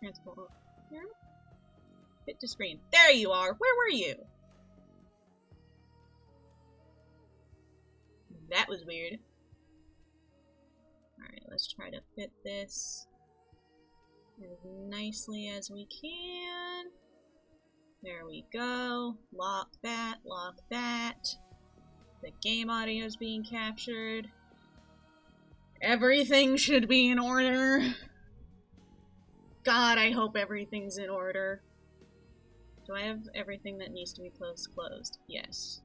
Transport here. Fit to screen. There you are! Where were you? That was weird. Alright, let's try to fit this as nicely as we can. There we go. Lock that, lock that. The game audio is being captured. Everything should be in order. God, I hope everything's in order. Do I have everything that needs to be closed? Yes.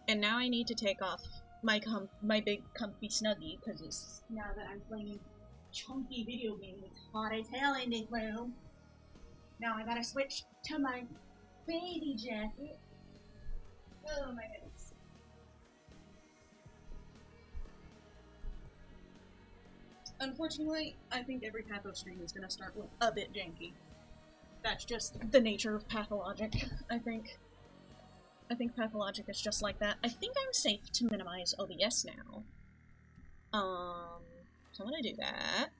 And now I need to take off my big comfy snuggie, because it's now that I'm playing chunky video games, it's hot as hell in this room. Now I gotta switch to my baby jacket. Oh my goodness. Unfortunately, I think every Patho stream is gonna start with a bit janky. That's just the nature of Pathologic, I think. I think Pathologic is just like that. I think I'm safe to minimize OBS now. So I'm gonna do that.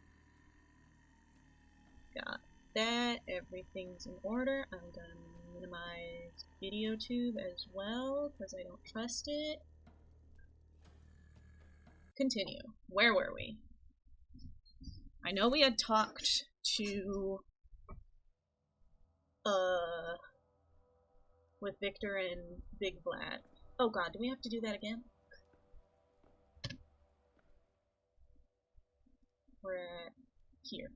Got that. Everything's in order. I'm gonna minimize VideoTube as well, because I don't trust it. Continue. Where were we? I know we had talked to with Victor and Big Vlad. Oh god, do we have to do that again? We're at here.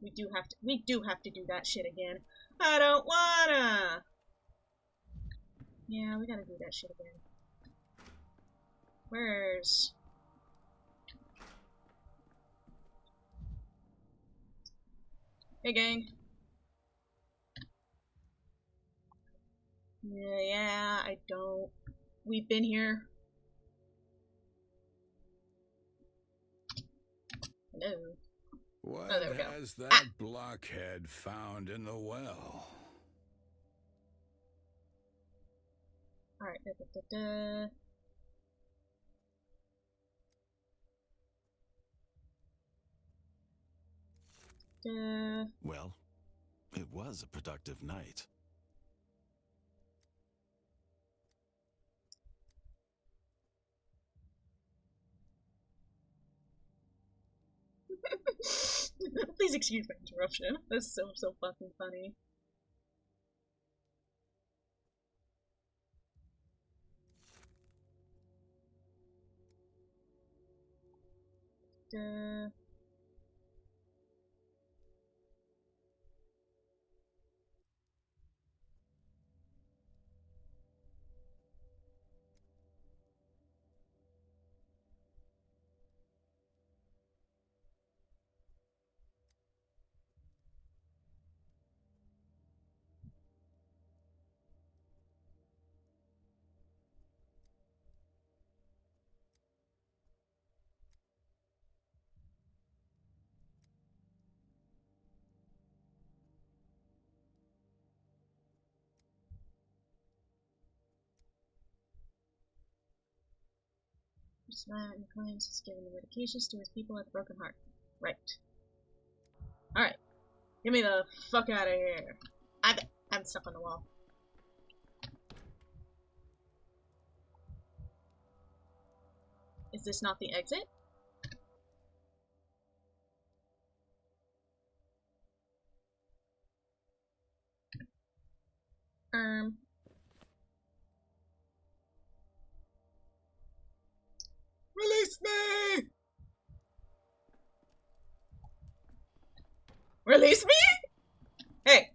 We do have to do that shit again. I don't wanna! Yeah, we gotta do that shit again. Where's... Hey gang. Yeah, I don't... We've been here. Hello. What Oh, there we go. has that blockhead found in the well? Alright, da. Well, it was a productive night. Please excuse my interruption. That's so fucking funny. And claims he's giving the medications to his people at the Broken Heart. Right. Alright. Get me the fuck out of here. I'm stuck on the wall. Is this not the exit? Release me! Release me? Hey!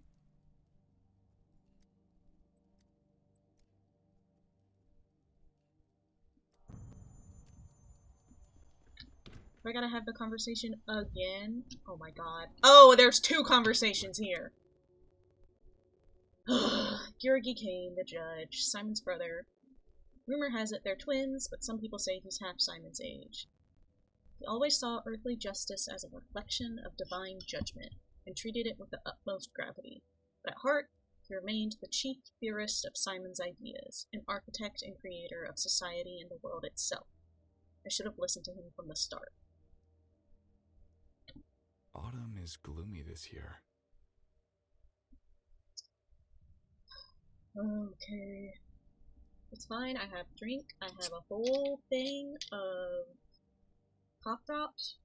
I gotta have the conversation again? Oh my god. Oh, there's two conversations here! Georgi Kane, the judge, Simon's brother. Rumor has it they're twins, but some people say he's half Simon's age. He always saw earthly justice as a reflection of divine judgment, and treated it with the utmost gravity. But at heart, he remained the chief theorist of Simon's ideas, an architect and creator of society and the world itself. I should have listened to him from the start. Autumn is gloomy this year. Okay. It's fine, I have drink, I have a whole thing of cough drops.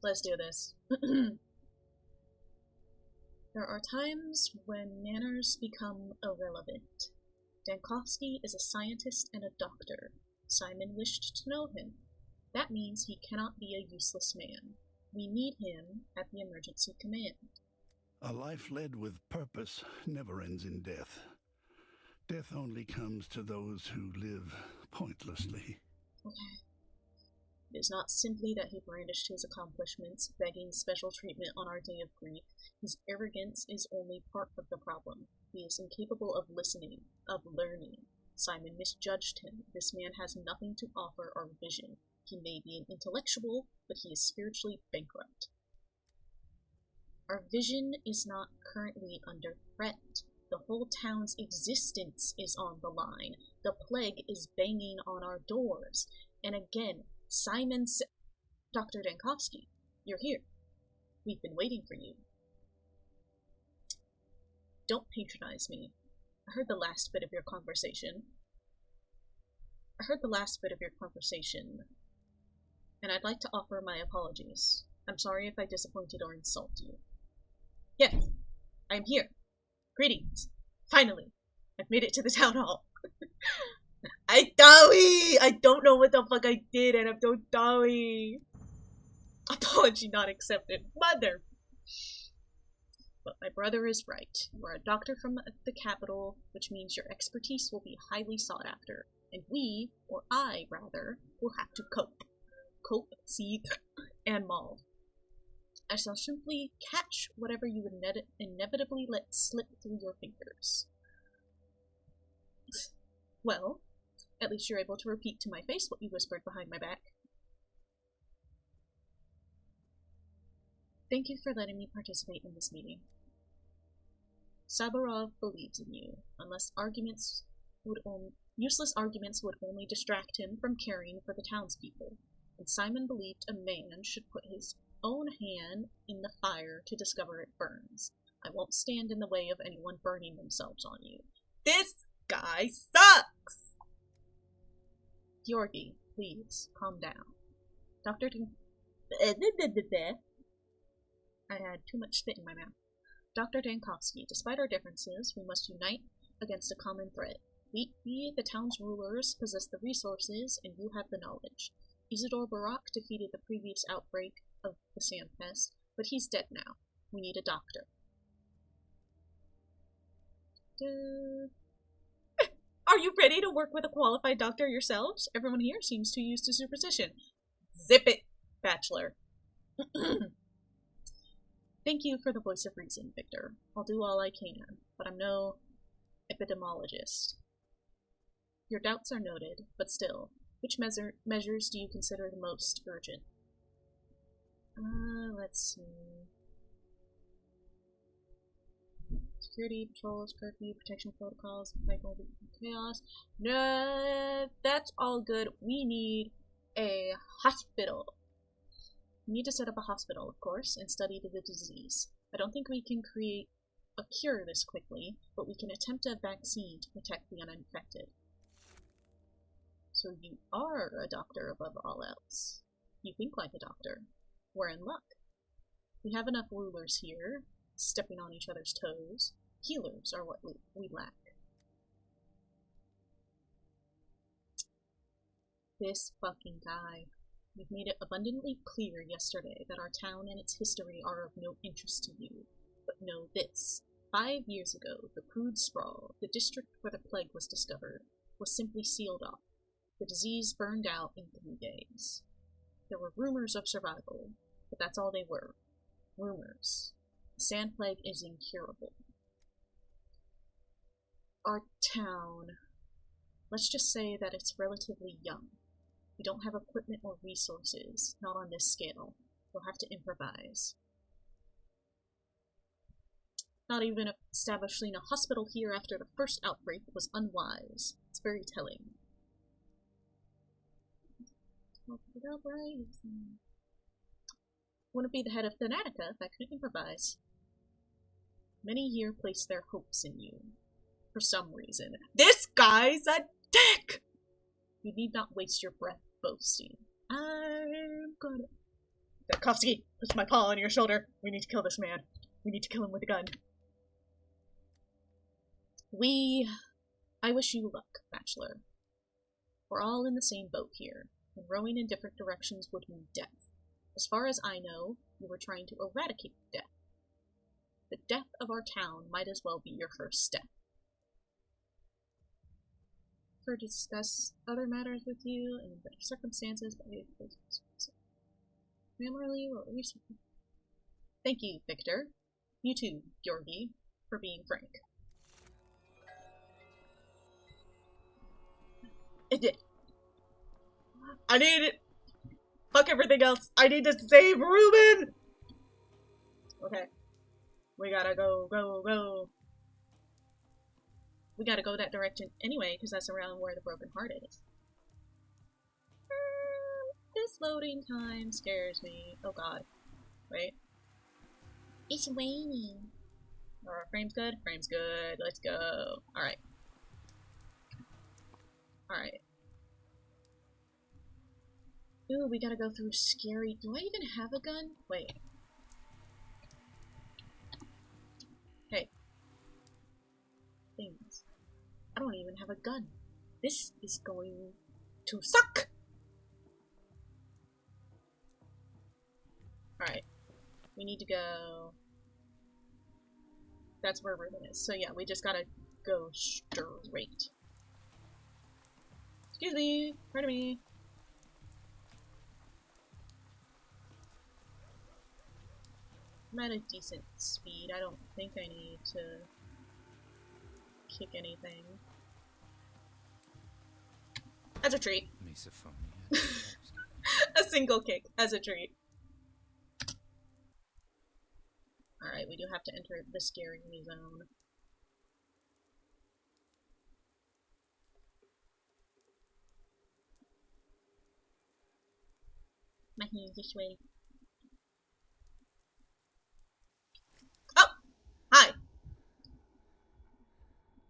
Let's do this. There are times when manners become irrelevant. Dankowski is a scientist and a doctor. Simon wished to know him. That means he cannot be a useless man. We need him at the emergency command. A life led with purpose never ends in death. Death only comes to those who live pointlessly. Okay. It is not simply that he brandished his accomplishments, begging special treatment on our day of grief. His arrogance is only part of the problem. He is incapable of listening, of learning. Simon misjudged him. This man has nothing to offer our vision. He may be an intellectual, but he is spiritually bankrupt. Our vision is not currently under threat. The whole town's existence is on the line. The plague is banging on our doors. And again, Simon said, Dr. Dankowski, you're here. We've been waiting for you. Don't patronize me. I heard the last bit of your conversation. And I'd like to offer my apologies. I'm sorry if I disappointed or insulted you. Yes, I am here. Greetings. Finally, I've made it to the town hall. I don't know what the fuck I did, and I'm so sorry. Apology not accepted. Mother. But my brother is right. You are a doctor from the capital, which means your expertise will be highly sought after. And we, or I rather, will have to cope. Cope, seethe, and maul. I shall simply catch whatever you would inevitably let slip through your fingers. Well, at least you're able to repeat to my face what you whispered behind my back. Thank you for letting me participate in this meeting. Saburov believes in you, useless arguments would only distract him from caring for the townspeople, and Simon believed a man should put his own hand in the fire to discover it burns. I won't stand in the way of anyone burning themselves on you. This guy sucks! Georgi, please, calm down. I had too much spit in my mouth. Dr. Dankowski, despite our differences, we must unite against a common threat. We, the town's rulers, possess the resources, and you have the knowledge. Isidore Barak defeated the previous outbreak of the sand pest, but he's dead now. We need a doctor. Are you ready to work with a qualified doctor yourselves? Everyone here seems too used to superstition. Zip it, Bachelor. Thank you for the voice of reason, Victor. I'll do all I can, but I'm no epidemiologist. Your doubts are noted, but still, which measures do you consider the most urgent? Let's see. Security, patrols, curfew, protection protocols, chaos. No, that's all good. We need a hospital. We need to set up a hospital, of course, and study the disease. I don't think we can create a cure this quickly, but we can attempt a vaccine to protect the uninfected. So you are a doctor above all else. You think like a doctor. We're in luck. We have enough rulers here, stepping on each other's toes. Healers are what we lack. This fucking guy. You've made it abundantly clear yesterday that our town and its history are of no interest to you. But know this. 5 years ago, the crude sprawl, the district where the plague was discovered, was simply sealed off. The disease burned out in 3 days. There were rumors of survival, but that's all they were. Rumors. The sand plague is incurable. Our town, let's just say that it's relatively young. We don't have equipment or resources, not on this scale. We'll have to improvise. Not even establishing a hospital here after the first outbreak was unwise. It's very telling. Wouldn't be the head of Thanatica if I couldn't improvise. Many here place their hopes in you. For some reason. This guy's a dick! You need not waste your breath boasting. I'm gonna... Tarkovsky, push my paw on your shoulder. We need to kill this man. We need to kill him with a gun. I wish you luck, Bachelor. We're all in the same boat here, and rowing in different directions would mean death. As far as I know, you were trying to eradicate death. The death of our town might as well be your first step. To discuss other matters with you in better circumstances, but family will Thank you, Victor. You too, Georgi, for being frank. It did. I need it. Fuck everything else. I need to save Ruben. Okay. We gotta go, go, go. We gotta go that direction anyway, because that's around where the broken heart is. This loading time scares me. Oh god. Wait. It's raining. Alright, frame's good? Frame's good. Let's go. Alright. Alright. Ooh, we gotta go through scary... Do I even have a gun? Wait. Hey. Things. I don't even have a gun. This is going to suck! Alright. We need to go... That's where Ruben is. So yeah, we just gotta go straight. Excuse me! Pardon me! I'm at a decent speed. I don't think I need to kick anything. As a treat. A single kick as a treat. Alright, we do have to enter the scary zone. My hand this way. Oh! Hi!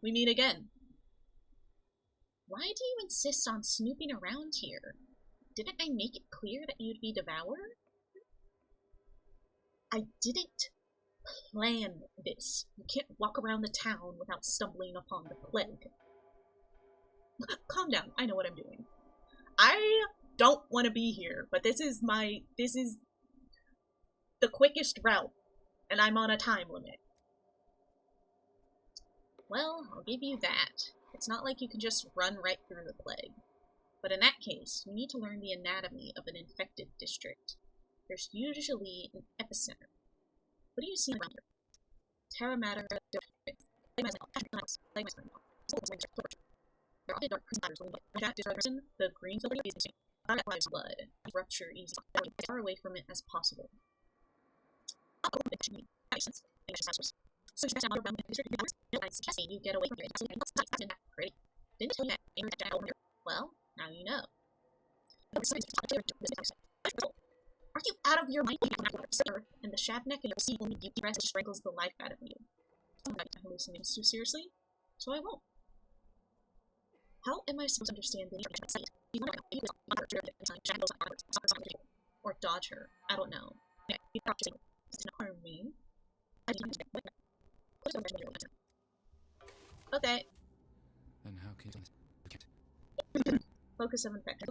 We meet again. Why do you insist on snooping around here? Didn't I make it clear that you'd be devoured? I didn't plan this. You can't walk around the town without stumbling upon the plague. Calm down, I know what I'm doing. I don't want to be here, but this is the quickest route, and I'm on a time limit. Well, I'll give you that. It's not like you can just run right through the plague. But in that case, you need to learn the anatomy of an infected district. There's usually an epicenter. What do you see around here? Terra mater, there are often dark matters when that is risen, the green filter is insane. Lives blood. Rupture easy. As far away from it as possible. So you around the district, I'm suggesting you get away from here. Great. Didn't tell you that. Well, now you know. Are you out of your mind? And the shavneck in your seat will make you dress and strangles the life out of you. I'm not hallucinating too seriously, so I won't. How am I supposed to understand the nature of sight? Or dodge her? I don't know. Harm me. Okay. Then how can you... Focus of infection.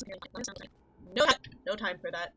No time for that.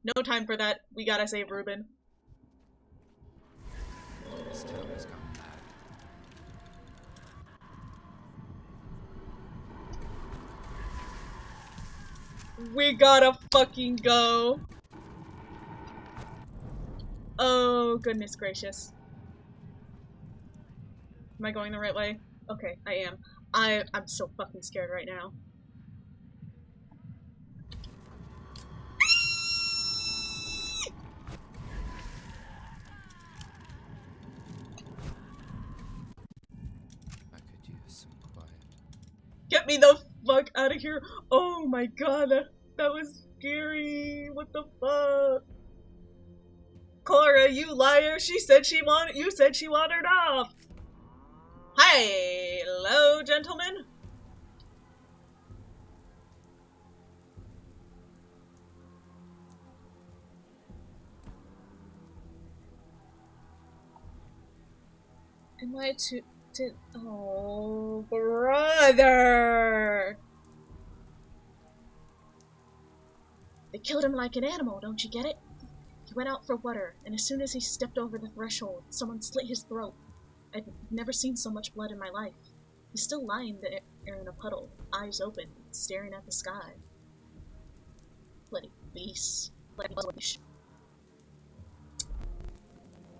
No time for that. We gotta save Ruben. This town has gone mad. We gotta fucking go. Oh, goodness gracious. Am I going the right way? Okay, I am. I'm so fucking scared right now. I could use some quiet. Get me the fuck out of here. Oh my god, that was scary. What the fuck? Cora, you liar. You said she wandered off. Hi, hello, gentlemen. Am I too... Oh, brother! They killed him like an animal, don't you get it? He went out for water, and as soon as he stepped over the threshold, someone slit his throat. I've never seen so much blood in my life. He's still lying there in a puddle, eyes open, staring at the sky. Bloody beast. Bloody beast.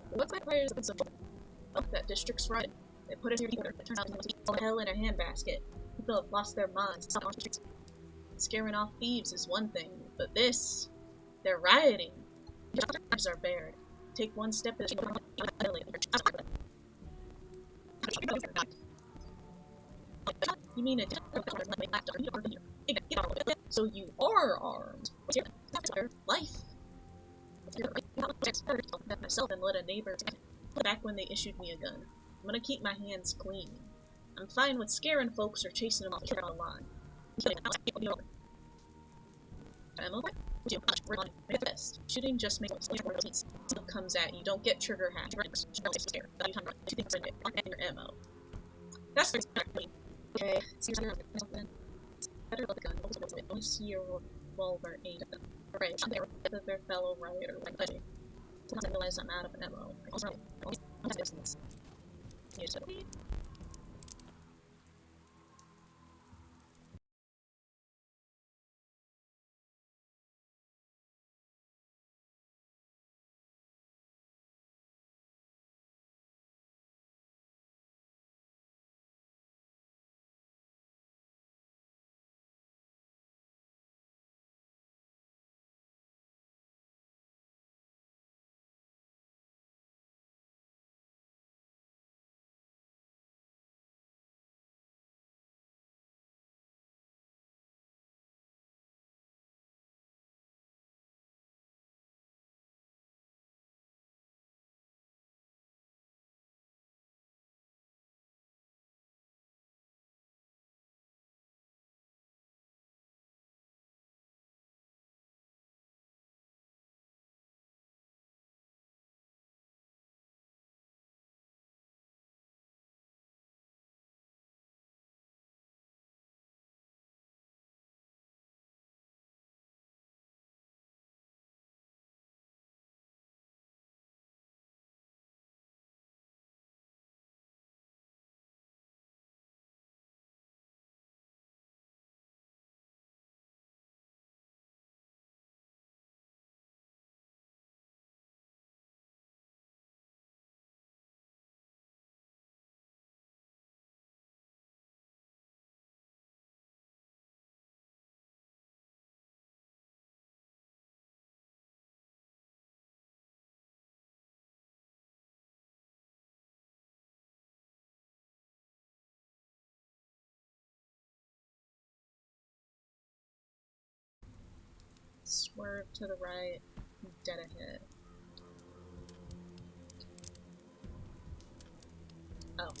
What's that player's Oh, that district's right. They put us here together. It turns out it was all hell in a handbasket. People have lost their minds. Scaring off thieves is one thing, but this, they're rioting. Jobs are bared. Take one step and you mean it? So you are armed. Life. Myself and let a neighbor back when they issued me a gun. I'm gonna keep my hands clean. I'm fine with scaring folks or chasing them off the line. Shooting just makes it comes at you. Don't get trigger hacked. Your ammo. That's exactly. Okay. Better look gun. Don't see your revolver aimed at them. Right. Their fellow rioter. Like that. I realize I'm out of ammo. Swerve to the right, dead ahead. Oh.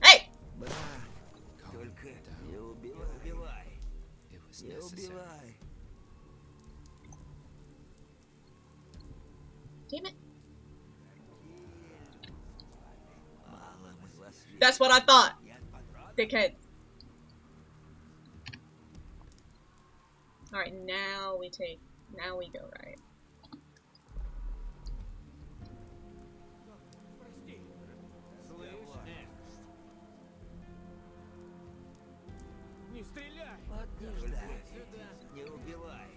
Hey! It was necessary. Damn it. That's what I thought. Dickhead. Alright, now we go right. Не стреляй! Не убивай.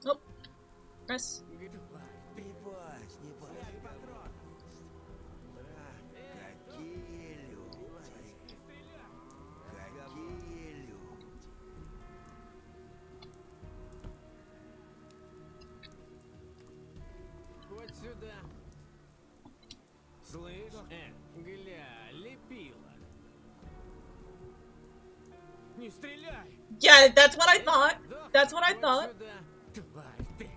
Oh, press. Не бойся, не бойся. Какие люди. Какие люди. Вот сюда. Слышь, гля, лепила. Не стреляй! Yeah, that's what I thought. That's what I thought. Сюда. Тварь ты.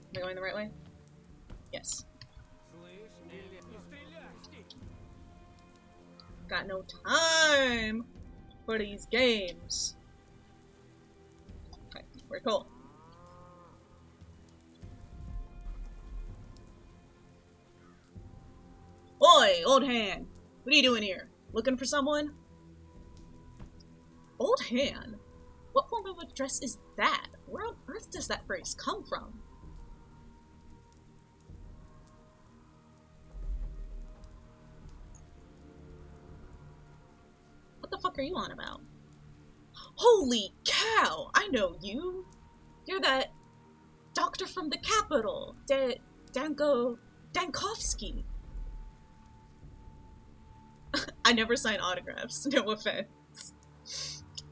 Am I going the right way? Yes. Слышь, не стреляй! Got no time for these games. Okay, we're cool. Oi, old hand! What are you doing here? Looking for someone? Old hand? What form of address is that? Where on earth does that phrase come from? What the fuck are you on about? Holy cow! I know you! You're that doctor from the capital! Dankovsky! I never sign autographs, no offense.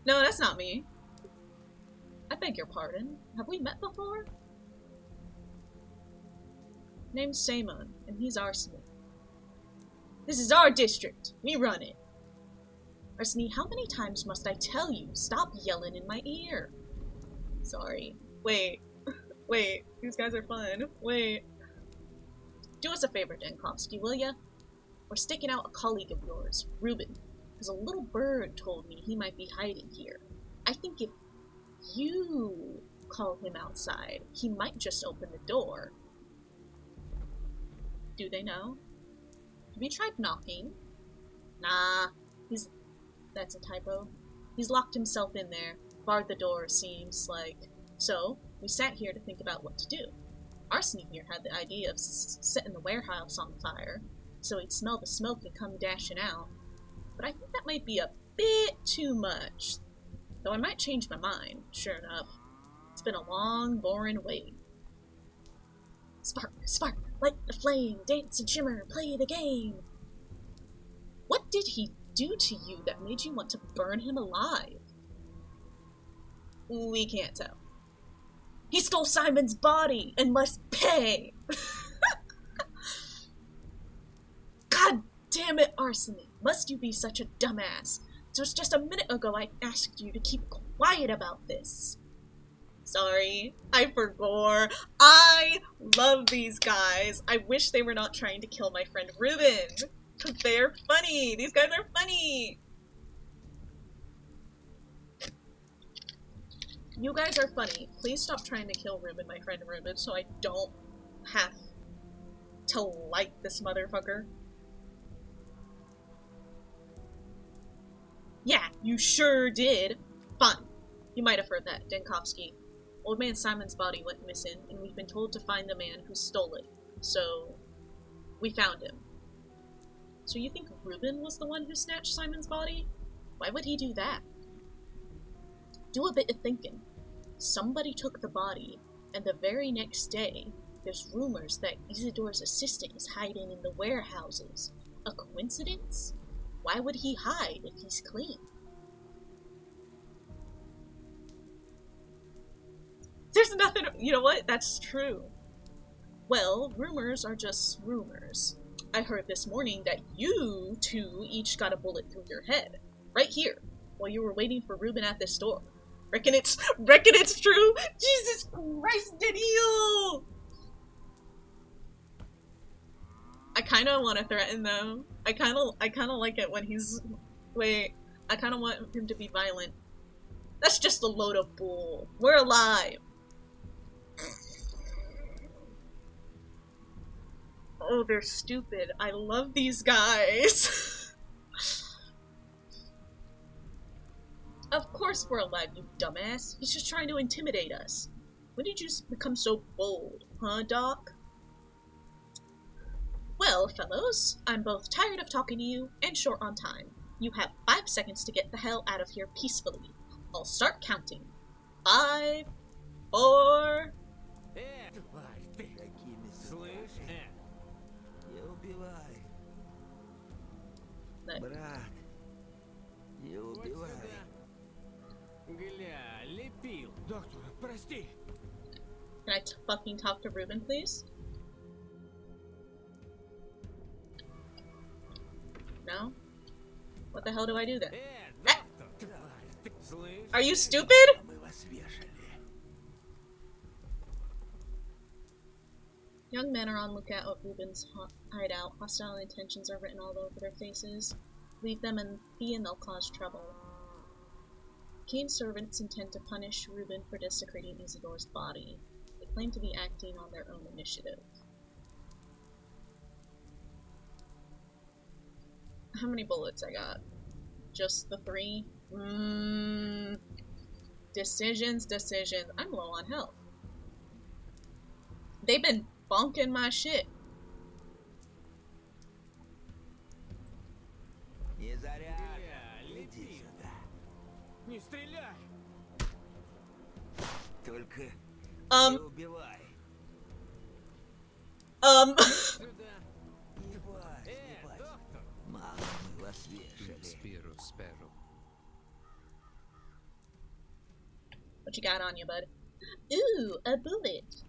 No, that's not me. I beg your pardon. Have we met before? Name's Simon, and he's Arsene. This is our district. We run it. Arsene, how many times must I tell you? Stop yelling in my ear. Sorry. Wait. Wait. These guys are fun. Wait. Do us a favor, Dankovsky, will ya? We're staking out a colleague of yours, Ruben, because a little bird told me he might be hiding here. I think if you call him outside, he might just open the door. Do they know? Have you tried knocking? Nah, that's a typo. He's locked himself in there, barred the door, seems like. So, we sat here to think about what to do. Arsene here had the idea of setting the warehouse on fire, so he'd smell the smoke and come dashing out. But I think that might be a bit too much. Though I might change my mind, sure enough. It's been a long, boring wait. Spark, spark, light the flame, dance and shimmer, play the game. What did he do to you that made you want to burn him alive? We can't tell. He stole Simon's body and must pay! God damn it, Arsene! Must you be such a dumbass? Just a minute ago I asked you to keep quiet about this. Sorry, I forgot. I love these guys. I wish they were not trying to kill my friend Ruben. Because they're funny. These guys are funny. You guys are funny. Please stop trying to kill Ruben, my friend Ruben, so I don't have to like this motherfucker. Yeah, you sure did. Fine. You might have heard that, Dankovsky. Old man Simon's body went missing, and we've been told to find the man who stole it. So, we found him. So you think Ruben was the one who snatched Simon's body? Why would he do that? Do a bit of thinking. Somebody took the body, and the very next day, there's rumors that Isidore's assistant is hiding in the warehouses. A coincidence? Why would he hide if he's clean? There's nothing— you know what? That's true. Well, rumors are just rumors. I heard this morning that you two each got a bullet through your head. Right here, while you were waiting for Ruben at this store. Reckon it's true? Jesus Christ, Daniel! I kinda wanna threaten them. I kinda like it when he's— wait, I kinda want him to be violent. That's just a load of bull. We're alive. Oh, they're stupid. I love these guys. Of course we're alive, you dumbass. He's just trying to intimidate us. When did you become so bold, huh, Doc? Well, fellows, I'm both tired of talking to you and short on time. You have 5 seconds to get the hell out of here peacefully. I'll start counting. 5, 4... Тварь ты! Какими Слышь, судьбами? Не убивай. No. Брат, не вот убивай. сюда. Гля, лепил. Доктор, прости. Can I fucking talk to Ruben, please? No? What the hell do I do then? Доктор! Тварь ты! Слышь? Are you stupid? Мы вас вешали. Young men are on lookout at Ruben's hideout. Hostile intentions are written all over their faces. Leave them and they'll cause trouble. Kane's servants intend to punish Ruben for desecrating Isidore's body. They claim to be acting on their own initiative. How many bullets I got? Just the 3? Decisions. I'm low on health. They've been bonking my shit. Не заряжай. Гля, Иди лепил. сюда. Не стреляй! Только не Um, убивай. Сюда. Не бойся, не бойся. Доктор! Мало мы вас вешали. Спиру. what you got on you, bud? Ooh, a bullet.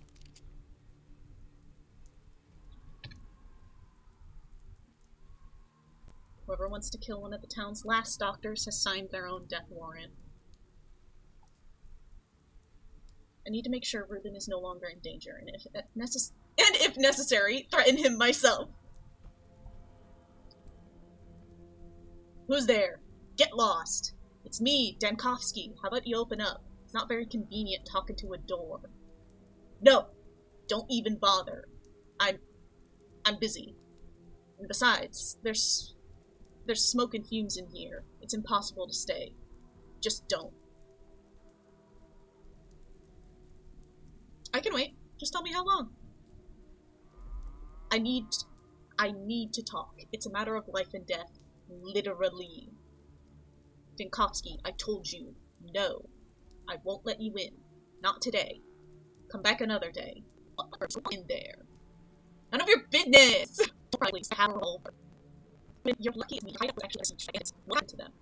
Whoever wants to kill one of the town's last doctors has signed their own death warrant. I need to make sure Ruben is no longer in danger, and if necessary, threaten him myself. Who's there? Get lost. It's me, Dankovsky. How about you open up? It's not very convenient talking to a door. No, don't even bother. I'm busy. And besides, there's smoke and fumes in here. It's impossible to stay. Just don't. I can wait. Just tell me how long. I need to talk. It's a matter of life and death. Literally. Dinkovsky, I told you. No. I won't let you in. Not today. Come back another day. In there. None of your business! Probably to have a revolver. You're lucky it's me. I actually listen to what happened to them.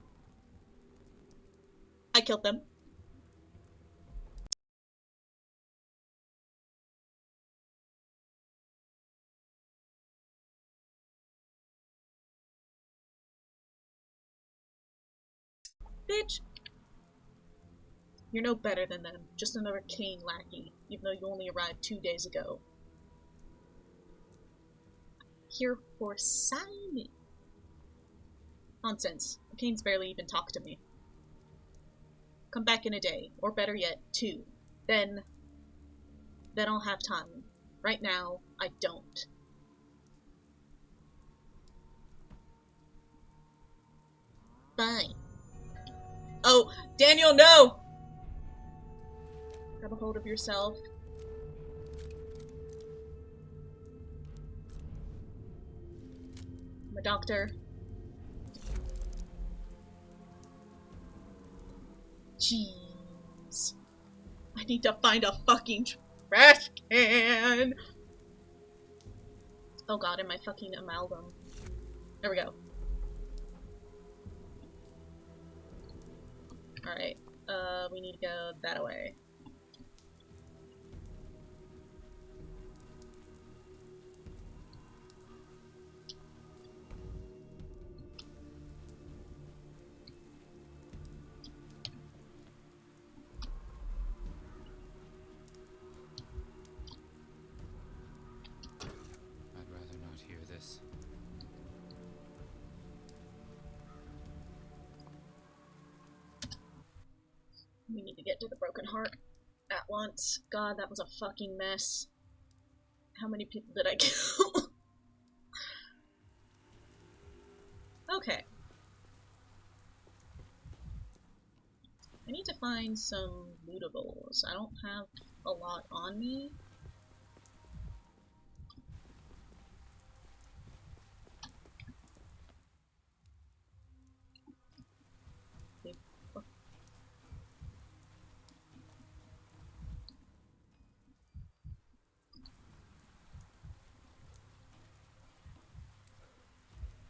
I killed them. Bitch! You're no better than them. Just another Kane lackey, even though you only arrived 2 days ago. Here for Simon. Nonsense. Kane's barely even talked to me. Come back in a day, or better yet, 2. Then I'll have time. Right now, I don't. Fine. Oh, Daniel, no! Grab a hold of yourself. I'm a doctor. Jeez. I need to find a fucking trash can! Oh god, in my fucking amalgam. There we go. Alright, we need to go that way. I'd rather not hear this. We need to get to the Broken Heart at once. God, that was a fucking mess. How many people did I kill? Okay. I need to find some lootables. I don't have a lot on me.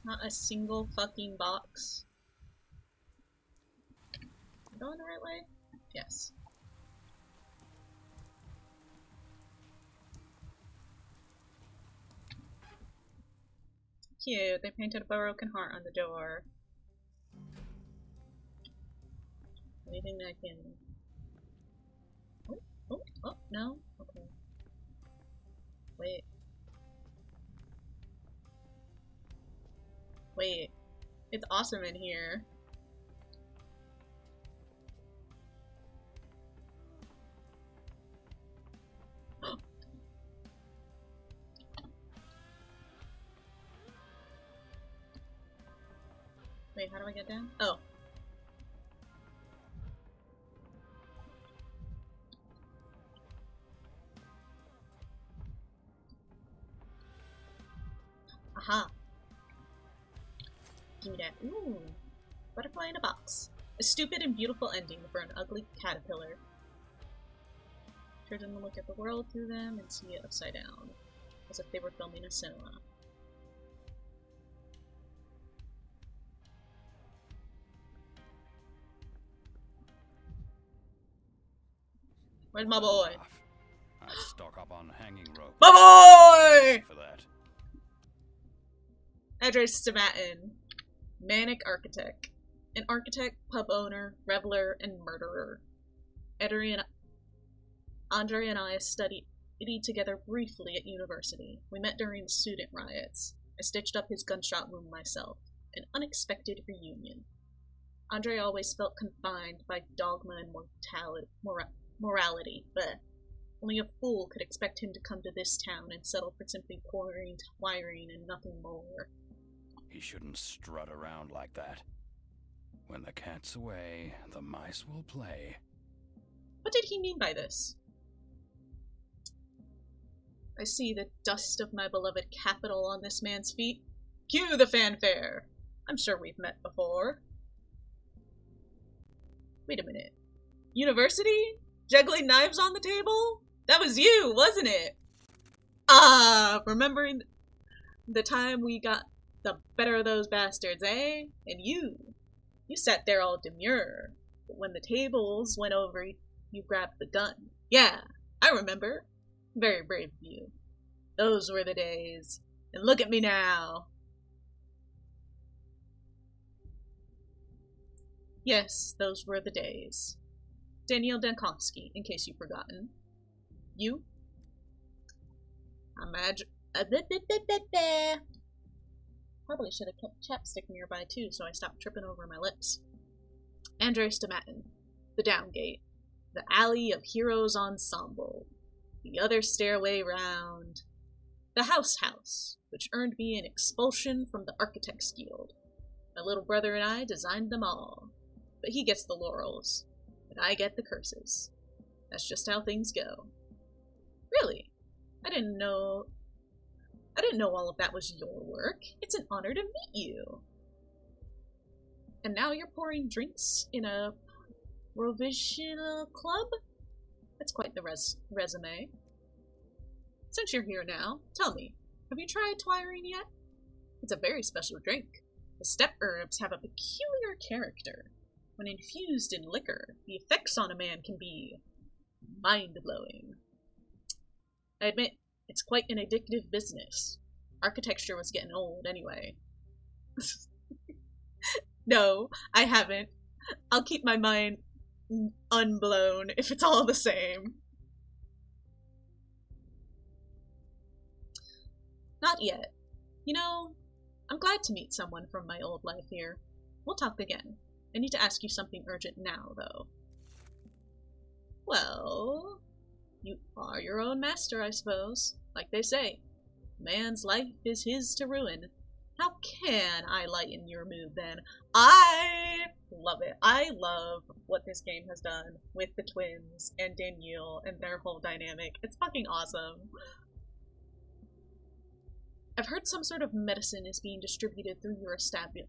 Not a single fucking box. Am I going the right way? Yes. Cute. They painted a broken heart on the door. Anything that I can... Oh, no? Okay. Wait. Wait. It's awesome in here. Wait, how do I get down? Oh. Aha. Give me that. Ooh. Butterfly in a box. A stupid and beautiful ending for an ugly caterpillar. Children look at the world through them and see it upside down. As if they were filming a cinema. Where's my boy? I'd stock up on hanging rope. My boy! For that. Andres Stamatin. Manic architect. An architect, pub owner, reveler, and murderer. Andre and I studied together briefly at university. We met during the student riots. I stitched up his gunshot wound myself. An unexpected reunion. Andre always felt confined by dogma and morality, but only a fool could expect him to come to this town and settle for simply pouring wiring and nothing more. He shouldn't strut around like that. When the cat's away, the mice will play. What did he mean by this? I see the dust of my beloved capital on this man's feet. Cue the fanfare! I'm sure we've met before. Wait a minute. University? Juggling knives on the table? That was you, wasn't it? Ah, remembering the time we got the better of those bastards, eh? And you sat there all demure. But when the tables went over, you grabbed the gun. Yeah, I remember. Very brave of you. Those were the days. And look at me now. Yes, those were the days. Daniel Dankovsky, in case you've forgotten. You? Imagine. Probably should have kept chapstick nearby too, so I stopped tripping over my lips. Andres Stamatin. The Downgate. The Alley of Heroes Ensemble. The other stairway round. The House, which earned me an expulsion from the Architects Guild. My little brother and I designed them all. But he gets the laurels, and I get the curses. That's just how things go. Really? I didn't know all of that was your work. It's an honor to meet you. And now you're pouring drinks in a provincial club? That's quite the resume. Since you're here now, tell me, have you tried twiring yet? It's a very special drink. The steppe herbs have a peculiar character. When infused in liquor, the effects on a man can be mind-blowing. I admit, it's quite an addictive business. Architecture was getting old anyway. No, I haven't. I'll keep my mind unblown if it's all the same. Not yet. You know, I'm glad to meet someone from my old life here. We'll talk again. I need to ask you something urgent now, though. Well, you are your own master, I suppose. Like they say, man's life is his to ruin. How can I lighten your mood then? I love it. I love what this game has done with the twins and Danielle and their whole dynamic. It's fucking awesome. I've heard some sort of medicine is being distributed through your establishment.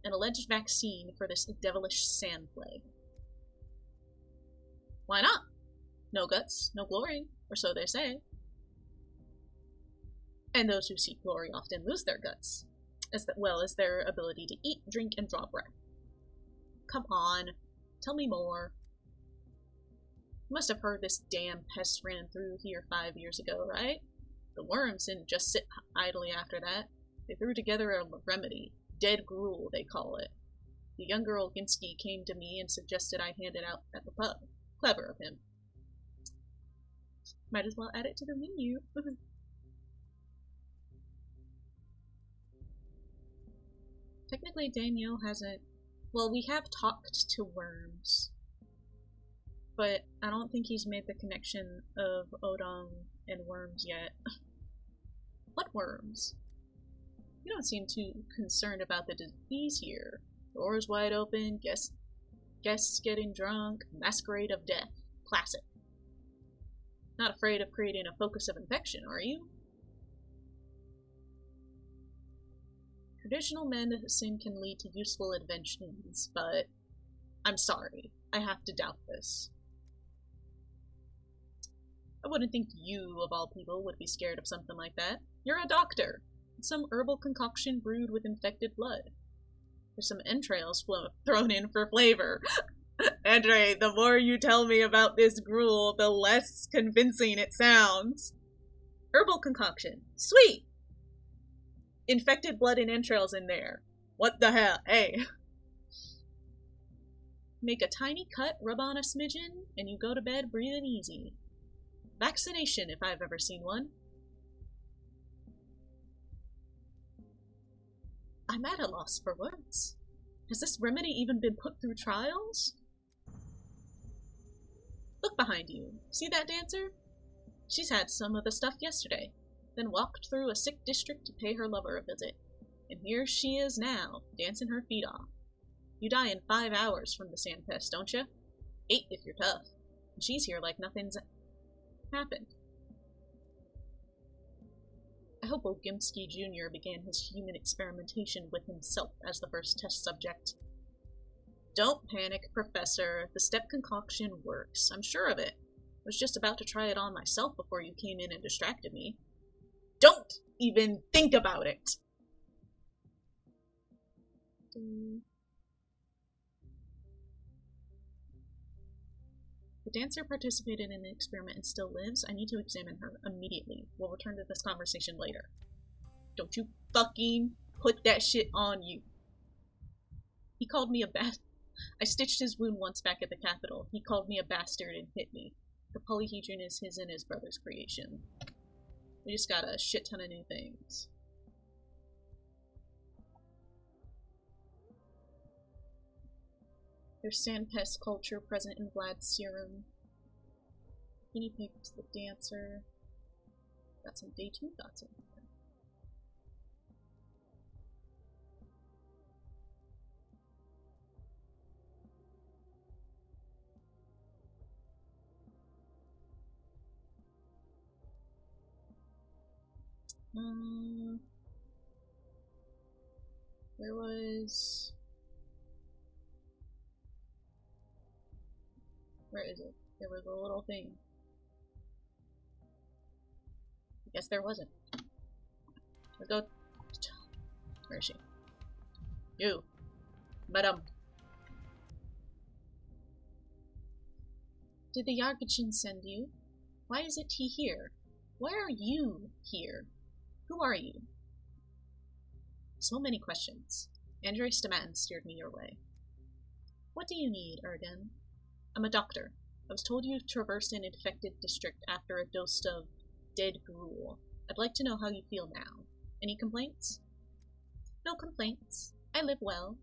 An alleged vaccine for this devilish sand plague. Why not? No guts, no glory, or so they say. And those who seek glory often lose their guts, as well as their ability to eat, drink, and draw breath. Come on, tell me more. You must have heard this damn pest ran through here 5 years ago, right? The worms didn't just sit idly after that. They threw together a remedy. Dead gruel, they call it. The young girl Ginsky came to me and suggested I hand it out at the pub. Clever of him. Might as well add it to the menu. Technically, Danielle hasn't... Well, we have talked to worms. But I don't think he's made the connection of Odong and worms yet. What worms? You don't seem too concerned about the disease here. Doors wide open, guests getting drunk, masquerade of death. Classic. Not afraid of creating a focus of infection, are you? Traditional medicine can lead to useful inventions, but I'm sorry. I have to doubt this. I wouldn't think you, of all people, would be scared of something like that. You're a doctor. It's some herbal concoction brewed with infected blood. There's some entrails thrown in for flavor. Andre, the more you tell me about this gruel, the less convincing it sounds. Herbal concoction. Sweet! Infected blood and entrails in there. What the hell? Hey. Make a tiny cut, rub on a smidgen, and you go to bed breathing easy. Vaccination, if I've ever seen one. I'm at a loss for words. Has this remedy even been put through trials? Look behind you. See that dancer? She's had some of the stuff yesterday, then walked through a sick district to pay her lover a visit. And here she is now, dancing her feet off. You die in 5 hours from the sand pest, don't you? 8 if you're tough. And she's here like nothing's happened. I hope Ogimsky Jr. began his human experimentation with himself as the first test subject. Don't panic, Professor. The step concoction works. I'm sure of it. I was just about to try it on myself before you came in and distracted me. Don't even think about it! The dancer participated in the experiment and still lives. I need to examine her immediately. We'll return to this conversation later. Don't you fucking put that shit on you. He called me a bastard. I stitched his wound once back at the Capitol. He called me a bastard and hit me. The polyhedron is his and his brother's creation. We just got a shit ton of new things. There's sand pest culture present in Vlad's serum. Guinea pigs, the dancer. Got some day 2 thoughts in there. There was... Where is it? There was a little thing. I guess there wasn't. Let's go. Where is she? You. Madam. Did the Yargachin send you? Why isn't he here? Why are you here? Who are you? So many questions. Andrei Stamatin steered me your way. What do you need, Erden? I'm a doctor. I was told you traversed an infected district after a dose of dead gruel. I'd like to know how you feel now. Any complaints? No complaints. I live well.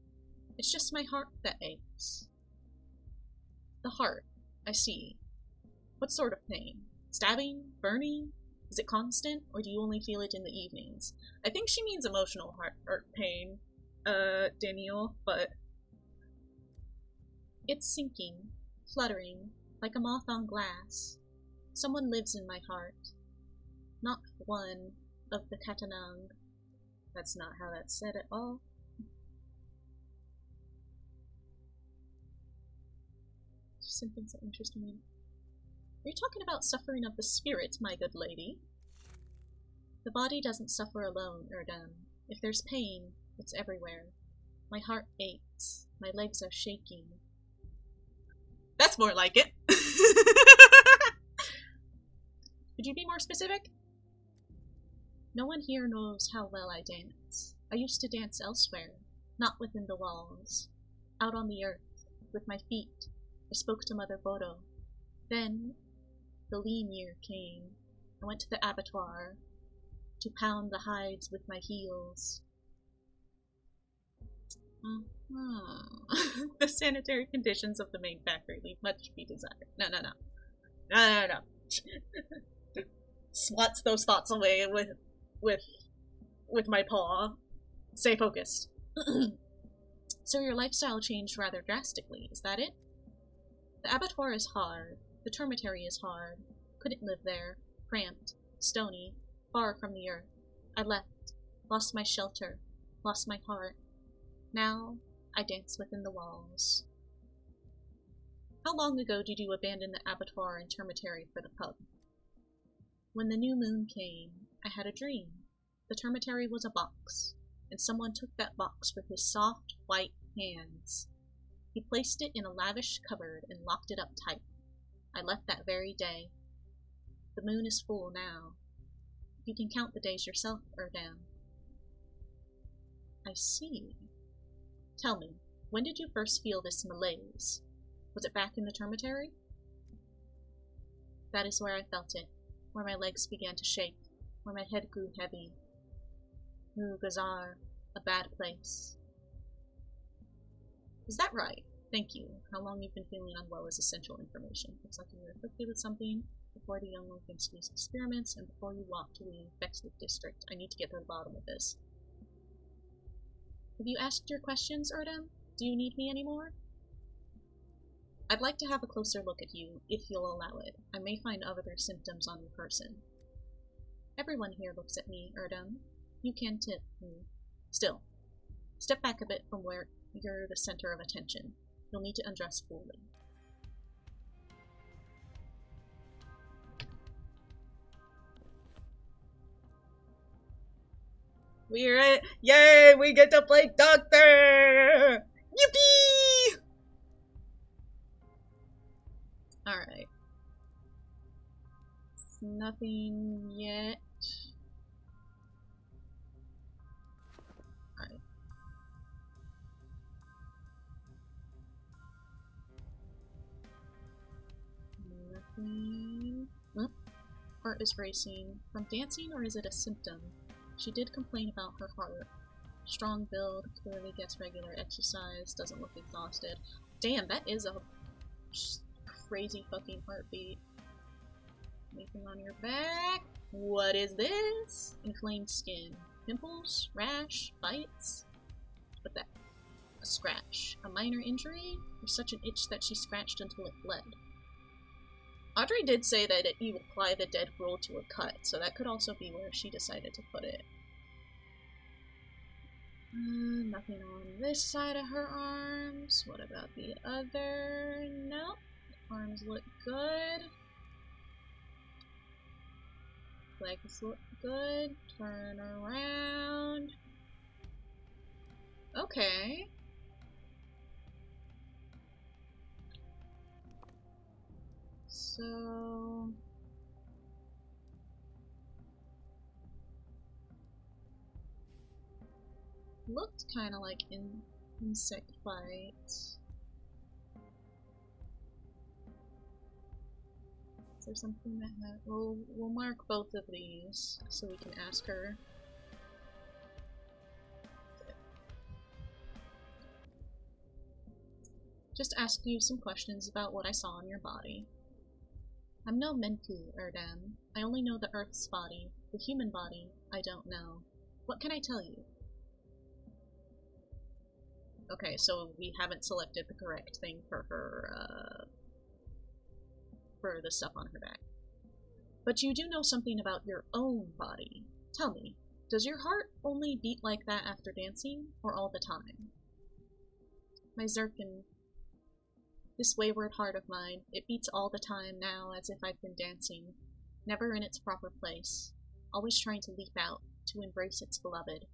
It's just my heart that aches. The heart. I see. What sort of pain? Stabbing? Burning? Is it constant, or do you only feel it in the evenings? I think she means emotional heart or pain, Daniel, but it's sinking, fluttering, like a moth on glass. Someone lives in my heart. Not one of the Katanang. That's not how that's said at all. Symptoms that interest me. Are you talking about suffering of the spirit, my good lady? The body doesn't suffer alone, Erdem. If there's pain, it's everywhere. My heart aches. My legs are shaking. That's more like it. Could you be more specific? No one here knows how well I dance. I used to dance elsewhere, not within the walls. Out on the earth, with my feet, I spoke to Mother Bodo. Then, the lean year came. I went to the abattoir to pound the hides with my heels. The sanitary conditions of the main factory leave much to be desired. No. Swats those thoughts away with my paw. Stay focused. So your lifestyle changed rather drastically, is that it? The abattoir is hard. The termitary is hard. Couldn't live there. Cramped. Stony. Far from the earth. I left. Lost my shelter. Lost my heart. Now, I dance within the walls. How long ago did you abandon the abattoir and termitary for the pub? When the new moon came, I had a dream. The termitary was a box, and someone took that box with his soft, white hands. He placed it in a lavish cupboard and locked it up tight. I left that very day. The moon is full now. You can count the days yourself, Erdem. I see. Tell me, when did you first feel this malaise? Was it back in the termitary? That is where I felt it, where my legs began to shake, where my head grew heavy. Gazar, a bad place. Is that right? Thank you. How long you've been feeling unwell is essential information. Looks like you were afflicted with something before the young Lincoln's experiments and before you walked to the infected district. I need to get to the bottom of this. Have you asked your questions, Erdem? Do you need me anymore? I'd like to have a closer look at you, if you'll allow it. I may find other symptoms on your person. Everyone here looks at me, Erdem. You can tip me. Still, step back a bit from where you're the center of attention. You'll need to undress fully. We're it! Yay! We get to play Doctor! Yippee! Alright. Nothing yet. Alright. Nothing. Heart is racing. From dancing, or is it a symptom? She did complain about her heart. Strong build, clearly gets regular exercise, doesn't look exhausted. Damn, that is a crazy fucking heartbeat. Anything on your back? What is this? Inflamed skin. Pimples? Rash? Bites? What's that? A scratch. A minor injury? Or such an itch that she scratched until it bled? Audrey did say that you apply the dead rule to a cut, so that could also be where she decided to put it. Nothing on this side of her arms. What about the other? Nope. Arms look good. Legs look good. Turn around. Okay. So... looked kind of like an insect bite. Is there something that we'll mark both of these so we can ask her. Just ask you some questions about what I saw on your body. I'm no Menku, Erdem. I only know the Earth's body. The human body, I don't know. What can I tell you? Okay, so we haven't selected the correct thing for her, for the stuff on her back. But you do know something about your own body. Tell me, does your heart only beat like that after dancing, or all the time? My Zirkin, this wayward heart of mine, it beats all the time now as if I've been dancing, never in its proper place, always trying to leap out, to embrace its beloved.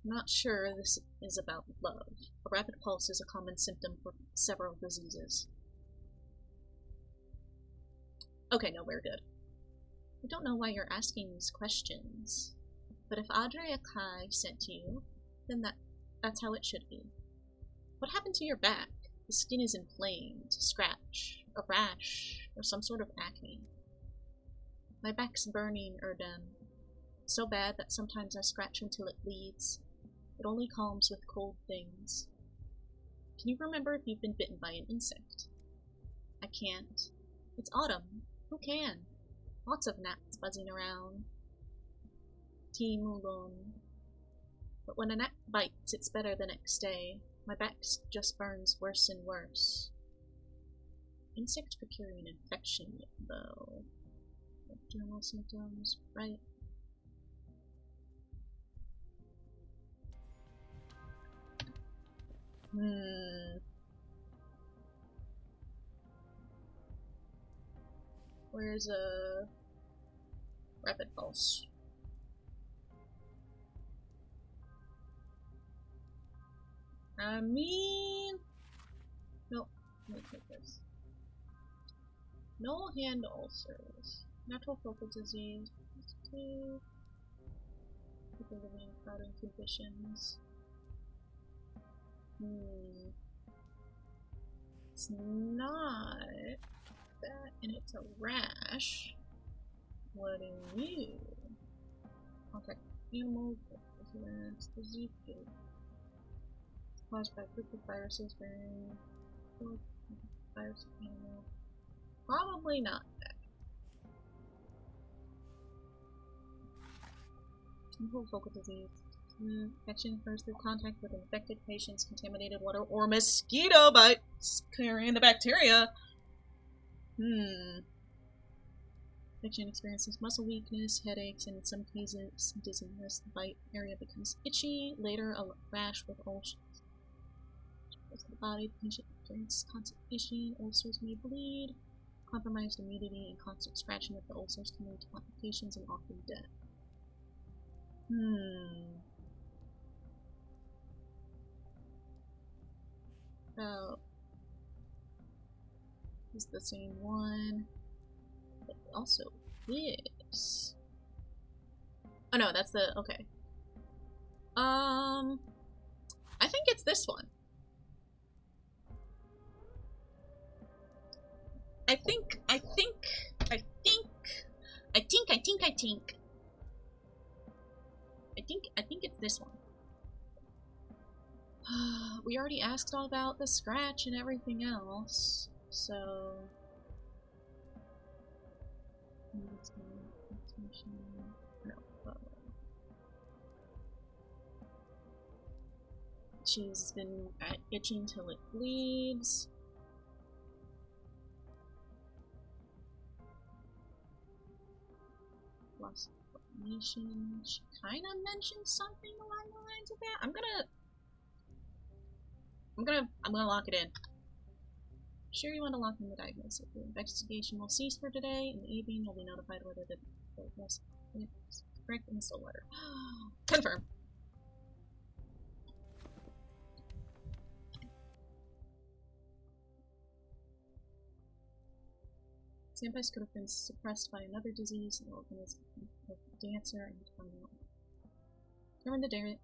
I'm not sure this is about love. A rapid pulse is a common symptom for several diseases. Okay, no, we're good. I don't know why you're asking these questions, but if Adria Kai sent you, then that's how it should be. What happened to your back? The skin is inflamed, a scratch, a rash, or some sort of acne. My back's burning, Erdem. So bad that sometimes I scratch until it bleeds. It only calms with cold things. Can you remember if you've been bitten by an insect? I can't. It's autumn. Who can? Lots of gnats buzzing around. Timulon. But when a gnat bites, it's better the next day. My back just burns worse and worse. Insects could carry an infection, though. General symptoms, right? Where's a rapid pulse? I mean, nope. Let me take this. No hand ulcers. Natural focal disease. People living in crowding conditions. It's not that, and it's a rash. What do you? Contact animals, disease caused by a group of viruses bearing virus animal. Probably not that. Simple focal disease. Infection occurs through contact with infected patients, contaminated water, or mosquito bites carrying the bacteria. Infection experiences muscle weakness, headaches, and in some cases dizziness. The bite area becomes itchy. Later, a rash with ulcers. The body, the patient experiences constipation. Ulcers may bleed. Compromised immunity and constant scratching of the ulcers can lead to complications and often death. Oh. Is the same one. But also this. Oh no, that's the okay. I think it's this one. I think it's this one. We already asked all about the scratch and everything else, so she's been itching till it bleeds. Loss of coordination. She kind of mentioned something along the lines of that. I'm gonna lock it in. Sure, you want to lock in the diagnosis. The investigation will cease for today. In the evening, you'll be notified whether the diagnosis is correct in the soul letter. Confirm. Senpais could have been suppressed by another disease, an organism of the dancer, and determine the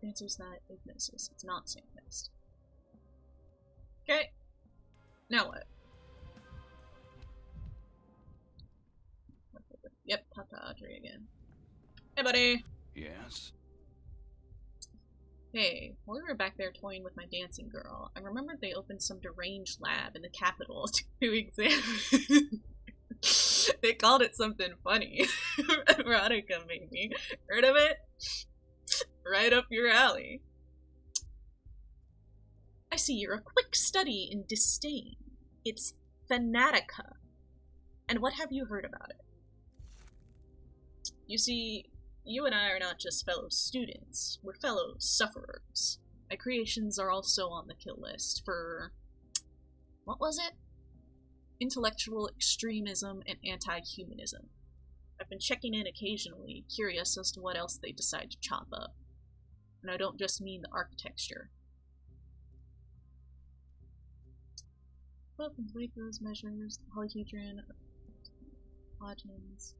dancer's diagnosis. It's not Senpais. Okay. Now what? Yep, Pathologic again. Hey, buddy. Yes? Hey, while we were back there toying with my dancing girl, I remembered they opened some deranged lab in the capital to examine. They called it something funny. Erotica, maybe. Heard of it? Right up your alley. I see you're a quick study in disdain. It's Fanatica. And what have you heard about it? You see, you and I are not just fellow students, we're fellow sufferers. My creations are also on the kill list for... what was it? Intellectual extremism and anti-humanism. I've been checking in occasionally, curious as to what else they decide to chop up. And I don't just mean the architecture. Well, complete those measures, polyhedron, Hodgins.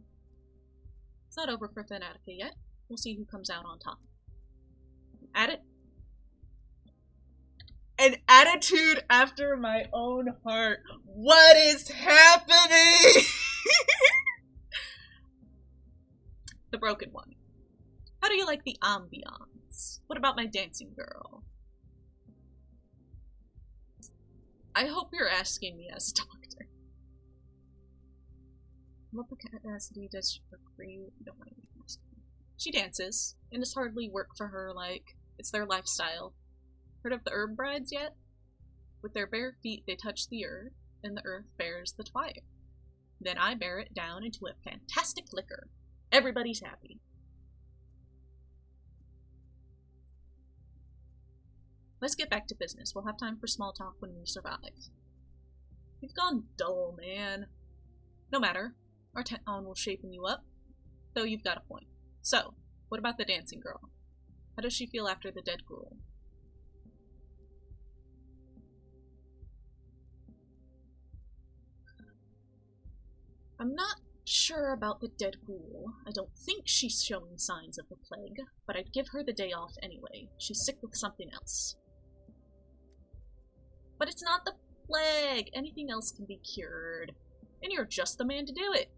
It's not over for Fanatica yet. We'll see who comes out on top. An attitude after my own heart. What is happening? The broken one. How do you like the ambiance? What about my dancing girl? I hope you're asking me as doctor. What capacity does she agree? Don't mind me asking. She dances, and it's hardly work for her, like, it's their lifestyle. Heard of the herb brides yet? With their bare feet they touch the earth, and the earth bears the fire. Then I bear it down into a fantastic liquor. Everybody's happy. Let's get back to business. We'll have time for small talk when we survive. You've gone dull, man. No matter. Our town will shapen you up, though you've got a point. So, what about the dancing girl? How does she feel after the dead ghoul? I'm not sure about the dead ghoul. I don't think she's showing signs of the plague, but I'd give her the day off anyway. She's sick with something else. But it's not the plague! Anything else can be cured. And you're just the man to do it.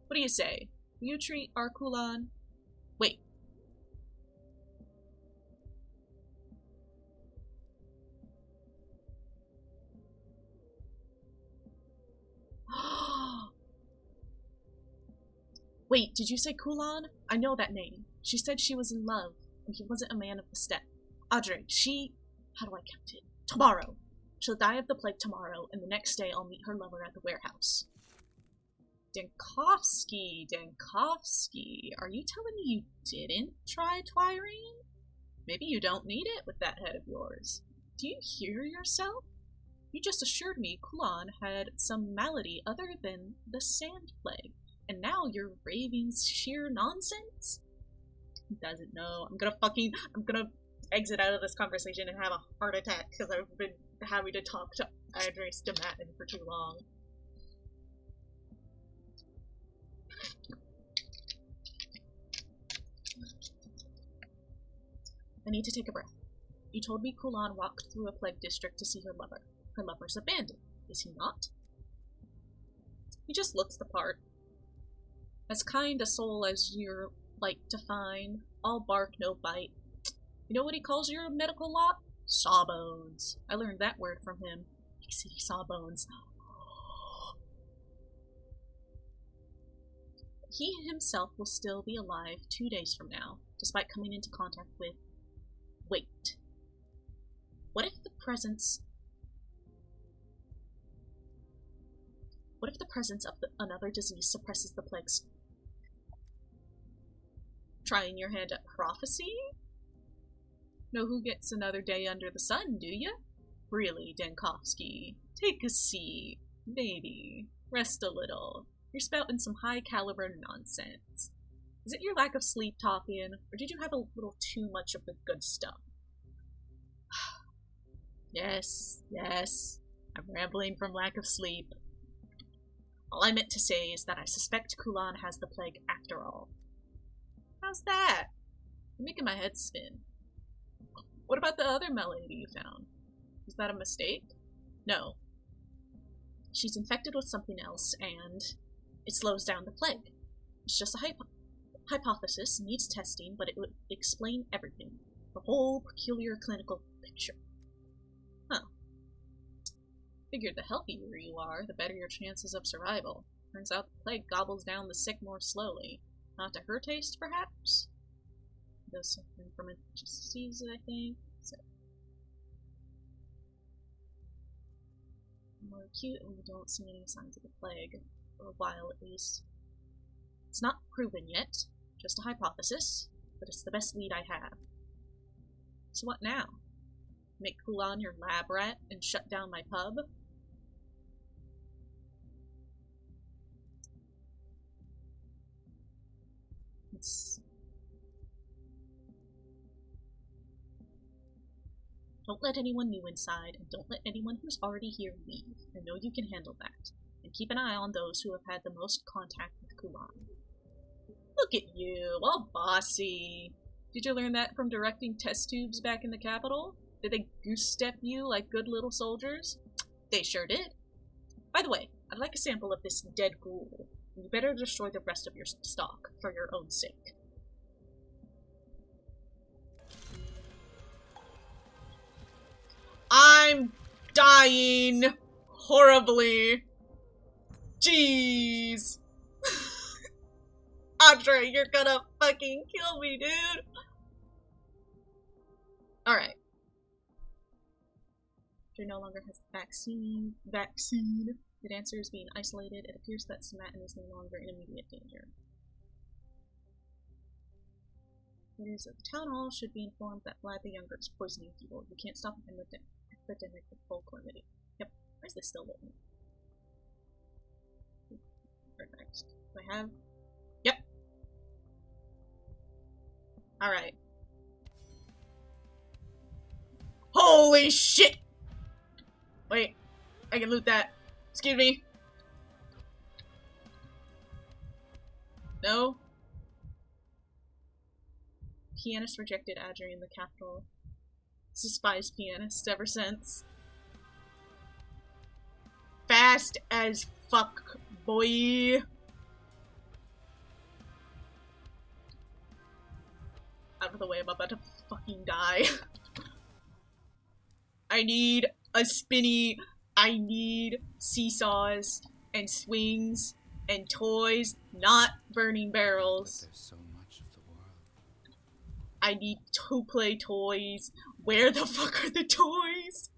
What do you say? Will you treat our Kulan? Wait. Wait, did you say Kulan? I know that name. She said she was in love, and he wasn't a man of the steppe. Audrey, she... how do I count it? Tomorrow. She'll die of the plague tomorrow, and the next day I'll meet her lover at the warehouse. Dankovsky, are you telling me you didn't try Twirine? Maybe you don't need it with that head of yours. Do you hear yourself? You just assured me Kulan had some malady other than the sand plague, and now you're raving sheer nonsense? He doesn't know. I'm gonna exit out of this conversation and have a heart attack because I've been having to talk to Andres Dematin for too long. I need to take a breath. You told me Kulan walked through a plague district to see her lover. Her lover's abandoned, is he not? He just looks the part. As kind a soul as you're like to find, all bark, no bite. You know what he calls your medical lot? Sawbones. I learned that word from him. Big city sawbones. He himself will still be alive 2 days from now, despite coming into contact with... Wait. What if the presence of another disease suppresses the plagues? Trying your hand at prophecy? Know who gets another day under the sun, do you? Really, Dankovsky. Take a seat. Baby. Rest a little. You're spouting some high-caliber nonsense. Is it your lack of sleep talking, or did you have a little too much of the good stuff? Yes. I'm rambling from lack of sleep. All I meant to say is that I suspect Kulan has the plague after all. How's that? You're making my head spin. What about the other malady you found? Is that a mistake? No. She's infected with something else, and it slows down the plague. It's just a hypothesis, needs testing, but it would explain everything. the whole peculiar clinical picture. Huh. Figured the healthier you are, the better your chances of survival. Turns out the plague gobbles down the sick more slowly. Not to her taste, perhaps? Does suffering from a disease, I think. So. More acute, and we don't see any signs of the plague. For a while, at least. It's not proven yet. Just a hypothesis. But it's the best lead I have. So what now? Make Kulan your lab rat and shut down my pub? Don't let anyone new inside, and don't let anyone who's already here leave. I know you can handle that. And keep an eye on those who have had the most contact with Kulan. Look at you, all bossy. Did you learn that from directing test tubes back in the capital? Did they goose-step you like good little soldiers? They sure did. By the way, I'd like a sample of this dead ghoul. You better destroy the rest of your stock, for your own sake. I'm dying horribly. Jeez. Andre, you're gonna fucking kill me, dude. Alright. Andre no longer has the vaccine. The dancer is being isolated. It appears that Samatin is no longer in immediate danger. Leaders of the town hall should be informed that Vlad the Younger is poisoning people. You can't stop an epidemic with full calamity. Yep. Why is this still lit? Perfect. Do I have? Yep. Alright. Holy shit! Wait. I can loot that. Excuse me. No? Pianist rejected Adri in the capital. Despised pianist ever since. Fast as fuck, boy. Out of the way, I'm about to fucking die. I need a spinny. I need seesaws and swings and toys, not burning barrels. There's so much of the world. I need to play toys. Where the fuck are the toys?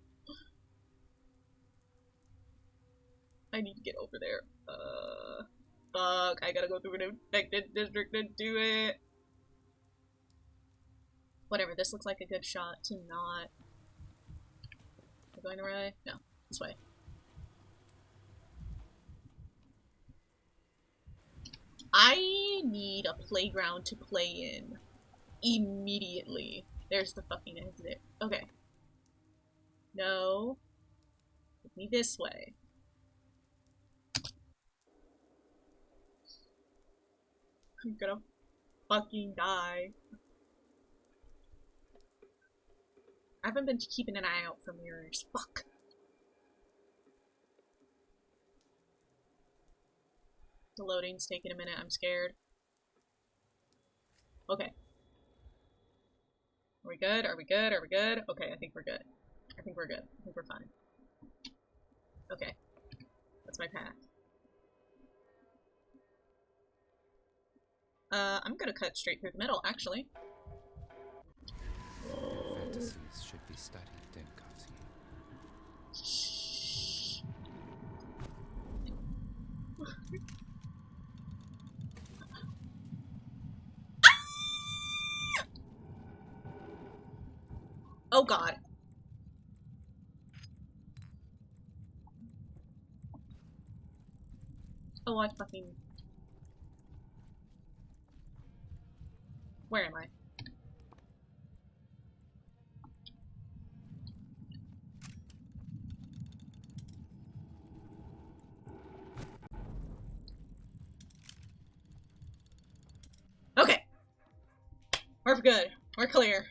I need to get over there. Fuck, I gotta go through an infected district to do it. Whatever, this looks like a good shot to not... Am I going the right way? No, this way. I need a playground to play in. Immediately. There's the fucking exit. Okay. No. Take me this way. I'm gonna fucking die. I haven't been keeping an eye out for mirrors. Fuck. The loading's taking a minute. I'm scared. Okay. Are we good? Are we good? Are we good? Okay, I think we're good. I think we're good. I think we're fine. Okay. That's my path. I'm gonna cut straight through the middle, actually. Fantasies should be studied in Kafsi. Oh god. Oh, I fucking... Where am I? Okay. We're good. We're clear.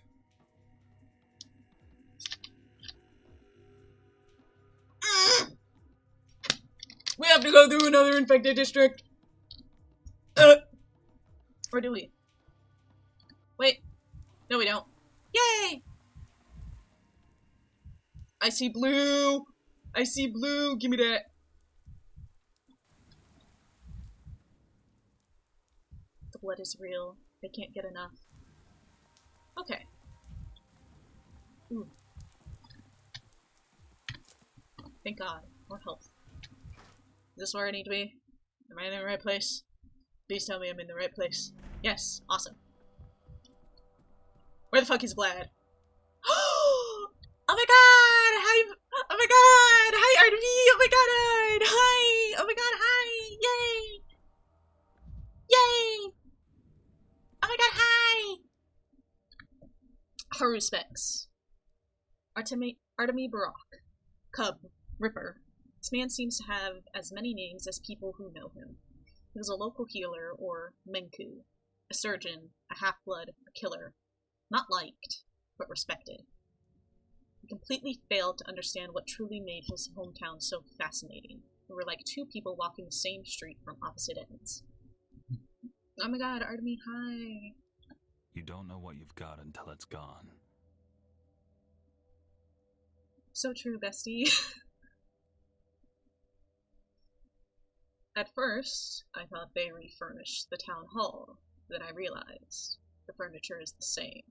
We have to go through another infected district. Or do we? Wait. No, we don't. Yay! I see blue! I see blue! Give me that! The blood is real. They can't get enough. Okay. Ooh. Thank God. More health. Is this where I need to be? Am I in the right place? Please tell me I'm in the right place. Yes. Awesome. Where the fuck is Vlad? Oh my god! Hi! Oh my god! Hi, RDV! Oh my god! Hi! Oh my god! Hi! Yay! Yay! Oh my god! Hi! Haru specs. Artemi Barak. Cub. Ripper. This man seems to have as many names as people who know him. He was a local healer, or Menku. A surgeon, a half-blood, a killer. Not liked, but respected. He completely failed to understand what truly made his hometown so fascinating. We were like two people walking the same street from opposite ends. Oh my god, Artemi, hi. You don't know what you've got until it's gone. So true, bestie. At first, I thought they refurnished the town hall. Then I realized the furniture is the same.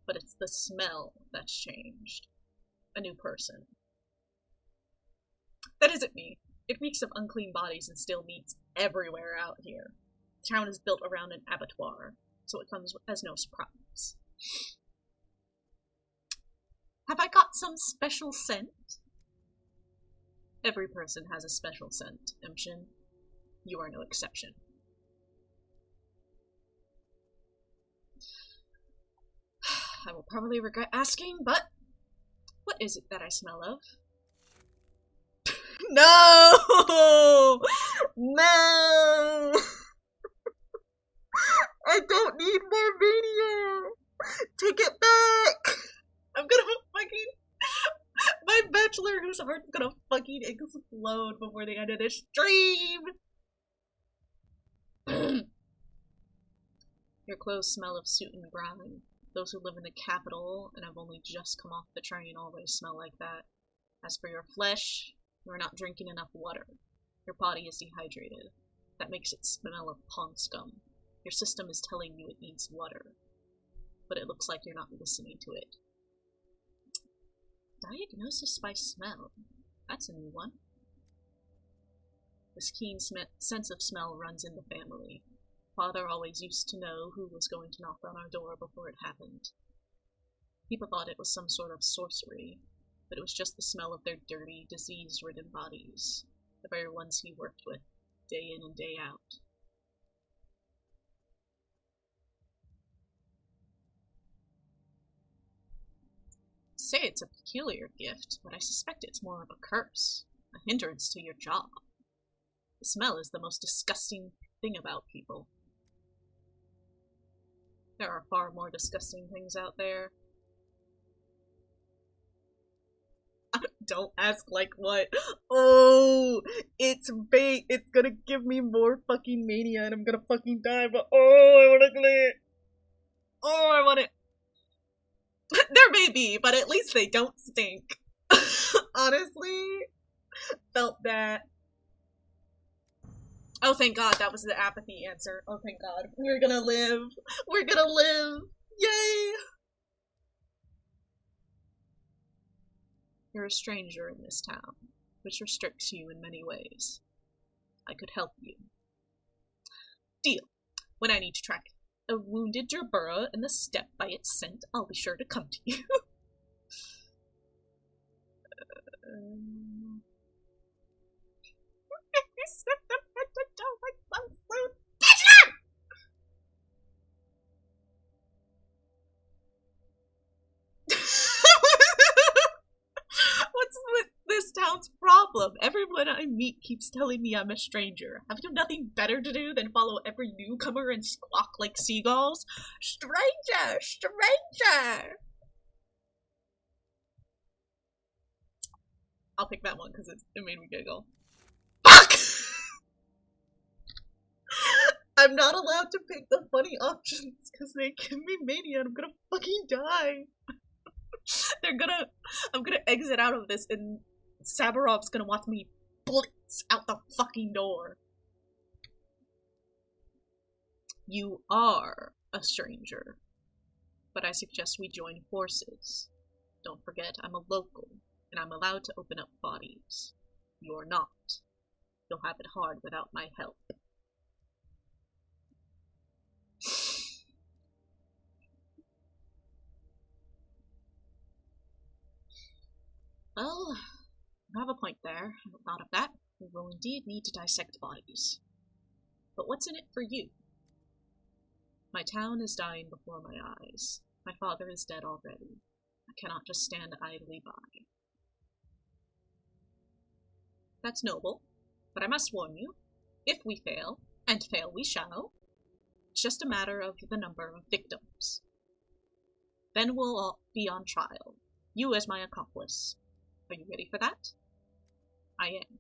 But it's the smell that's changed. A new person. That isn't me. It reeks of unclean bodies and stale meats everywhere out here. The town is built around an abattoir, so it comes as no surprise. Have I got some special scent? Every person has a special scent, Imshin. You are no exception. I will probably regret asking, but what is it that I smell of? No! No! I don't need more mania! Take it back! I'm gonna fucking... My Bachelor whose heart's gonna fucking explode before the end of this stream! Your clothes smell of soot and grime. Those who live in the capital and have only just come off the train always smell like that. As for your flesh, you are not drinking enough water. Your body is dehydrated. That makes it smell of pond scum. Your system is telling you it needs water. But it looks like you're not listening to it. Diagnosis by smell. That's a new one. This keen sense of smell runs in the family. Father always used to know who was going to knock on our door before it happened. People thought it was some sort of sorcery, but it was just the smell of their dirty, disease-ridden bodies, the very ones he worked with, day in and day out. Say it's a peculiar gift, but I suspect it's more of a curse, a hindrance to your job. The smell is the most disgusting thing about people. There are far more disgusting things out there. Don't ask like what. Oh, it's bait. It's gonna give me more fucking mania and I'm gonna fucking die, but oh, I wanna glare. Oh, I want it. There may be, but at least they don't stink. Honestly, felt that. Oh, thank God, that was the apathy answer. Oh, thank God. We're gonna live. We're gonna live. Yay! You're a stranger in this town, which restricts you in many ways. I could help you. Deal. When I need to track a wounded Gerbera in the steppe by its scent, I'll be sure to come to you. What's with this town's problem? Everyone I meet keeps telling me I'm a stranger. Have you nothing better to do than follow every newcomer and squawk like seagulls? Stranger! Stranger! I'll pick that one because it made me giggle. Fuck! I'm not allowed to pick the funny options because they give me mania and I'm gonna fucking die. I'm gonna exit out of this and Sabarov's gonna watch me bullets out the fucking door. You are a stranger, but I suggest we join forces. Don't forget, I'm a local, and I'm allowed to open up bodies. You're not. You'll have it hard without my help. Well, you have a point there. I hadn't thought of that. We will indeed need to dissect bodies. But what's in it for you? My town is dying before my eyes. My father is dead already. I cannot just stand idly by. That's noble, but I must warn you, if we fail, and fail we shall, it's just a matter of the number of victims. Then we'll all be on trial, you as my accomplice. Are you ready for that? I am.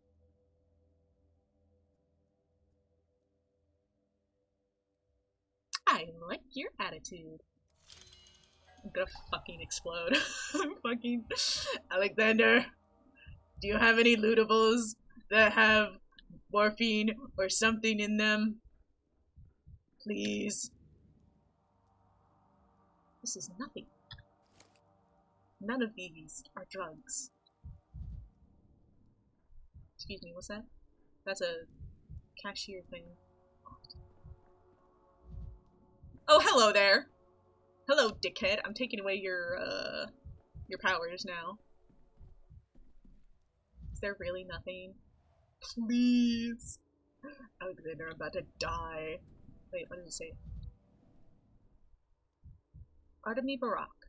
I like your attitude. I'm gonna fucking explode. Fucking Alexander, do you have any lootables that have morphine or something in them? Please. This is nothing. None of these are drugs. Excuse me, what's that? That's a cashier thing. Oh, hello there! Hello, dickhead. I'm taking away your powers now. Is there really nothing? Please! Alexander, I'm about to die. Wait, what did it say? Artemy Barak,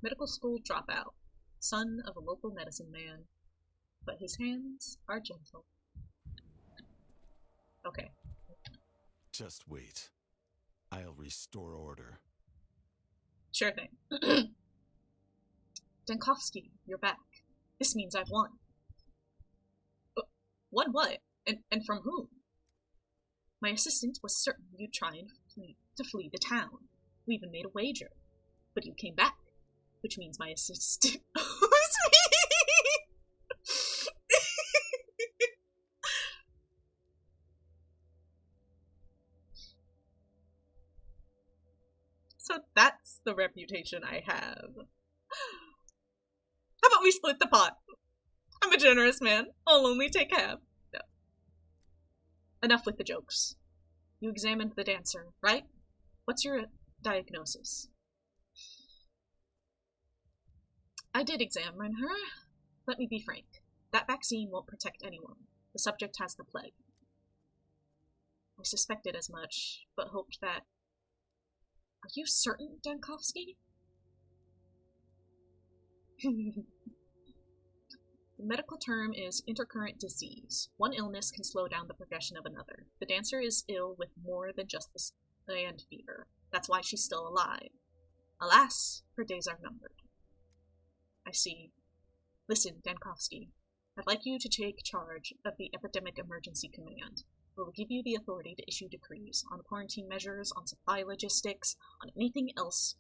medical school dropout, son of a local medicine man, but his hands are gentle. Okay. Just wait. I'll restore order. Sure thing. Dankovsky, you're back. This means I've won. Won what? And from whom? My assistant was certain you'd try and flee the town. We even made a wager. But you came back, which means my assistant owes me! So that's the reputation I have. How about we split the pot? I'm a generous man. I'll only take half. No. Enough with the jokes. You examined the dancer, right? What's your diagnosis? I did examine her. Let me be frank. That vaccine won't protect anyone. The subject has the plague. I suspected as much, but hoped that... Are you certain, Dankovsky? The medical term is intercurrent disease. One illness can slow down the progression of another. The dancer is ill with more than just the sand fever. That's why she's still alive. Alas, her days are numbered. I see. Listen, Dankovsky. I'd like you to take charge of the Epidemic Emergency Command. We'll give you the authority to issue decrees on quarantine measures, on supply logistics, on anything else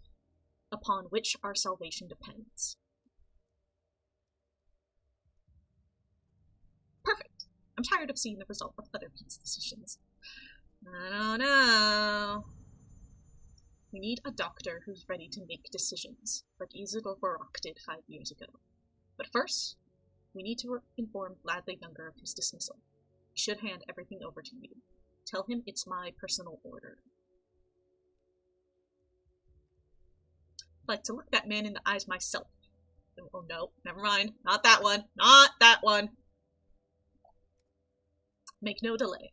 upon which our salvation depends. Perfect. I'm tired of seeing the result of other people's decisions. I don't know. We need a doctor who's ready to make decisions, like Isidore Barak did 5 years ago. But first, we need to inform Vlad the Younger of his dismissal. He should hand everything over to you. Tell him it's my personal order. I'd like to look that man in the eyes myself. Oh no, never mind. Not that one. Not that one. Make no delay.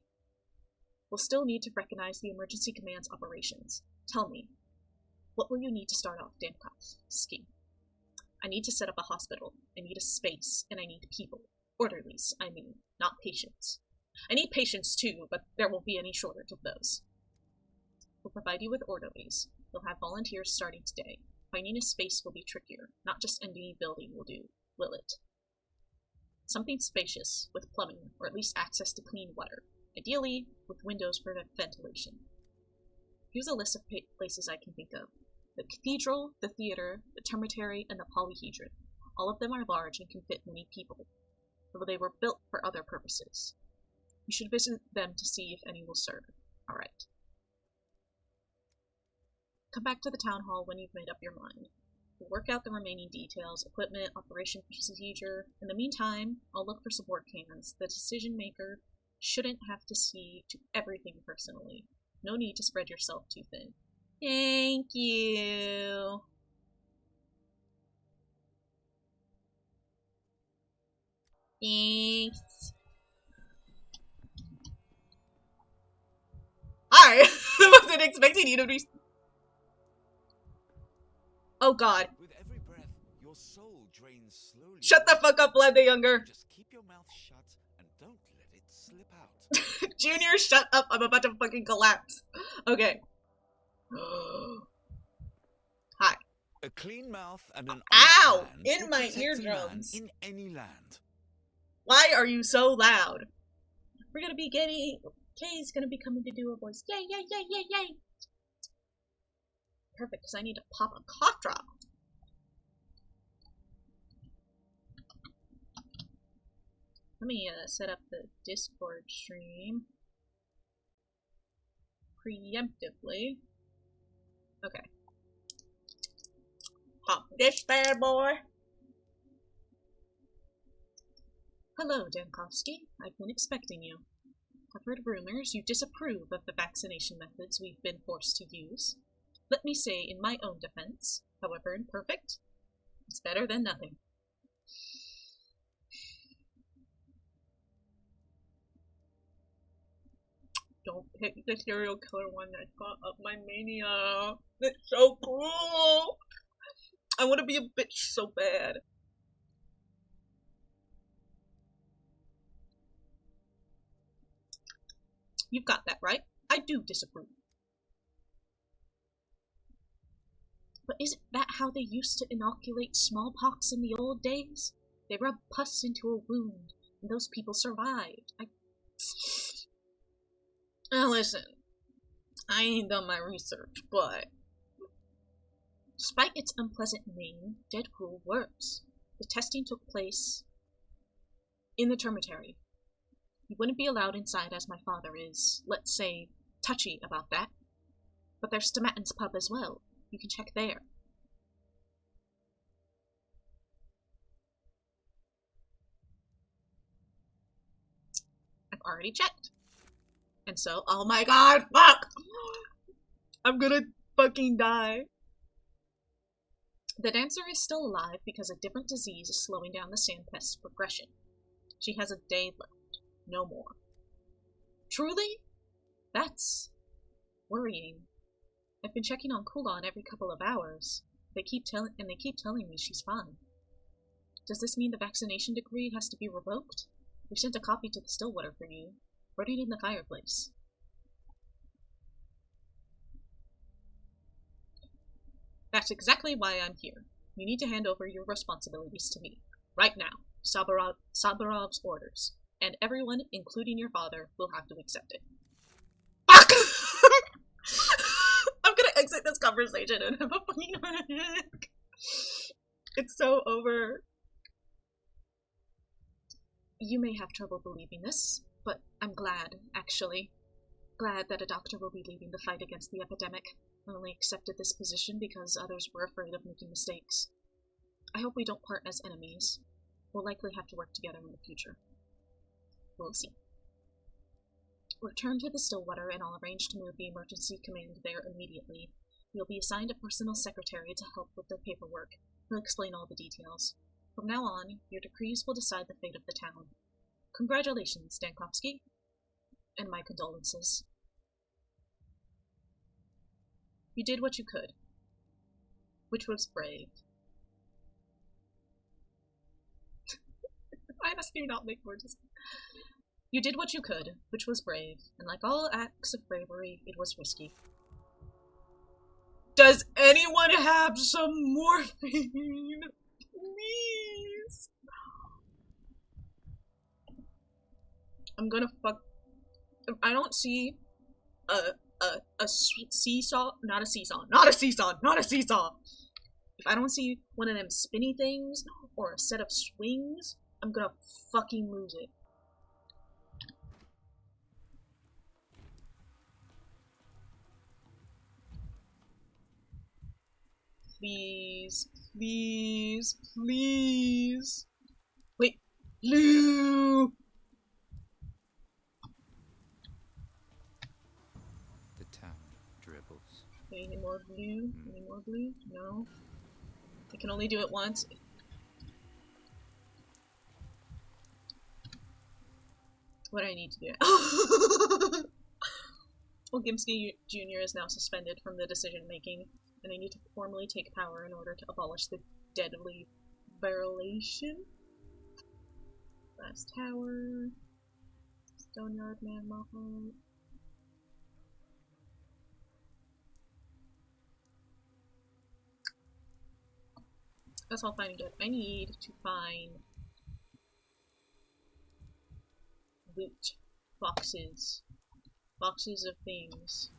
We'll still need to recognize the emergency command's operations. Tell me, what will you need to start off, Dankovsky? I need to set up a hospital. I need a space, and I need people. Orderlies, I mean, not patients. I need patients too, but there won't be any shortage of those. We'll provide you with orderlies. You'll have volunteers starting today. Finding a space will be trickier. Not just any building will do, will it? Something spacious, with plumbing, or at least access to clean water. Ideally, with windows for ventilation. Here's a list of places I can think of. The cathedral, the theater, the termitary, and the polyhedron. All of them are large and can fit many people, although they were built for other purposes. You should visit them to see if any will serve. Alright. Come back to the town hall when you've made up your mind. We'll work out the remaining details, equipment, operation procedure. In the meantime, I'll look for support cans. The decision maker shouldn't have to see to everything personally. No need to spread yourself too thin. Thank you. Thanks. Hi! I wasn't expecting you to be... Oh god. With every breath, your soul drains slowly. Shut the fuck up, Vlad the Younger. Just keep your mouth shut and don't let it slip out. Junior, shut up. I'm about to fucking collapse. Okay. Hi. A clean mouth and an Ow! honest hand In will my protect a eardrums. man in any land. Why are you so loud? We're gonna be getting... Kay's gonna be coming to do a voice. Yay, yay, yay, yay, yay! Perfect, because I need to pop a cough drop. Let me set up the Discord stream preemptively. Okay. Pop this bad boy. Hello, Dankovsky. I've been expecting you. I've heard rumors you disapprove of the vaccination methods we've been forced to use. Let me say, in my own defense, however imperfect, it's better than nothing. Don't pick the serial killer one that got up my mania. It's so cool. I want to be a bitch so bad. You've got that right. I do disapprove. But isn't that how they used to inoculate smallpox in the old days? They rubbed pus into a wound, and those people survived. Now listen, I ain't done my research, but despite its unpleasant name, Deadpool works. The testing took place in the termitary. You wouldn't be allowed inside as my father is, let's say, touchy about that. But there's Stomatin's pub as well. You can check there. I've already checked. And so, oh my god, fuck! I'm gonna fucking die. The dancer is still alive because a different disease is slowing down the sandpest's progression. She has a day left, no more. Truly? That's worrying. I've been checking on Kulon every couple of hours. They keep telling me she's fine. Does this mean the vaccination decree has to be revoked? We sent a copy to the Stillwater for you. Burning in the fireplace. That's exactly why I'm here. You need to hand over your responsibilities to me. Right now. Sabarov's orders. And everyone, including your father, will have to accept it. Fuck! I'm gonna exit this conversation and have a fucking headache. It's so over. You may have trouble believing this, but I'm glad, actually. Glad that a doctor will be leading the fight against the epidemic. I only accepted this position because others were afraid of making mistakes. I hope we don't part as enemies. We'll likely have to work together in the future. We'll see. Return to the Stillwater and I'll arrange to move the emergency command there immediately. You'll be assigned a personal secretary to help with the paperwork. He'll explain all the details. From now on, your decrees will decide the fate of the town. Congratulations, Dankovsky. And my condolences. You did what you could. Which was brave. I must do not make words. You did what you could, which was brave, and like all acts of bravery, it was risky. Does anyone have some morphine? Please. I'm gonna fuck. If I don't see a seesaw, not a seesaw, not a seesaw, not a seesaw. If I don't see one of them spinny things or a set of swings, I'm gonna fucking lose it. Please, please, please. Wait, blue. The town dribbles. Any more blue? Any more blue? No. I can only do it once. What do I need to do? Well, Gimsky Jr. is now suspended from the decision making, and I need to formally take power in order to abolish the deadly violation. Last tower. Stoneyard Man Moffat. That's all fine and good. I need to find loot. Boxes. Boxes of things.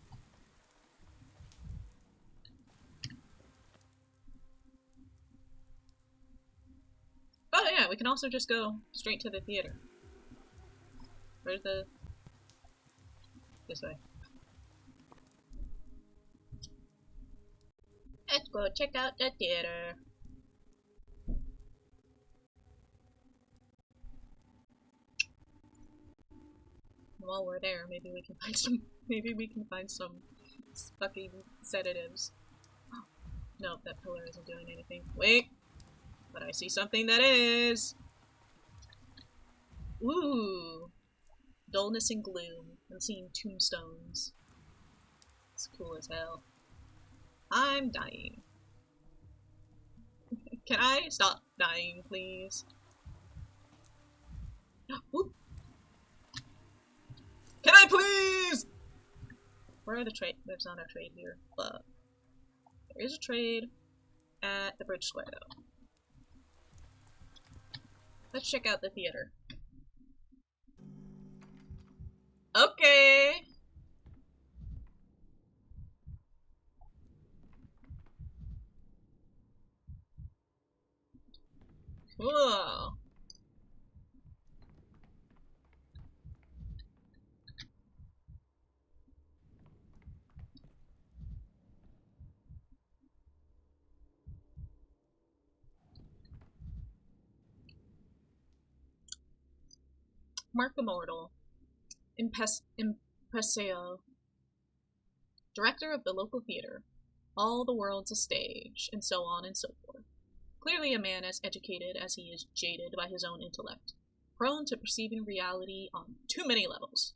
Oh yeah, we can also just go straight to the theater. Where's the... This way. Let's go check out the theater. While we're there, maybe we can find some. Maybe we can find some fucking sedatives. No, that pillar isn't doing anything. Wait, but I see something that is. Ooh, dullness and gloom. I'm seeing tombstones. It's cool as hell. I'm dying. Can I stop dying, please? Ooh. Can I please? Where are the trade? There's not a trade here, but there is a trade at the Bridge Square, though. Let's check out the theater. Okay. Cool. Mark Immortal, Impresario, director of the local theater, all the world's a stage, and so on and so forth. Clearly a man as educated as he is jaded by his own intellect, prone to perceiving reality on too many levels.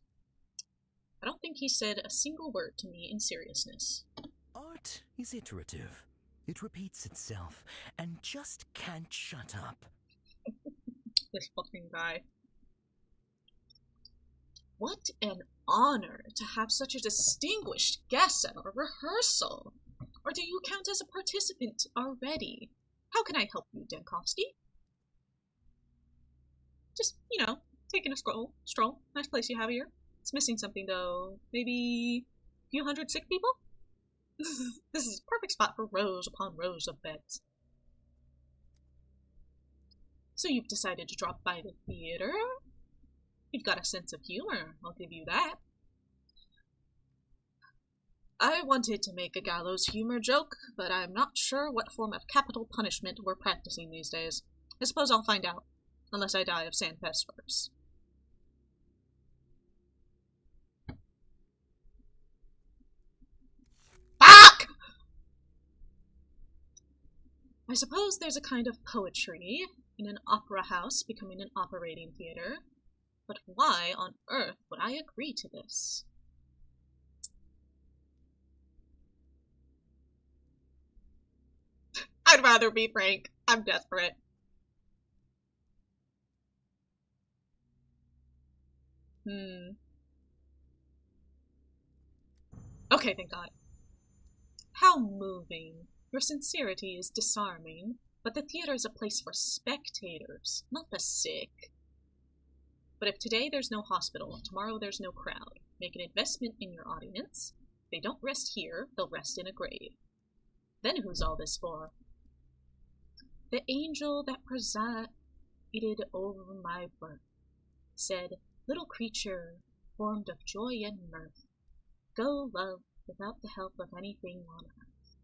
I don't think he said a single word to me in seriousness. Art is iterative. It repeats itself, and just can't shut up. This fucking guy. What an honor to have such a distinguished guest at our rehearsal. Or do you count as a participant already? How can I help you, Denkovsky? Just, you know, taking a stroll. Nice place you have here. It's missing something, though. Maybe a few hundred sick people? This is a perfect spot for rows upon rows of beds. So you've decided to drop by the theater? You've got a sense of humor, I'll give you that. I wanted to make a gallows humor joke, but I'm not sure what form of capital punishment we're practicing these days. I suppose I'll find out, unless I die of sandpest first. Fuck! I suppose there's a kind of poetry in an opera house becoming an operating theater. But why on earth would I agree to this? I'd rather be frank. I'm desperate. Okay, thank God. How moving. Your sincerity is disarming, but the theater is a place for spectators, not the sick. But if today there's no hospital, tomorrow there's no crowd. Make an investment in your audience. If they don't rest here, they'll rest in a grave. Then who's all this for? The angel that presided over my birth said, "Little creature, formed of joy and mirth, go love without the help of anything on earth."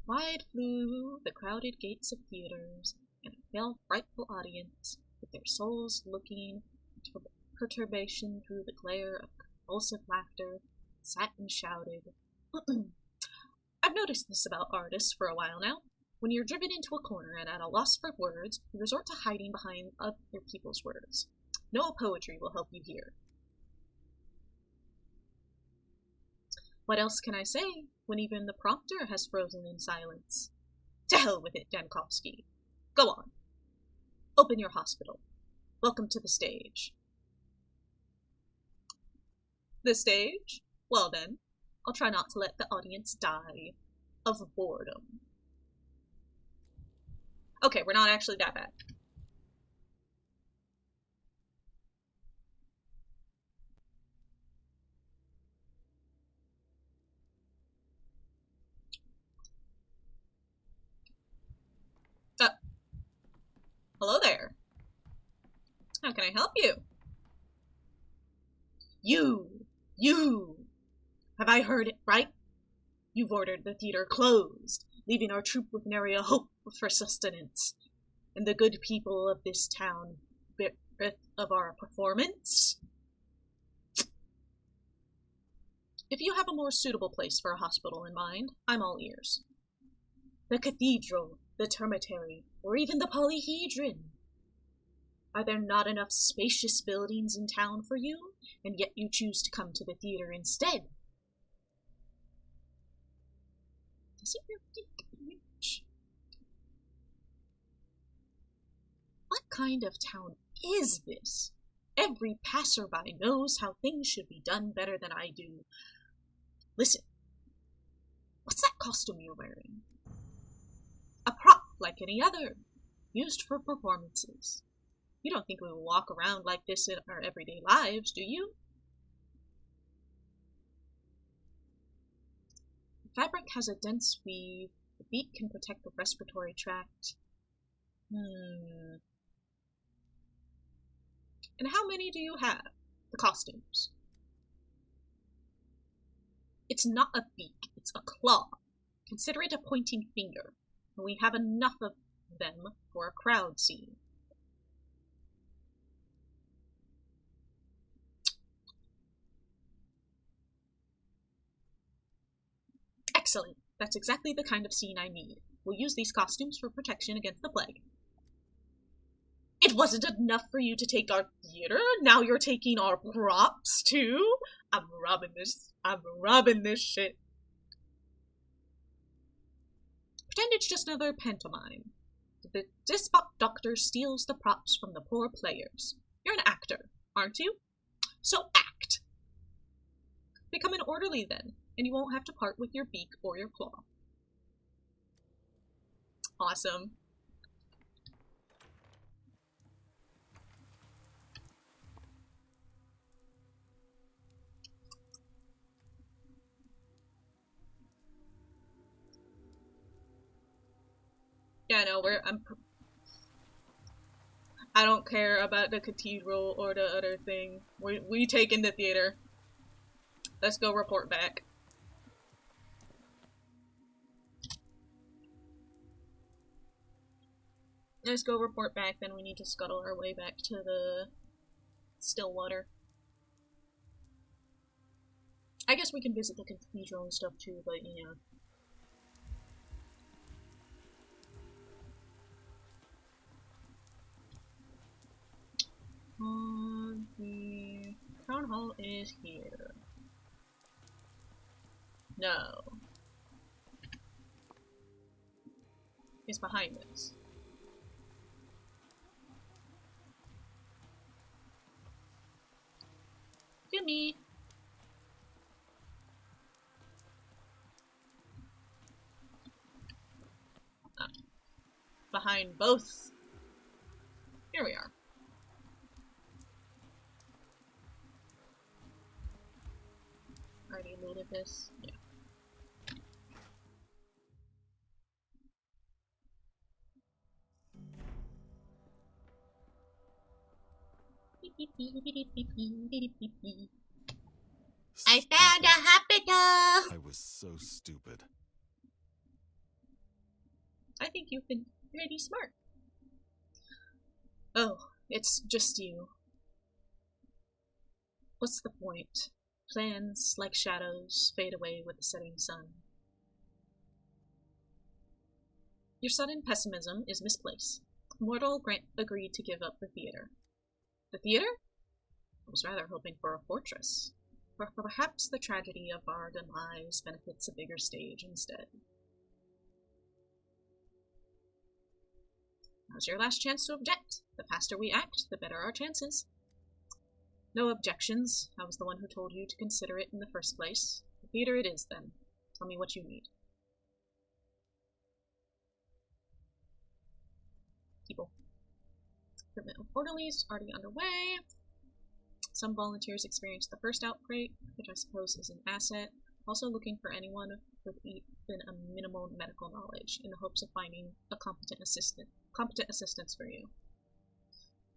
Wide flew the crowded gates of theaters, and a pale, frightful audience, with their souls looking perturbation through the glare of convulsive laughter, sat and shouted. I've noticed this about artists for a while now. When you're driven into a corner and at a loss for words, you resort to hiding behind other people's words. No poetry will help you here. What else can I say, when even the prompter has frozen in silence? To hell with it, Dankovsky. Go on. Open your hospital. Welcome to the stage. The stage? Well then, I'll try not to let the audience die of boredom. Okay, we're not actually that bad. Hello there. How can I help you? You! Have I heard it right? You've ordered the theater closed, leaving our troupe with nary a hope for sustenance, and the good people of this town bereft of our performance? If you have a more suitable place for a hospital in mind, I'm all ears. The cathedral, the termitary, or even the polyhedron. Are there not enough spacious buildings in town for you, and yet you choose to come to the theater instead? Does he really rich? What kind of town is this? Every passerby knows how things should be done better than I do. Listen, what's that costume you're wearing? A prop like any other, used for performances. You don't think we will walk around like this in our everyday lives, do you? The fabric has a dense weave. The beak can protect the respiratory tract. And how many do you have? The costumes. It's not a beak, it's a claw. Consider it a pointing finger. And we have enough of them for a crowd scene. Excellent. That's exactly the kind of scene I need. We'll use these costumes for protection against the plague. It wasn't enough for you to take our theater? Now you're taking our props too? I'm robbing this shit. Pretend it's just another pantomime. The despot doctor steals the props from the poor players. You're an actor, aren't you? So act. Become an orderly then, and you won't have to part with your beak or your claw. Awesome. Yeah, no, I don't care about the cathedral or the other thing. We take in the theater. Let's go report back. Let's go report back, then we need to scuttle our way back to the Stillwater. I guess we can visit the cathedral and stuff too, but you know. The town hall is here. No. It's behind us. To me. Behind both. Here we are. already looted this. Yeah. I found a hospital! I was so stupid. I think you've been pretty smart. Oh, it's just you. What's the point? Plans, like shadows, fade away with the setting sun. Your sudden pessimism is misplaced. Mortal Grant agreed to give up the theater. The theater? I was rather hoping for a fortress. But perhaps the tragedy of our demise benefits a bigger stage instead. Now's your last chance to object. The faster we act, the better our chances. No objections. I was the one who told you to consider it in the first place. The theater it is, then. Tell me what you need. People. Recruitment of orderlies already underway. Some volunteers experienced the first outbreak, which I suppose is an asset. Also looking for anyone with even a minimal medical knowledge in the hopes of finding a competent assistance for you.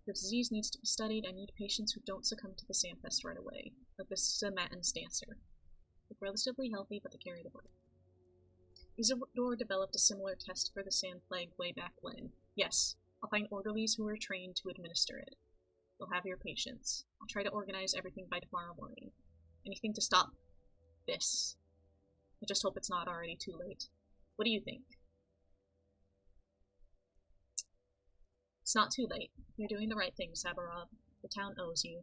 The disease needs to be studied. I need patients who don't succumb to the sandpest right away. Like this is a Matins dancer. Look relatively healthy, but they carry the burden. Isidore developed a similar test for the sand plague way back when. Yes, I'll find orderlies who are trained to administer it. You'll have your patience. I'll try to organize everything by tomorrow morning. Anything to stop this. I just hope it's not already too late. What do you think? It's not too late. You're doing the right thing, Sabarov. The town owes you.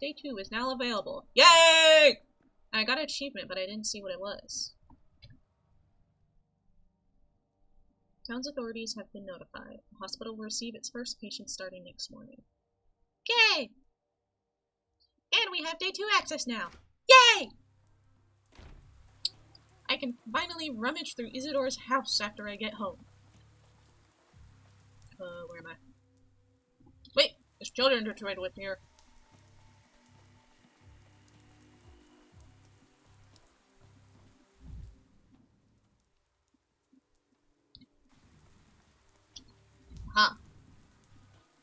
Day 2 is now available. Yay! I got an achievement, but I didn't see what it was. Town's authorities have been notified. The hospital will receive its first patient starting next morning. Yay! And we have Day 2 access now. Yay! I can finally rummage through Isidore's house after I get home. Where am I? Wait! There's children to trade with here. Aha!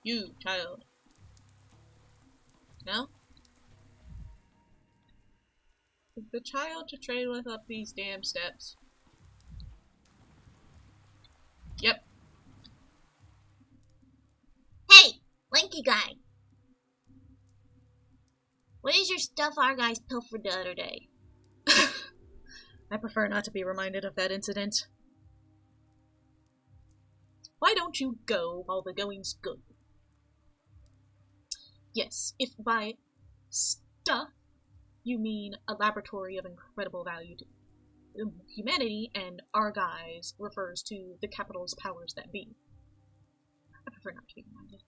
You, child. No? Is the child to trade with up these damn steps? Yep. Hey! Lanky guy! What is your stuff our guys pilfered the other day? I prefer not to be reminded of that incident. Why don't you go while the going's good? Yes, if by stuff you mean a laboratory of incredible value to humanity, and our guys refers to the capital's powers that be. I prefer not to be reminded.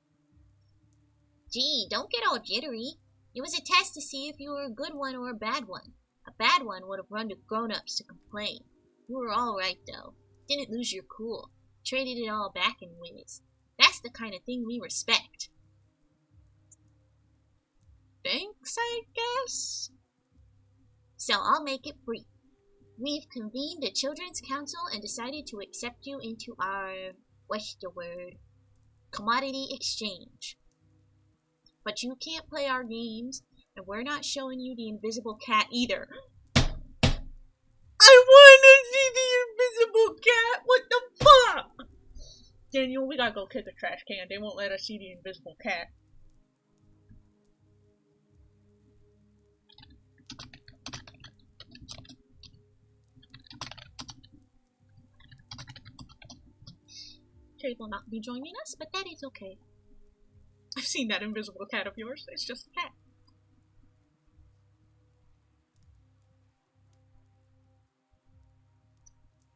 Gee, don't get all jittery. It was a test to see if you were a good one or a bad one. A bad one would have run to grown-ups to complain. You were all right, though. Didn't lose your cool. Traded it all back in whiz. That's the kind of thing we respect. Thanks, I guess? So I'll make it brief. We've convened a children's council and decided to accept you into our, what's the word, commodity exchange. But you can't play our games, and we're not showing you the invisible cat either. I wanna see the invisible cat! What the fuck? Daniel, we gotta go kick a trash can. They won't let us see the invisible cat. Kate will not be joining us, but that is okay. I've seen that invisible cat of yours. It's just a cat.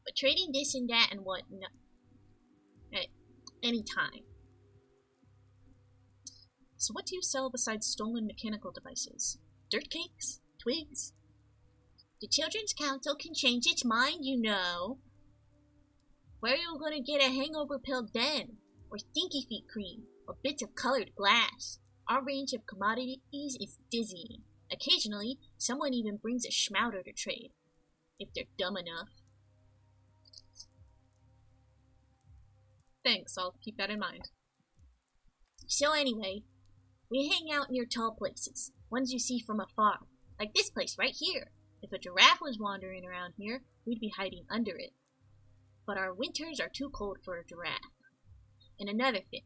But trading this and that and what, no. At any time. So what do you sell besides stolen mechanical devices? Dirt cakes? Twigs? The Children's Council can change its mind, you know. Where are you gonna get a hangover pill then? Or stinky feet cream? Or bits of colored glass? Our range of commodities is dizzying. Occasionally, someone even brings a schmouter to trade, if they're dumb enough. Thanks, I'll keep that in mind. So anyway, we hang out near tall places, ones you see from afar, like this place right here. If a giraffe was wandering around here, we'd be hiding under it. But our winters are too cold for a giraffe. And another thing,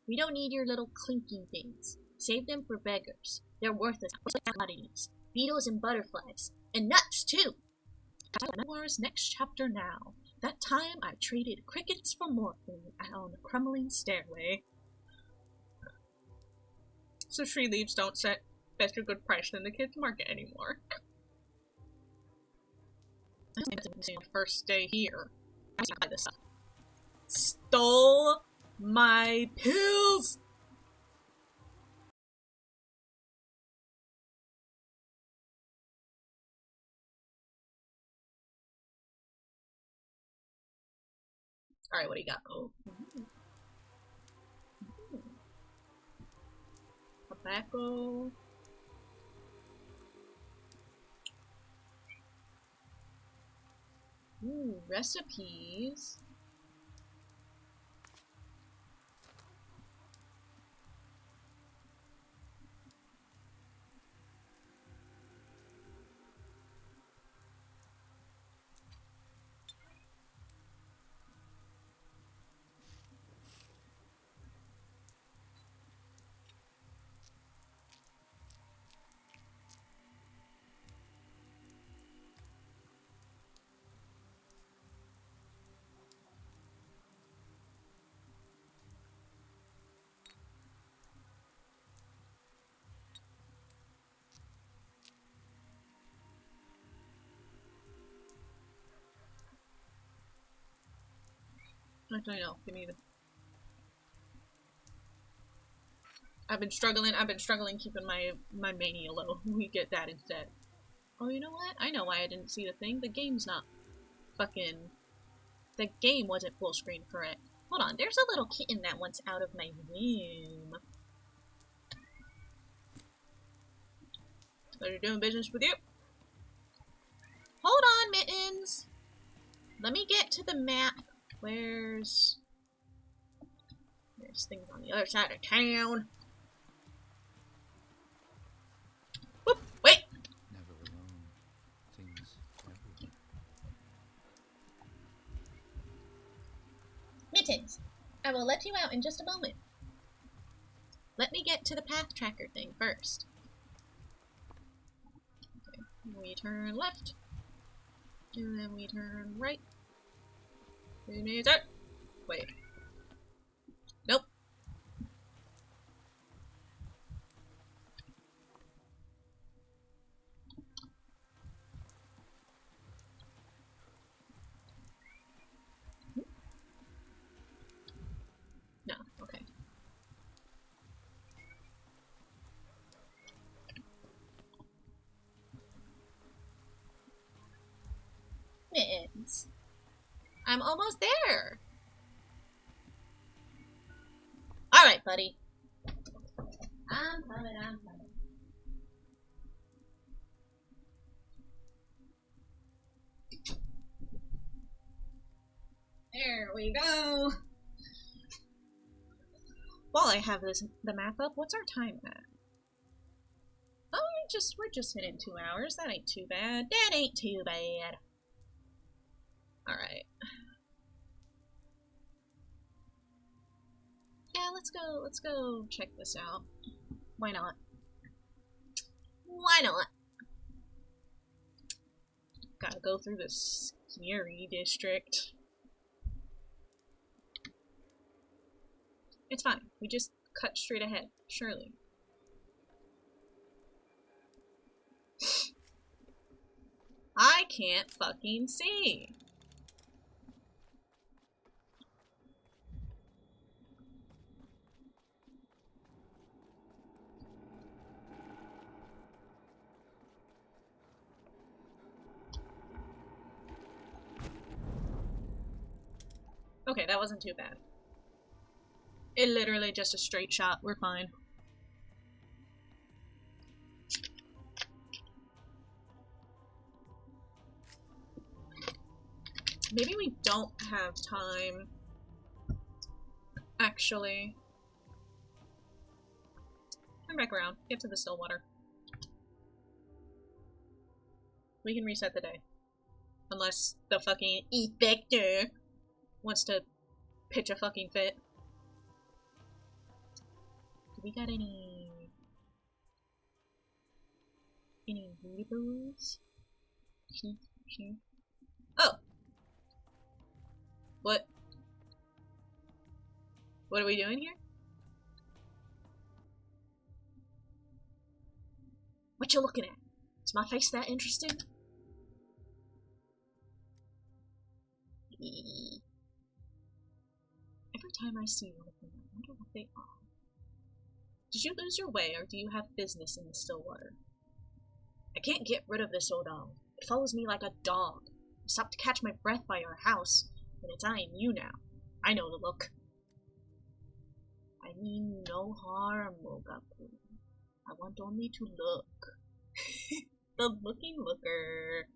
we don't need your little clinking things. Save them for beggars. They're worthless commodities. Beetles and butterflies. And nuts, too! Memoir's next chapter now. That time I traded crickets for morphine on a crumbling stairway. So tree leaves don't set such a good price in the kids' market anymore. First day here. Stole my pills! Alright, what do you got? Oh. Tobacco. Ooh, recipes. Actually, no. Give me the. I've been struggling keeping my mania low. We get that instead. Oh, you know what? I know why I didn't see the thing. The game's not fucking. The game wasn't full screen correct. Hold on, there's a little kitten that wants out of my room. Are you doing business with you? Hold on, Mittens! Let me get to the map. There's things on the other side of town. Whoop! Wait! Never alone. Things everywhere. Mittens! I will let you out in just a moment. Let me get to the path tracker thing first. Okay. We turn left. And then we turn right. Wait. Nope. No, okay. Mittens. I'm almost there. Alright, buddy. I'm coming. There we go. While I have the map up, what's our time at? Oh, we're just hitting 2 hours. That ain't too bad. That ain't too bad. Alright. Yeah, let's go check this out. Why not? Why not? Gotta go through this scary district. It's fine. We just cut straight ahead, surely. I can't fucking see. Okay, that wasn't too bad. It literally just a straight shot. We're fine. Maybe we don't have time. Actually. Turn back around. Get to the still water. We can reset the day. Unless the fucking Effector wants to pitch a fucking fit. Do we got any readers? Oh! What? What are we doing here? What you looking at? Is my face that interesting? Every time I see one of them, I wonder what they are. Did you lose your way, or do you have business in the still water? I can't get rid of this old owl. It follows me like a dog. I stopped to catch my breath by our house, and it's eyeing you now. I know the look. I mean no harm, Mogaku. I want only to look. The looking looker.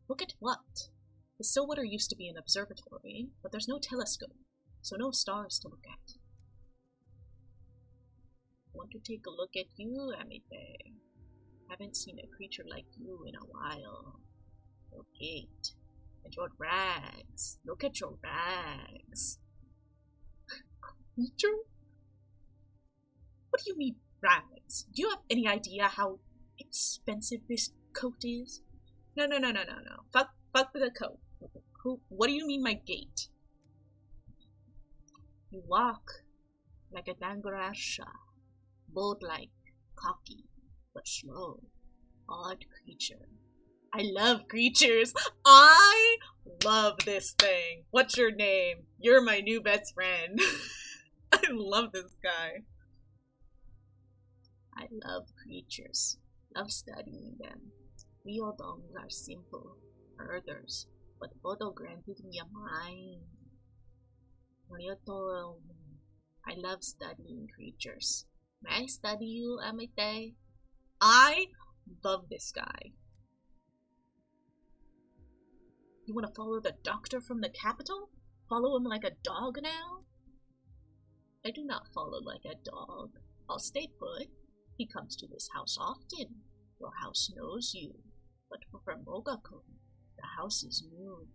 Look at what? The Stillwater used to be an observatory, but there's no telescope, so no stars to look at. Want to take a look at you, Amite? Haven't seen a creature like you in a while. Your gait. And your rags. Look at your rags. Creature? What do you mean, rags? Do you have any idea how expensive this coat is? No. Fuck the coat. What do you mean my gait? You walk like a dangarasha. Bold-like, cocky, but slow. Odd creature. I love creatures. I love this thing. What's your name? You're my new best friend. I love this guy. I love creatures. Love studying them. Riodongs are simple, earthers, but Bodo granted me a mind. Morioto, I love studying creatures. May I study you, Amite? I love this guy. You want to follow the doctor from the capital? Follow him like a dog now? I do not follow like a dog. I'll stay put. He comes to this house often. Your house knows you. But for Mogaku, the house is new.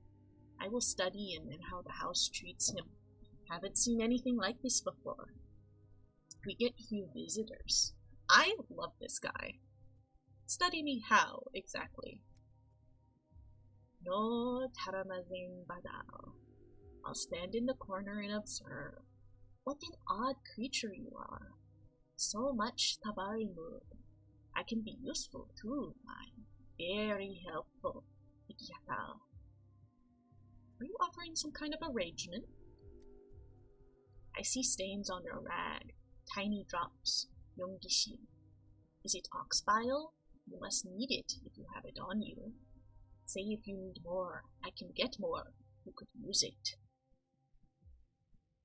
I will study him and how the house treats him. Haven't seen anything like this before. We get few visitors. I love this guy. Study me how, exactly? No taramazen badao. I'll stand in the corner and observe. What an odd creature you are. So much tabari mood. I can be useful too, mine. Very helpful. Ikiyata. Are you offering some kind of arrangement? I see stains on your rag. Tiny drops. Yongishi. Is it ox bile? You must need it if you have it on you. Say if you need more. I can get more. You could use it.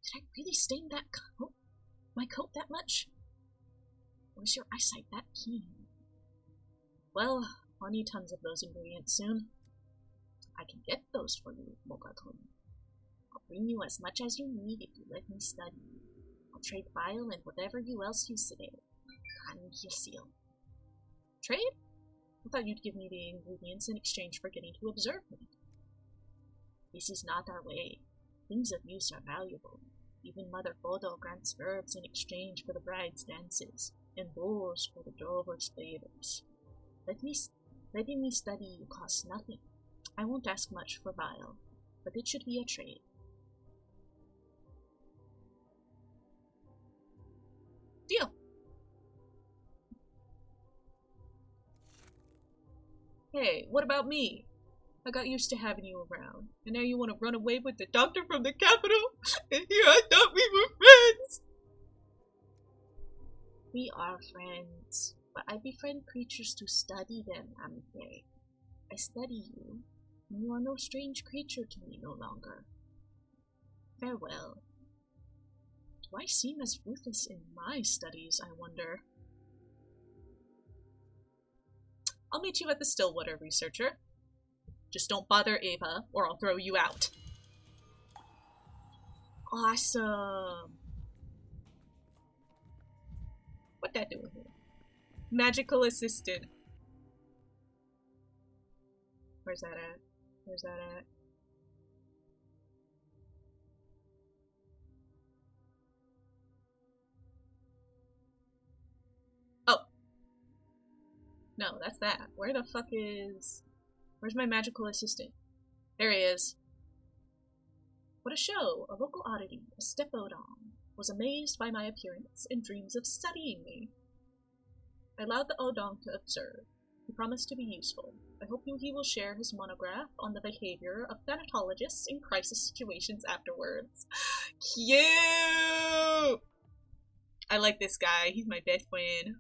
Did I really stain that coat? My coat that much? Or is your eyesight that keen? Well, I'll need tons of those ingredients soon. I can get those for you, Mogaku. I'll bring you as much as you need if you let me study. I'll trade bile and whatever you else you say. Kanhyusil. Trade? I thought you'd give me the ingredients in exchange for getting to observe me. This is not our way. Things of use are valuable. Even Mother Bodo grants herbs in exchange for the bride's dances, and bulls for the drover's favors. Letting me study you costs nothing. I won't ask much for bile, but it should be a trade. Deal! Hey, what about me? I got used to having you around, and now you want to run away with the doctor from the capital? And here I thought we were friends! We are friends, but I befriend creatures to study them, Amite. I study you, and you are no strange creature to me no longer. Farewell. Do I seem as ruthless in my studies, I wonder? I'll meet you at the Stillwater, researcher. Just don't bother Ava, or I'll throw you out. Awesome. What that doing here? Magical assistant. Where's that at? Where's that at? Oh. No, that's that. Where the fuck is... Where's my magical assistant? There he is. What a show! A local oddity, a stepodon, was amazed by my appearance and dreams of studying me. I allowed the Odong to observe. He promised to be useful. I hope he will share his monograph on the behavior of thanatologists in crisis situations afterwards. Cute! I like this guy. He's my best friend.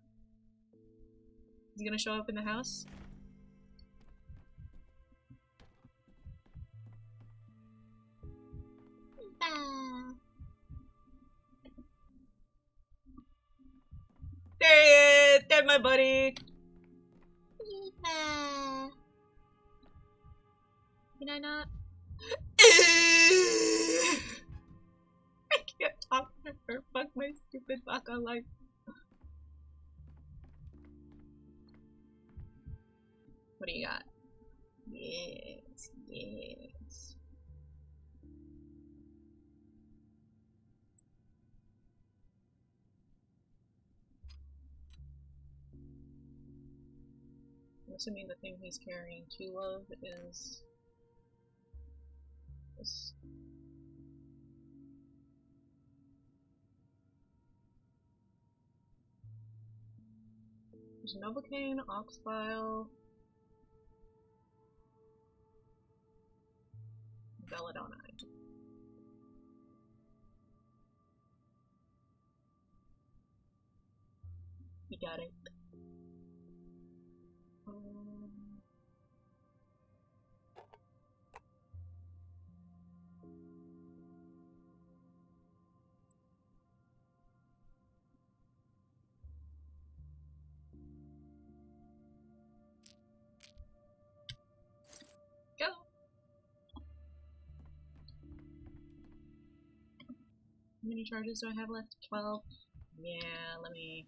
Is he gonna show up in the house? There he is! There's my buddy! Can I not? I can't talk to her. Fuck my stupid baka life. What do you got? Yes, yes. I'm assuming the thing he's carrying two of is this. There's Novocaine, Oxbile, Belladonna. You got it. Go. How many charges do I have left? 12. Yeah, let me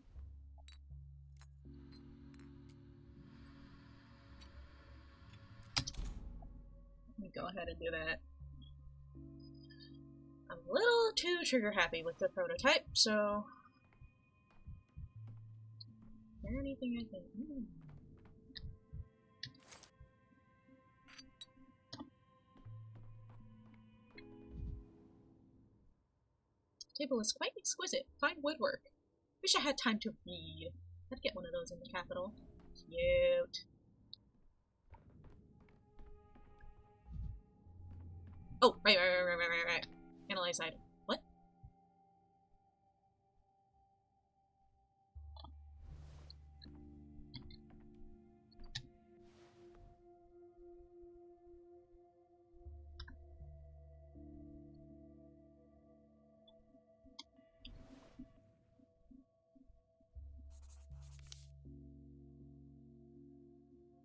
go ahead and do that. I'm a little too trigger happy with the prototype, so is there anything I can Table is quite exquisite. Fine woodwork. Wish I had time to read. I'd get one of those in the capital. Cute. Oh, right. Analyze item. What?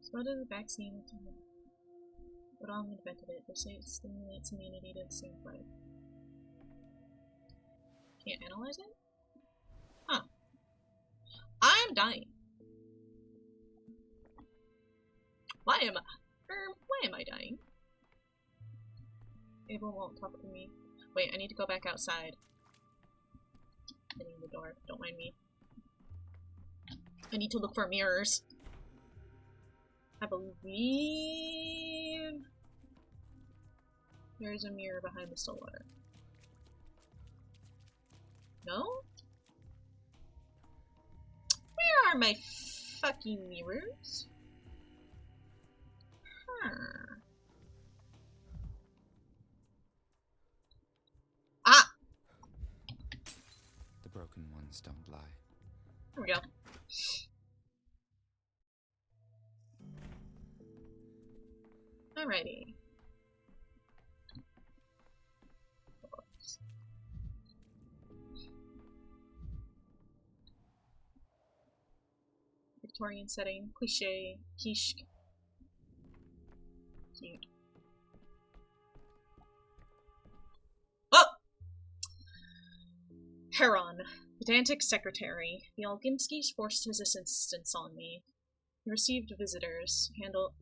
Spotted the vaccine. What all invented it? They say it stimulates immunity to the same plague. Can't analyze it? Huh. I'm dying. Why am I dying? Abel won't talk to me. Wait, I need to go back outside. Hitting the door. Don't mind me. I need to look for mirrors. I believe there's a mirror behind the Stillwater. No? Where are my fucking mirrors? Huh. Ah! The broken ones don't lie. There we go. Alrighty. Victorian setting. Cliché. Quiche. Cute. Oh! Heron, pedantic secretary. The Alginskis forced his assistance on me. He received visitors, handled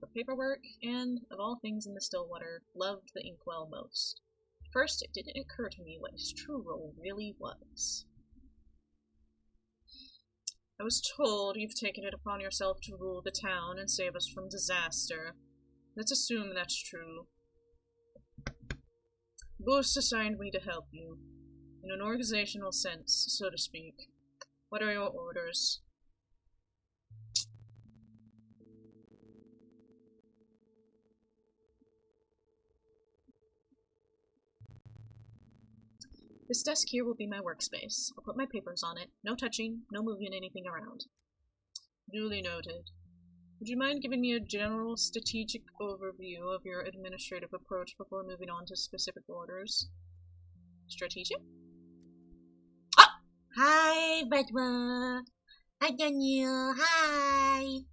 the paperwork, and, of all things in the Stillwater, loved the inkwell most. At first, it didn't occur to me what his true role really was. I was told you've taken it upon yourself to rule the town and save us from disaster. Let's assume that's true. Boost assigned me to help you. In an organizational sense, so to speak. What are your orders? This desk here will be my workspace. I'll put my papers on it. No touching, no moving anything around. Duly noted. Would you mind giving me a general strategic overview of your administrative approach before moving on to specific orders? Strategic? Ah! Hi, Batman. Hi, Daniel. Hi.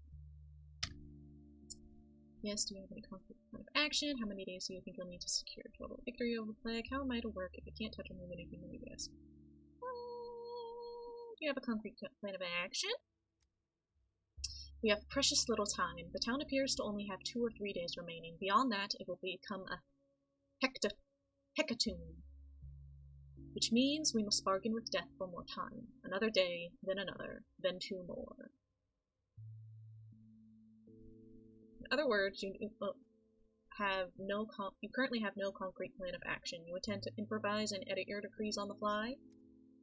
Yes, do you have any concrete plan of action? How many days do you think you'll need to secure total victory over the plague? How am I to work if you can't touch or move anything in your desk? Do you have a concrete plan of action? We have precious little time. The town appears to only have 2 or 3 days remaining. Beyond that, it will become a hecatomb. Which means we must bargain with death for more time. Another day, then another, then 2 more. In other words, you currently have no concrete plan of action. You intend to improvise and edit your decrees on the fly?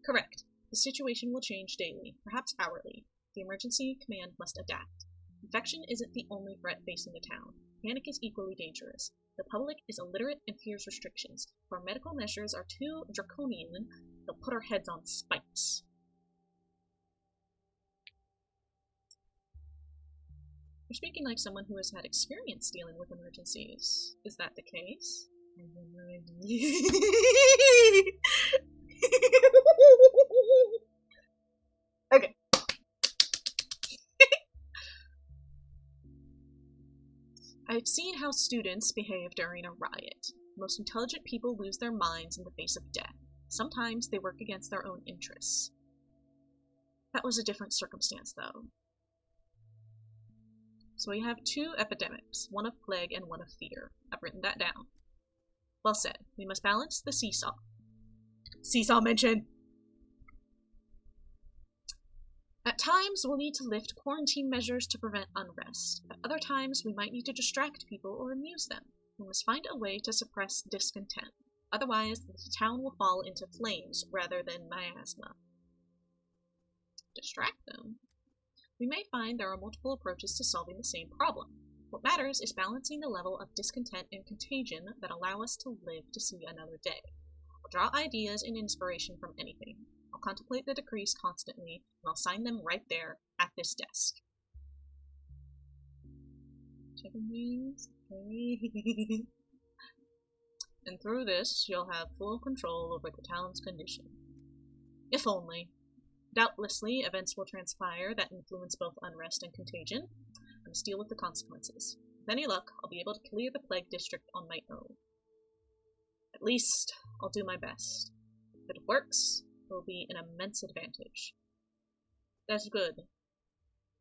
Correct. The situation will change daily, perhaps hourly. The emergency command must adapt. Infection isn't the only threat facing the town. Panic is equally dangerous. The public is illiterate and fears restrictions. If our medical measures are too draconian, they'll put our heads on spikes. You're speaking like someone who has had experience dealing with emergencies. Is that the case? Okay. I've seen how students behave during a riot. The most intelligent people lose their minds in the face of death. Sometimes they work against their own interests. That was a different circumstance, though. So we have 2 epidemics, one of plague and one of fear. I've written that down. Well said. We must balance the seesaw. Seesaw mention! At times, we'll need to lift quarantine measures to prevent unrest. At other times, we might need to distract people or amuse them. We must find a way to suppress discontent. Otherwise, the town will fall into flames rather than miasma. Distract them? We may find there are multiple approaches to solving the same problem. What matters is balancing the level of discontent and contagion that allow us to live to see another day. I'll draw ideas and inspiration from anything. I'll contemplate the decrees constantly, and I'll sign them right there at this desk. Chicken wings. And through this, you'll have full control over the town's condition. If only. Doubtlessly, events will transpire that influence both unrest and contagion. I must deal with the consequences. With any luck, I'll be able to clear the plague district on my own. At least, I'll do my best. If it works, it will be an immense advantage. That's good,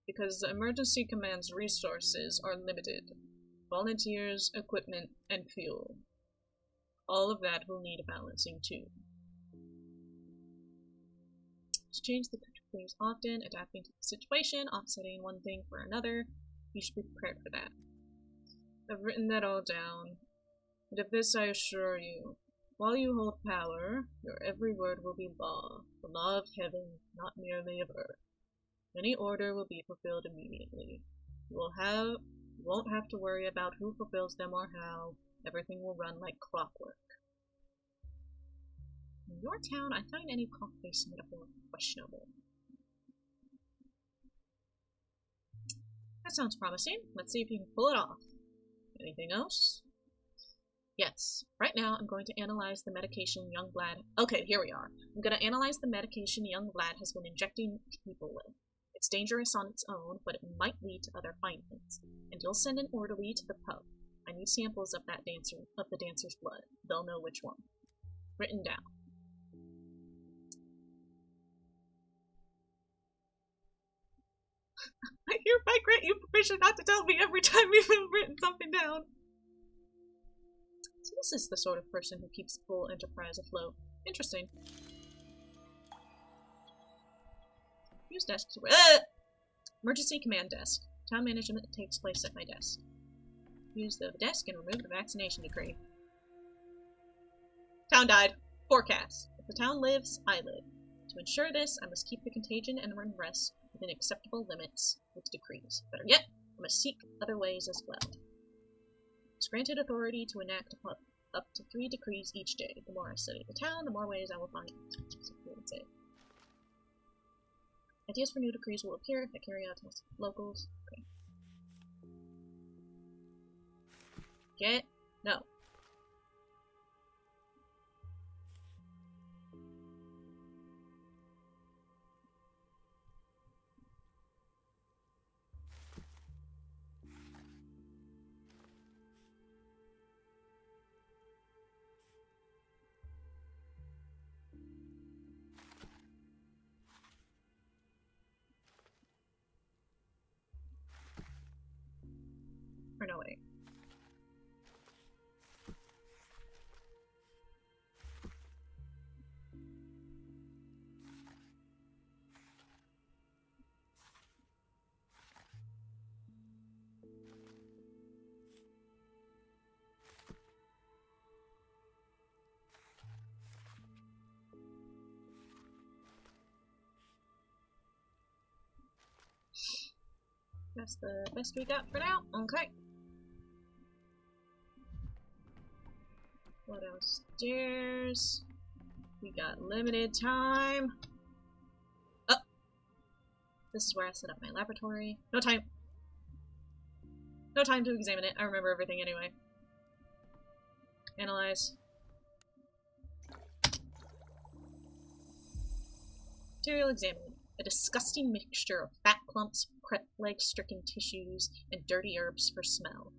because the emergency command's resources are limited. Volunteers, equipment, and fuel. All of that will need a balancing too. To change the things often, adapting to the situation, offsetting one thing for another. You should be prepared for that. I've written that all down, and of this I assure you, while you hold power, your every word will be law, the law of heaven, not merely of earth. Any order will be fulfilled immediately. You won't have to worry about who fulfills them or how. Everything will run like clockwork. In your town, I find any clock-based metaphor questionable. That sounds promising. Let's see if you can pull it off. Anything else? Yes. Right now, I'm going to analyze the medication young Vlad... Okay, here we are. I'm going to analyze the medication young Vlad has been injecting people with. It's dangerous on its own, but it might lead to other findings. And you'll send an orderly to the pub. I need samples of the dancer's blood. They'll know which one. Written down. I hereby grant you permission not to tell me every time you've written something down. So this is the sort of person who keeps the whole enterprise afloat. Interesting. Use desk to emergency command desk. Town management takes place at my desk. Use the desk and remove the vaccination decree. Town died. Forecast. If the town lives, I live. To ensure this, I must keep the contagion and unrest within acceptable limits with decrees. Better yet, I must seek other ways as well. It's granted authority to enact up to 3 decrees each day. The more I study the town, the more ways I will find. Ideas for new decrees will appear if I carry out tasks with locals. Okay. Get? No. Or no, wait. That's the best we got for now. Okay. Go downstairs. We got limited time. Oh! This is where I set up my laboratory. No time. No time to examine it. I remember everything anyway. Analyze. Material examined. A disgusting mixture of fat clumps, plague-stricken tissues, and dirty herbs for smell.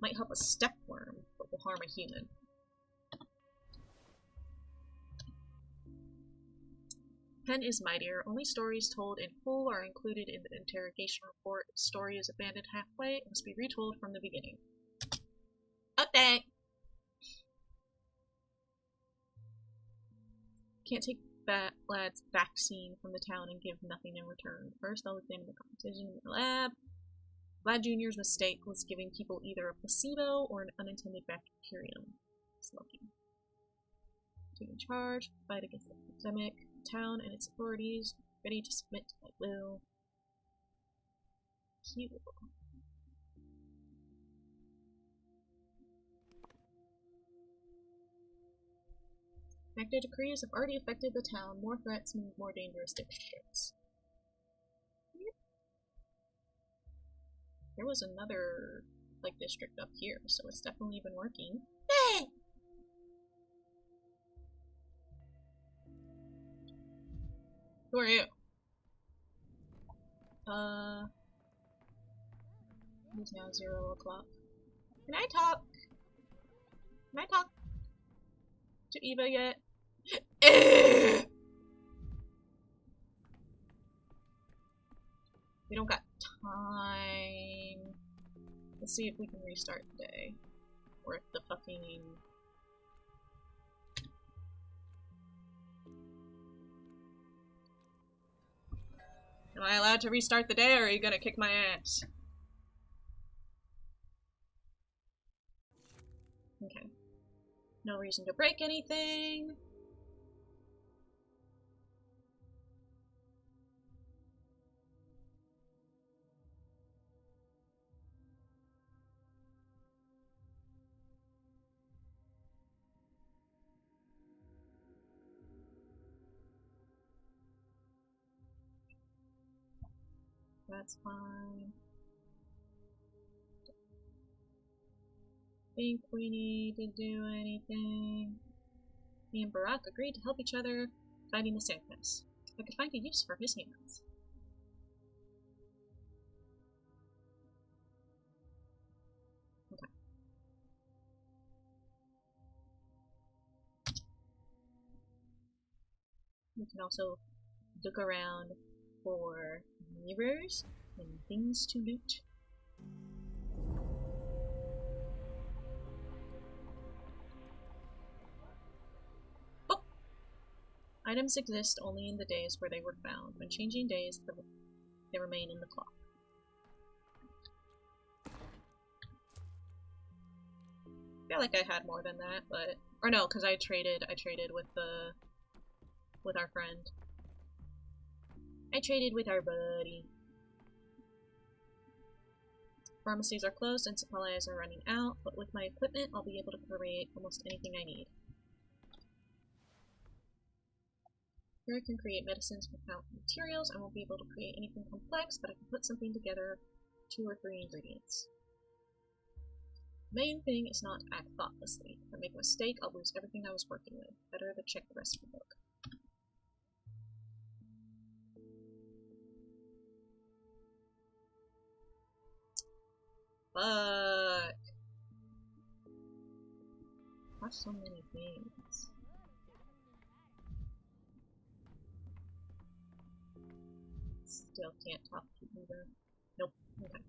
Might help a stepworm, but will harm a human. Pen is mightier. Only stories told in full are included in the interrogation report. If the story is abandoned halfway, it must be retold from the beginning. Update! Can't take that lad's vaccine from the town and give nothing in return. First, I'll examine the competition in the lab. Vlad Jr.'s mistake was giving people either a placebo or an unintended bacterium. It's lucky. Taking charge, fight against the epidemic, town and its authorities, ready to submit to my will. He will. Active decrees have already affected the town. More threats mean more dangerous districts. Yep. There was another, like, district up here, so it's definitely been working. Hey! Who are you? It's now 0 o'clock. Can I talk? Can I talk to Eva yet? We don't got time. Let's see if we can restart the day. Or if the fucking... Am I allowed to restart the day, or are you gonna kick my ass? Okay. No reason to break anything. That's fine. Think we need to do anything. Me and Barack agreed to help each other fighting the sandpass. I could find a use for his hands. We can also look around for mirrors and things to loot. Oh! Items exist only in the days where they were found. When changing days, they remain in the clock. I feel like I had more than that, but or no, because I traded with our friend. I traded with our buddy. Pharmacies are closed and supplies are running out, but with my equipment I'll be able to create almost anything I need. Here I can create medicines without materials. I won't be able to create anything complex, but I can put something together, 2 or 3 ingredients. Main thing is not to act thoughtlessly. If I make a mistake, I'll lose everything I was working with. Better to check the rest of the book. Fuck. Why so many things? Still can't talk to either. Nope. Okay.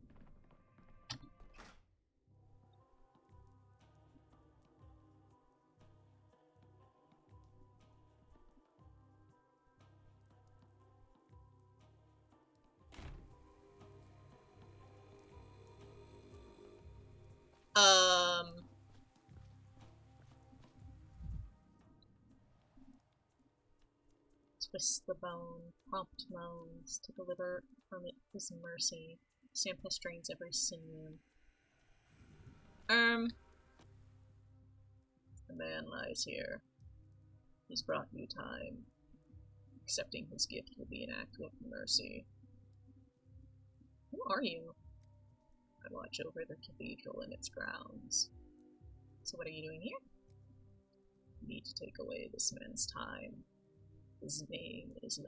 Twist the bone, prompt moans, to deliver from it his mercy. Sample strains every sinew. The man lies here. He's brought you time. Accepting his gift will be an act of mercy. Who are you? I watch over the cathedral and its grounds. So what are you doing here? You need to take away this man's time. His name is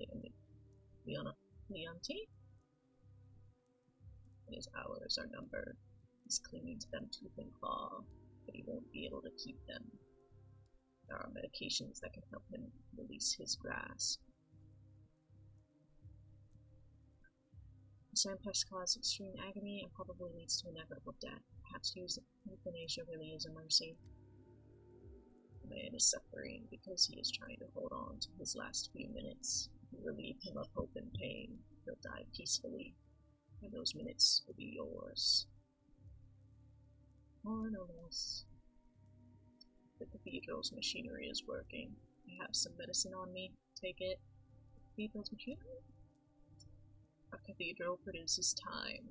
Leonti? His hours are numbered. He's clinging to them tooth and claw, but he won't be able to keep them. There are medications that can help him release his grasp. The Sampest cause extreme agony and probably leads to inevitable death. Perhaps euthanasia really is a mercy. The man is suffering because he is trying to hold on to his last few minutes. If you relieve him of hope and pain, he'll die peacefully, and those minutes will be yours. More no less. The cathedral's machinery is working. I have some medicine on me. Take it. The cathedral's machinery? A cathedral produces time.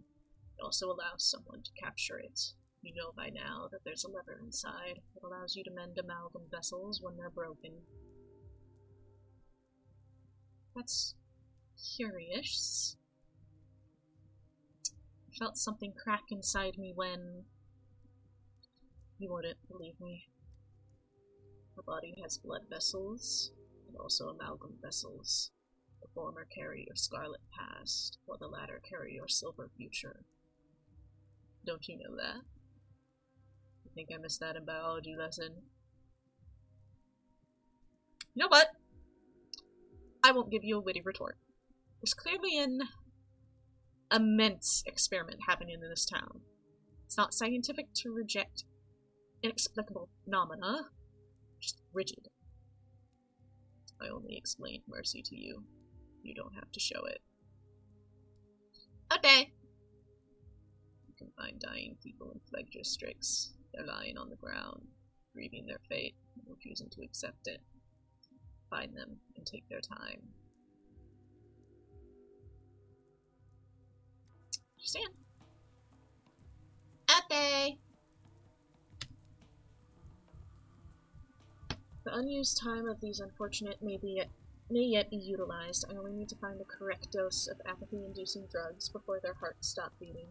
It also allows someone to capture it. You know by now that there's a lever inside that allows you to mend amalgam vessels when they're broken. That's curious. I felt something crack inside me when... You wouldn't believe me. The body has blood vessels, and also amalgam vessels. The former carry your scarlet past, while the latter carry your silver future. Don't you know that? You think I missed that in biology lesson? You know what? I won't give you a witty retort. There's clearly an immense experiment happening in this town. It's not scientific to reject inexplicable phenomena, just rigid. I only explained mercy to you. You don't have to show it. Okay. You can find dying people in plague districts. They're lying on the ground, grieving their fate, and refusing to accept it. Find them and take their time. Understand? Okay. The unused time of these unfortunate may yet be utilized. I only need to find the correct dose of apathy-inducing drugs before their hearts stop beating.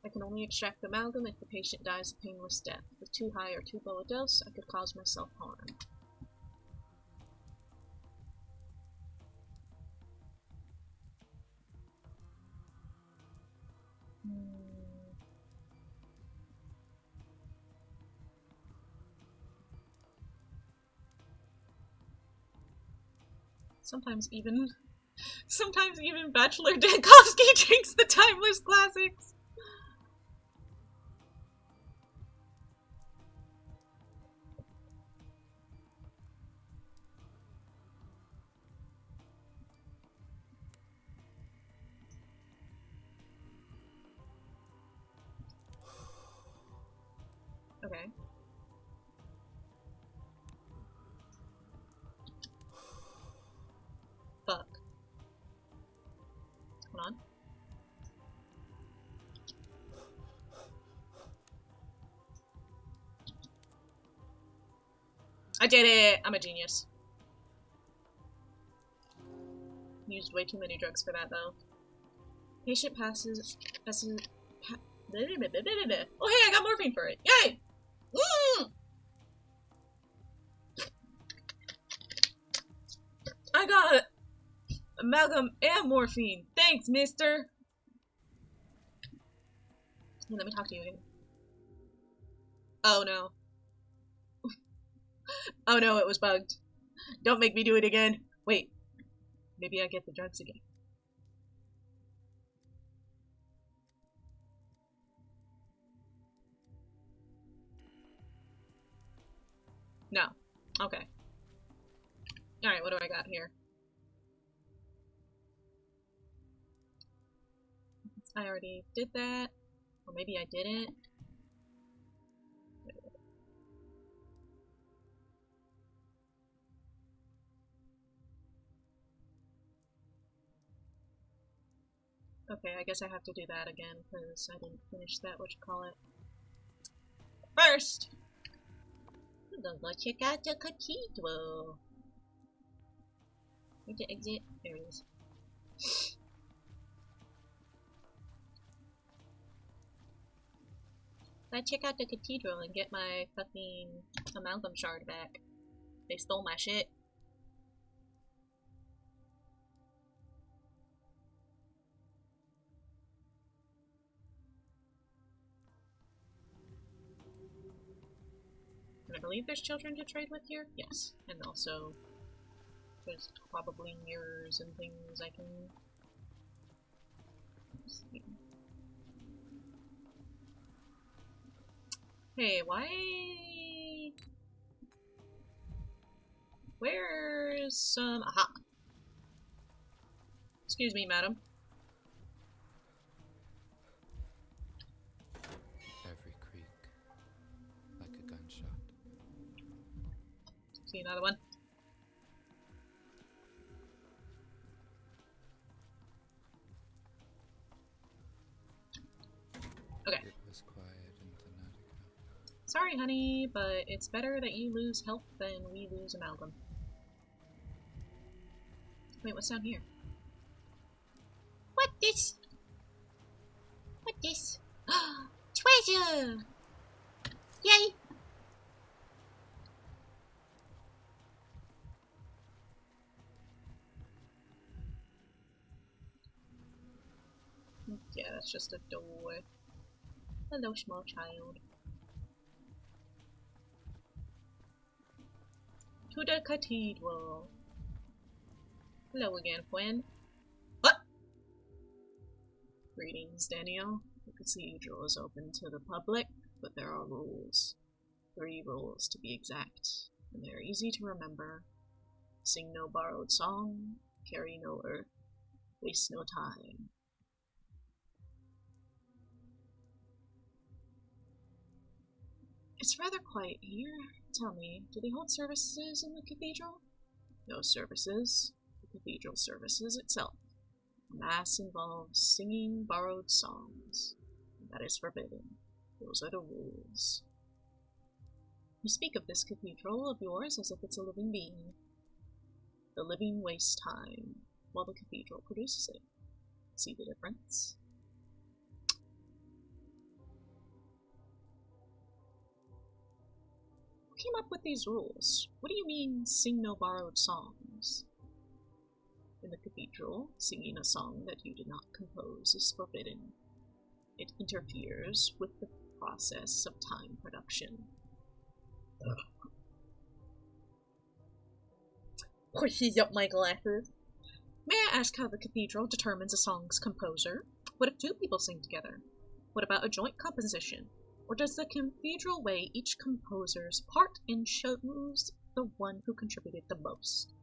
I can only extract amalgam if the patient dies a painless death. With too high or too low a dose, I could cause myself harm. Sometimes even Bachelor Dankovsky drinks the timeless classics. Okay. Fuck. Hold on. I did it! I'm a genius. Used way too many drugs for that, though. Patient passes... Oh, hey, I got morphine for it! Yay! I got amalgam and morphine. Thanks, mister! Hey, let me talk to you again. Oh, no. Oh, no, it was bugged. Don't make me do it again. Wait. Maybe I get the drugs again. No. Okay. Alright, what do I got here? I already did that. Or maybe I didn't. Okay, I guess I have to do that again, because I didn't finish that, whatchamacallit. First! I'm gonna go check out the cathedral. Where's the exit? There it is. I check out the cathedral and get my fucking amalgam shard back. They stole my shit. And I believe there's children to trade with here? Yes. And also, there's probably mirrors and things I can... see. Hey, why... Where's some... Aha! Excuse me, madam. Every creak, like a gunshot. See another one. Okay. It was quiet in Thanatica. Sorry, honey, but it's better that you lose health than we lose amalgam. Wait, what's down here? What this? What this? Treasure! Yay! Yeah, that's just a door. Hello, small child. To the cathedral. Hello again, friend. What? Greetings, Daniel. The cathedral is open to the public, but there are rules. 3 rules to be exact, and they're easy to remember. Sing no borrowed song, carry no earth, waste no time. It's rather quiet here. Tell me, do they hold services in the cathedral? No services. The cathedral services itself. Mass involves singing borrowed songs. That is forbidden. Those are the rules. You speak of this cathedral of yours as if it's a living being. The living wastes time, while the cathedral produces it. See the difference? Who came up with these rules? What do you mean, sing no borrowed songs? In the cathedral, singing a song that you did not compose is forbidden. It interferes with the process of time production. Pushes up my glasses. May I ask how the cathedral determines a song's composer? What if two people sing together? What about a joint composition? Or does the cathedral weigh each composer's part and choose the one who contributed the most?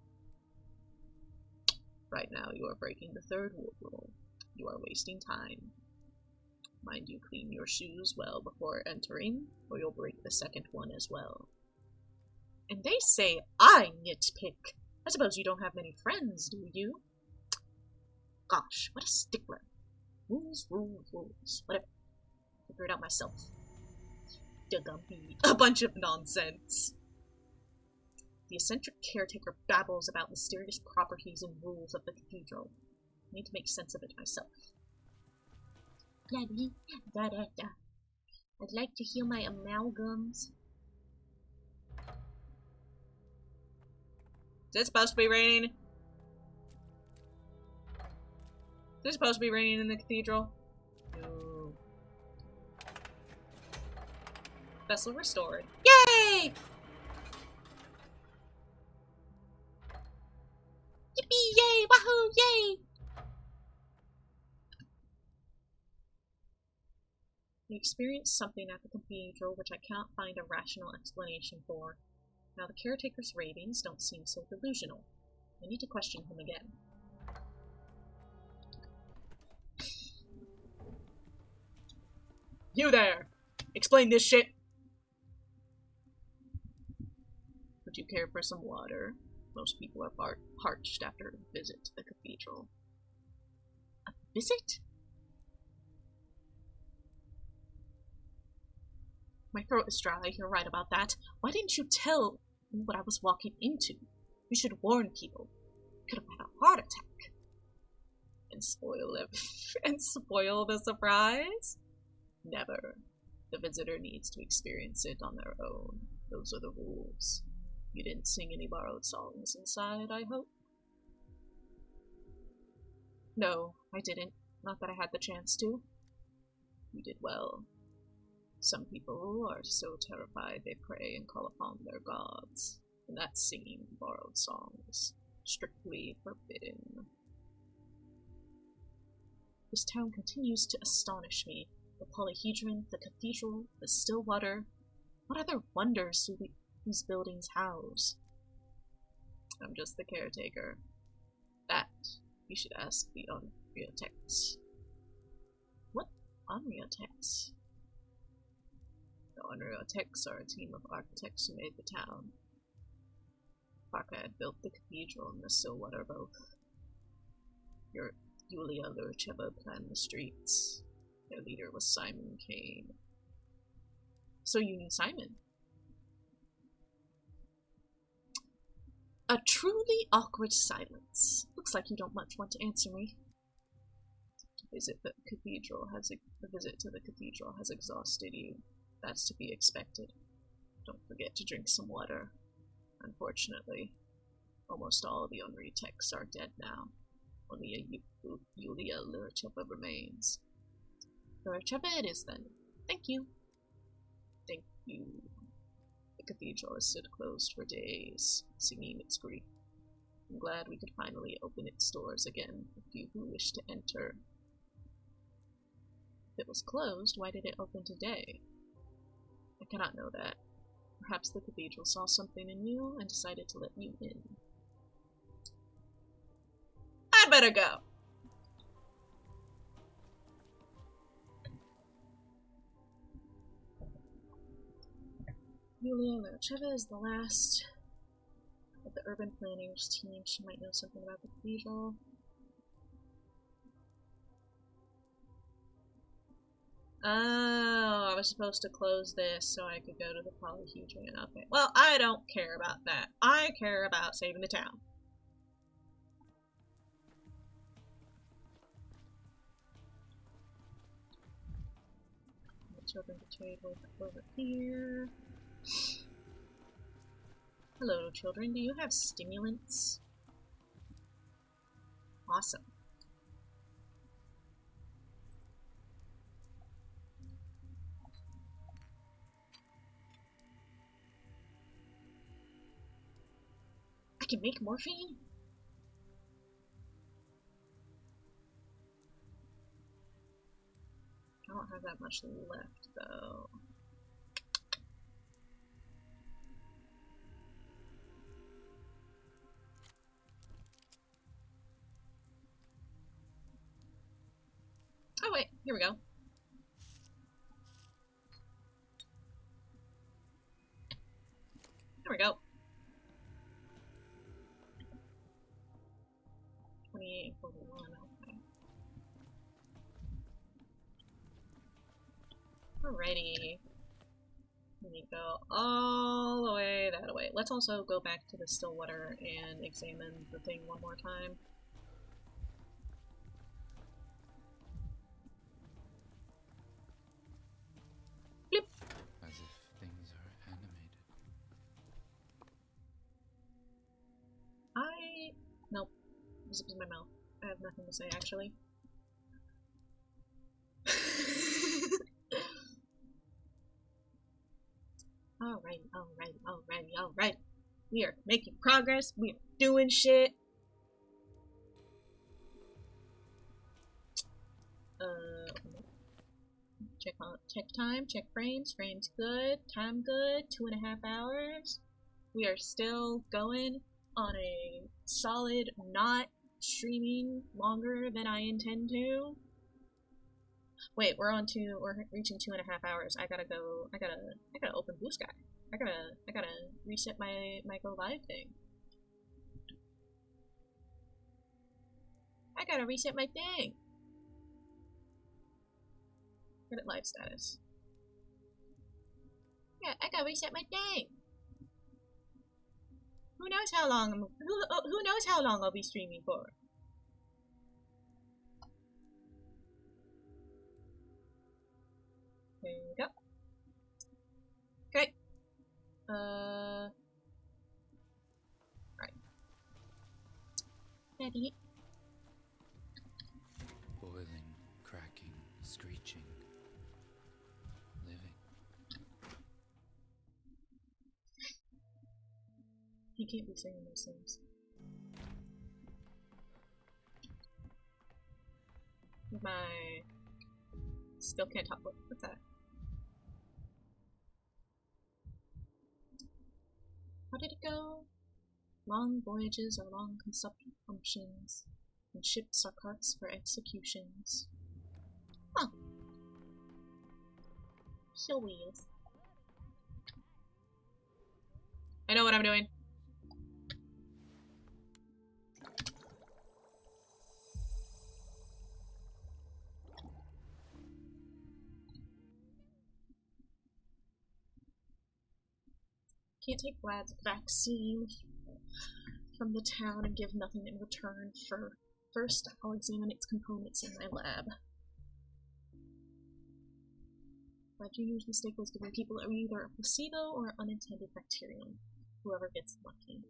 Right now you are breaking the third rule. You are wasting time. Mind you clean your shoes well before entering, or you'll break the second one as well. And they say I nitpick. I suppose you don't have many friends, do you? Gosh, what a stickler. Rules, rules, rules. Whatever. Figure it out myself. A bunch of nonsense. The eccentric caretaker babbles about mysterious properties and rules of the cathedral. I need to make sense of it myself. Da-da-da-da. I'd like to heal my amalgams. Is it supposed to be raining? Is it supposed to be raining in the cathedral? No. Vessel restored. Yay! Yippee! Yay! Wahoo! Yay! We experienced something at the cathedral which I cannot find a rational explanation for. Now the caretaker's ravings don't seem so delusional. I need to question him again. You there! Explain this shit! Would you care for some water? Most people are parched after a visit to the cathedral. A visit? My throat is dry, you're right about that. Why didn't you tell me what I was walking into? You should warn people. I could have had a heart attack. And spoil it. And spoil the surprise? Never. The visitor needs to experience it on their own. Those are the rules. You didn't sing any borrowed songs inside, I hope? No, I didn't. Not that I had the chance to. You did well. Some people are so terrified they pray and call upon their gods, and that's singing borrowed songs. Strictly forbidden. This town continues to astonish me. The polyhedron, the cathedral, the still water. What other wonders do these buildings house? I'm just the caretaker. That you should ask the Unreotex. What Unreotex? The Unreotex are a team of architects who made the town. Parker had built the cathedral and the Stillwater both. Yulia Lurcheva planned the streets. Their leader was Simon Kane. So you knew Simon? A truly awkward silence. Looks like you don't much want to answer me. A visit to the cathedral has exhausted you. That's to be expected. Don't forget to drink some water. Unfortunately, almost all of the Unreotex are dead now. Only a Yulia Lurcheva remains. Lurcheva it is then. Thank you. Thank you. The cathedral has stood closed for days, singing its grief. I'm glad we could finally open its doors again for few who wish to enter. If it was closed, why did it open today? I cannot know that. Perhaps the cathedral saw something in you and decided to let you in. I'd better go! Yulia Lurcheva is the last of the urban planners team. She might know something about the cathedral. Oh, I was supposed to close this so I could go to the polyhedron. Okay. Well, I don't care about that. I care about saving the town. The children betrayed over here. Hello, children. Do you have stimulants? Awesome. I can make morphine? I don't have that much left, though. Oh wait, here we go. There we go. 2841, okay. Alrighty. Let me go all the way that way. Let's also go back to the Stillwater and examine the thing one more time. Bleep. As if things are animated. Nope. Zip in my mouth. I have nothing to say, actually. Alright. We are making progress. We are doing shit. Check time, check frames. Frames good. Time good. 2.5 hours. We are still going on a solid, not streaming longer than I intend to. Wait, we're reaching 2.5 hours. I gotta open Blue Sky. I gotta reset my Go Live thing. I gotta reset my thing. Edit live status. Yeah, I gotta reset my thing. Who knows how long who knows how long I'll be streaming for? There we go. Okay. Right. Ready? Boiling, cracking, screeching. Living. You can't be saying those things. My still can't talk. What's that? How did it go? Long voyages are long consumptions, and ships are carts for executions. Huh. So weird. I know what I'm doing. Can't take Vlad's vaccine from the town and give nothing in return. First, I'll examine its components in my lab. Vlad, you use mistake was giving people either a placebo or an unintended bacterium. Whoever gets lucky.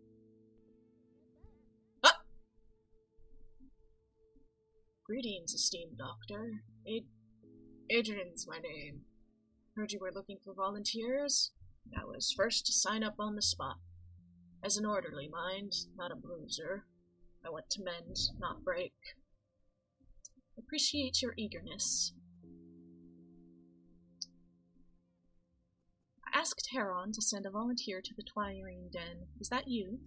Ah! Greetings, esteemed doctor. Adrian's my name. Heard you were looking for volunteers? I was first to sign up on the spot. As an orderly, mind, not a bruiser. I want to mend, not break. Appreciate your eagerness. I asked Heron to send a volunteer to the Twirine Den. Is that you?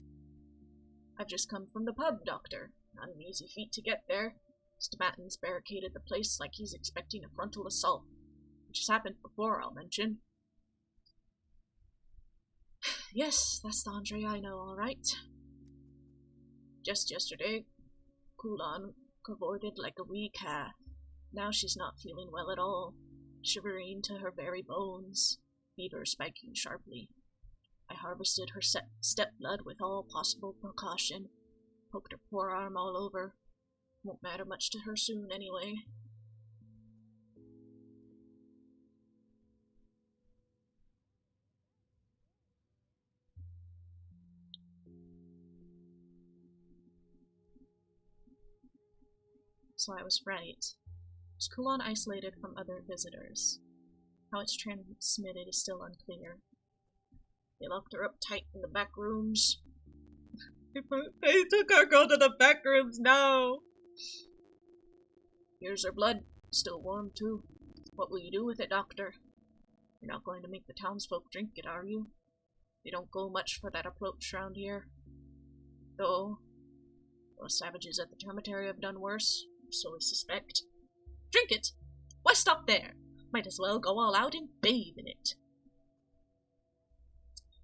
I've just come from the pub, Doctor. Not an easy feat to get there. Stamatton's barricaded the place like he's expecting a frontal assault. Which has happened before, I'll mention. Yes, that's the Andre I know, all right. Just yesterday, Kulan cavorted like a wee calf. Now she's not feeling well at all, shivering to her very bones, fever spiking sharply. I harvested her step blood with all possible precaution, poked her forearm all over. Won't matter much to her soon, anyway. So I was right. Was Kulan isolated from other visitors? How it's transmitted is still unclear. They locked her up tight in the back rooms. They took our girl to the back rooms now. Here's her blood. Still warm, too. What will you do with it, Doctor? You're not going to make the townsfolk drink it, are you? They don't go much for that approach round here. Though, those savages at the cemetery have done worse, so we suspect. Drink it? Why stop there? Might as well go all out and bathe in it.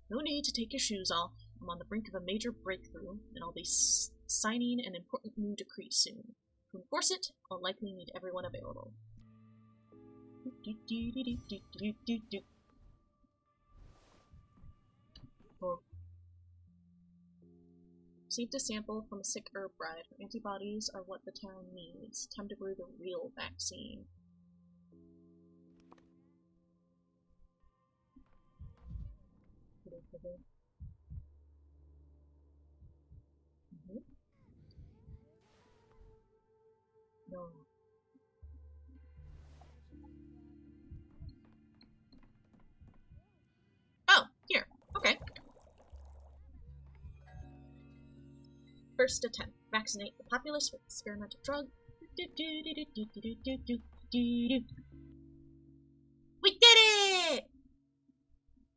No need to take your shoes off. I'm on the brink of a major breakthrough, and I'll be signing an important new decree soon. To enforce it, I'll likely need everyone available. Oh. Received a sample from a sick herb bride. Her antibodies are what the town needs. Time to brew the real vaccine. No. Oh, here. Okay. First attempt. Vaccinate the populace with experimental drug. We did it!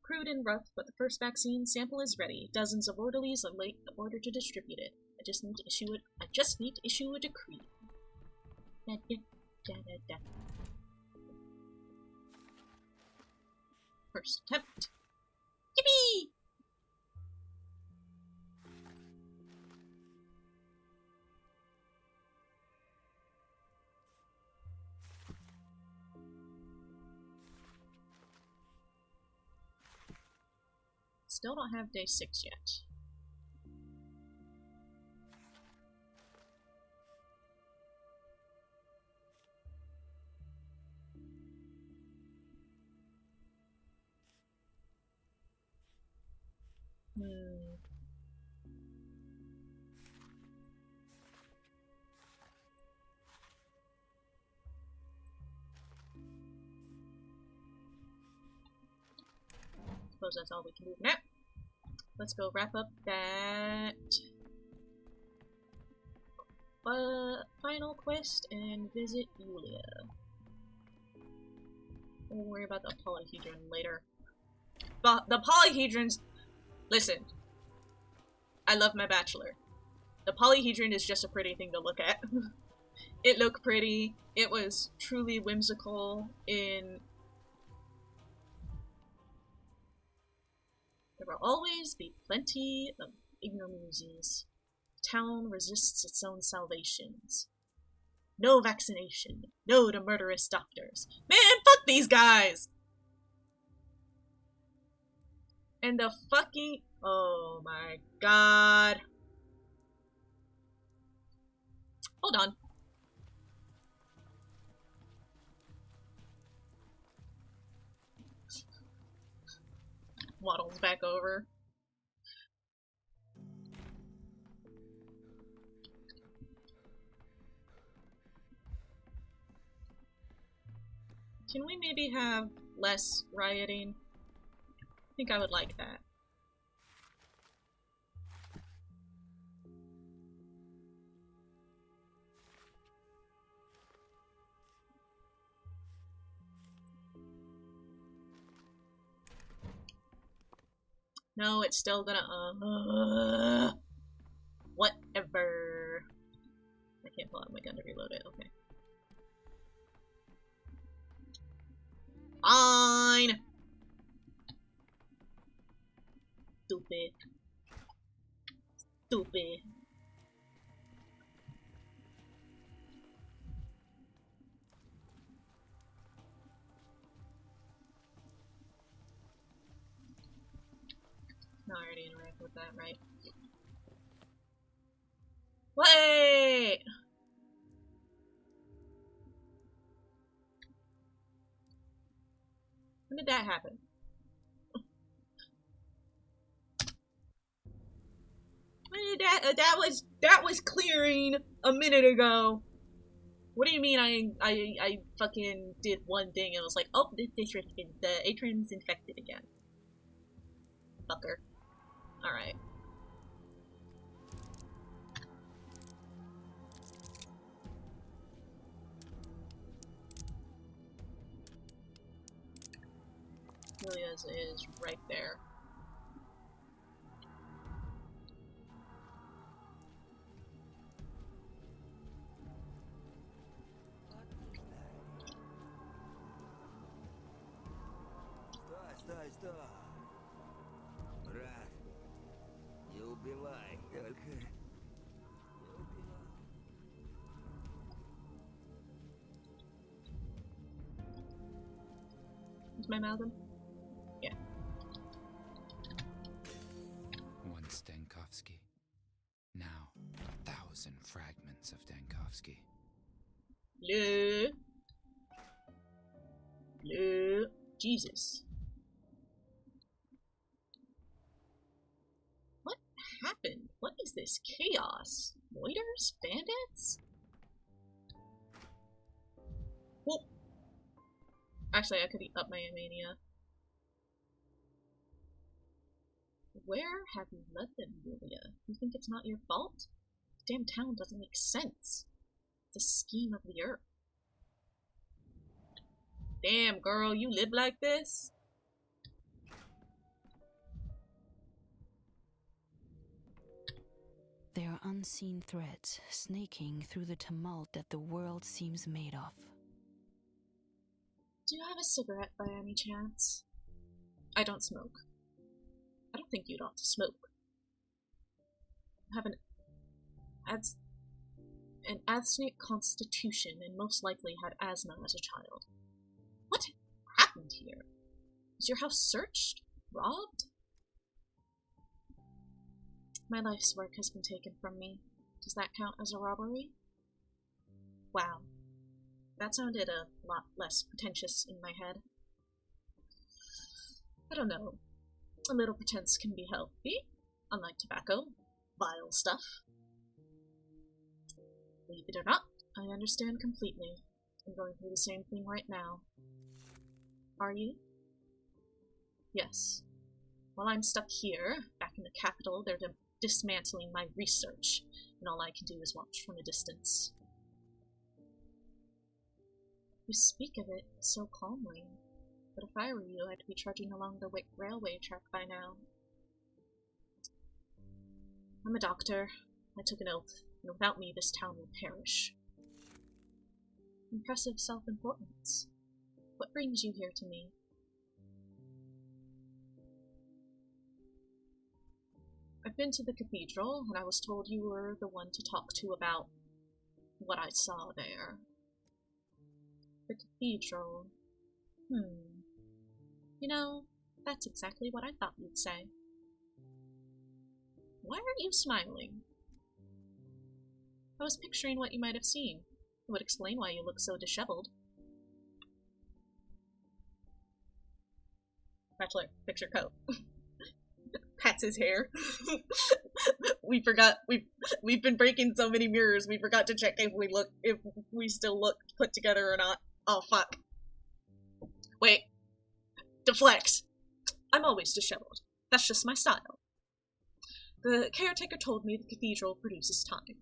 Crude and rough, but the first vaccine sample is ready. Dozens of orderlies await the order to distribute it. I just need to issue a decree. First attempt. Yippee! Still don't have day 6 yet. Suppose that's all we can do now. Let's go wrap up that final quest and visit Yulia. We'll worry about the polyhedron later. But the polyhedrons, listen, I love my Bachelor. The polyhedron is just a pretty thing to look at. It looked pretty. It was truly whimsical in... There will always be plenty of ignominies. The town resists its own salvations. No vaccination. No to murderous doctors. Man, fuck these guys! And the fucking... Oh my god. Hold on. Waddles back over. Can we maybe have less rioting? I think I would like that. No, it's still gonna, whatever. I can't pull out my gun to reload it, okay. Fine! Stupid. Stupid. I already interact with that, right? Wait! When did that happen? When did that was clearing a minute ago. What do you mean I fucking did one thing and it was like, oh, the atrium's infected again. Fucker. Alright. areas is right there. Стой! Брат, не убивай, только не убивай. Is my mouth in? Yeah. Once Dankovsky, now 1,000 fragments of Dankovsky. Blue. Jesus. What happened? What is this chaos? Loiters? Bandits? Whoa. Actually, I could up my mania. Where have you led them, Yulia? You think it's not your fault? The damn town doesn't make sense. It's a scheme of the earth. Damn, girl, you live like this? There are unseen threads snaking through the tumult that the world seems made of. Do you have a cigarette by any chance? I don't smoke. I don't think you'd ought to smoke. You have an asthmatic constitution and most likely had asthma as a child. What happened here? Was your house searched? Robbed? My life's work has been taken from me. Does that count as a robbery? Wow. That sounded a lot less pretentious in my head. I don't know. A little pretense can be healthy, unlike tobacco. Vile stuff. Believe it or not, I understand completely. I'm going through the same thing right now. Are you? Yes. While I'm stuck here, back in the capital, they're dismantling my research, and all I can do is watch from a distance. You speak of it so calmly, but if I were you, I'd be trudging along the railway track by now. I'm a doctor. I took an oath, and without me this town will perish. Impressive self-importance. What brings you here to me? I've been to the cathedral, and I was told you were the one to talk to about what I saw there. The cathedral. You know, that's exactly what I thought you'd say. Why aren't you smiling? I was picturing what you might have seen. It would explain why you look so disheveled. Bachelor, fix your coat. Pats his hair. We forgot, we've been breaking so many mirrors, we forgot to check if we still look put together or not. Oh fuck. Wait. Deflect. I'm always disheveled. That's just my style. The caretaker told me the cathedral produces time.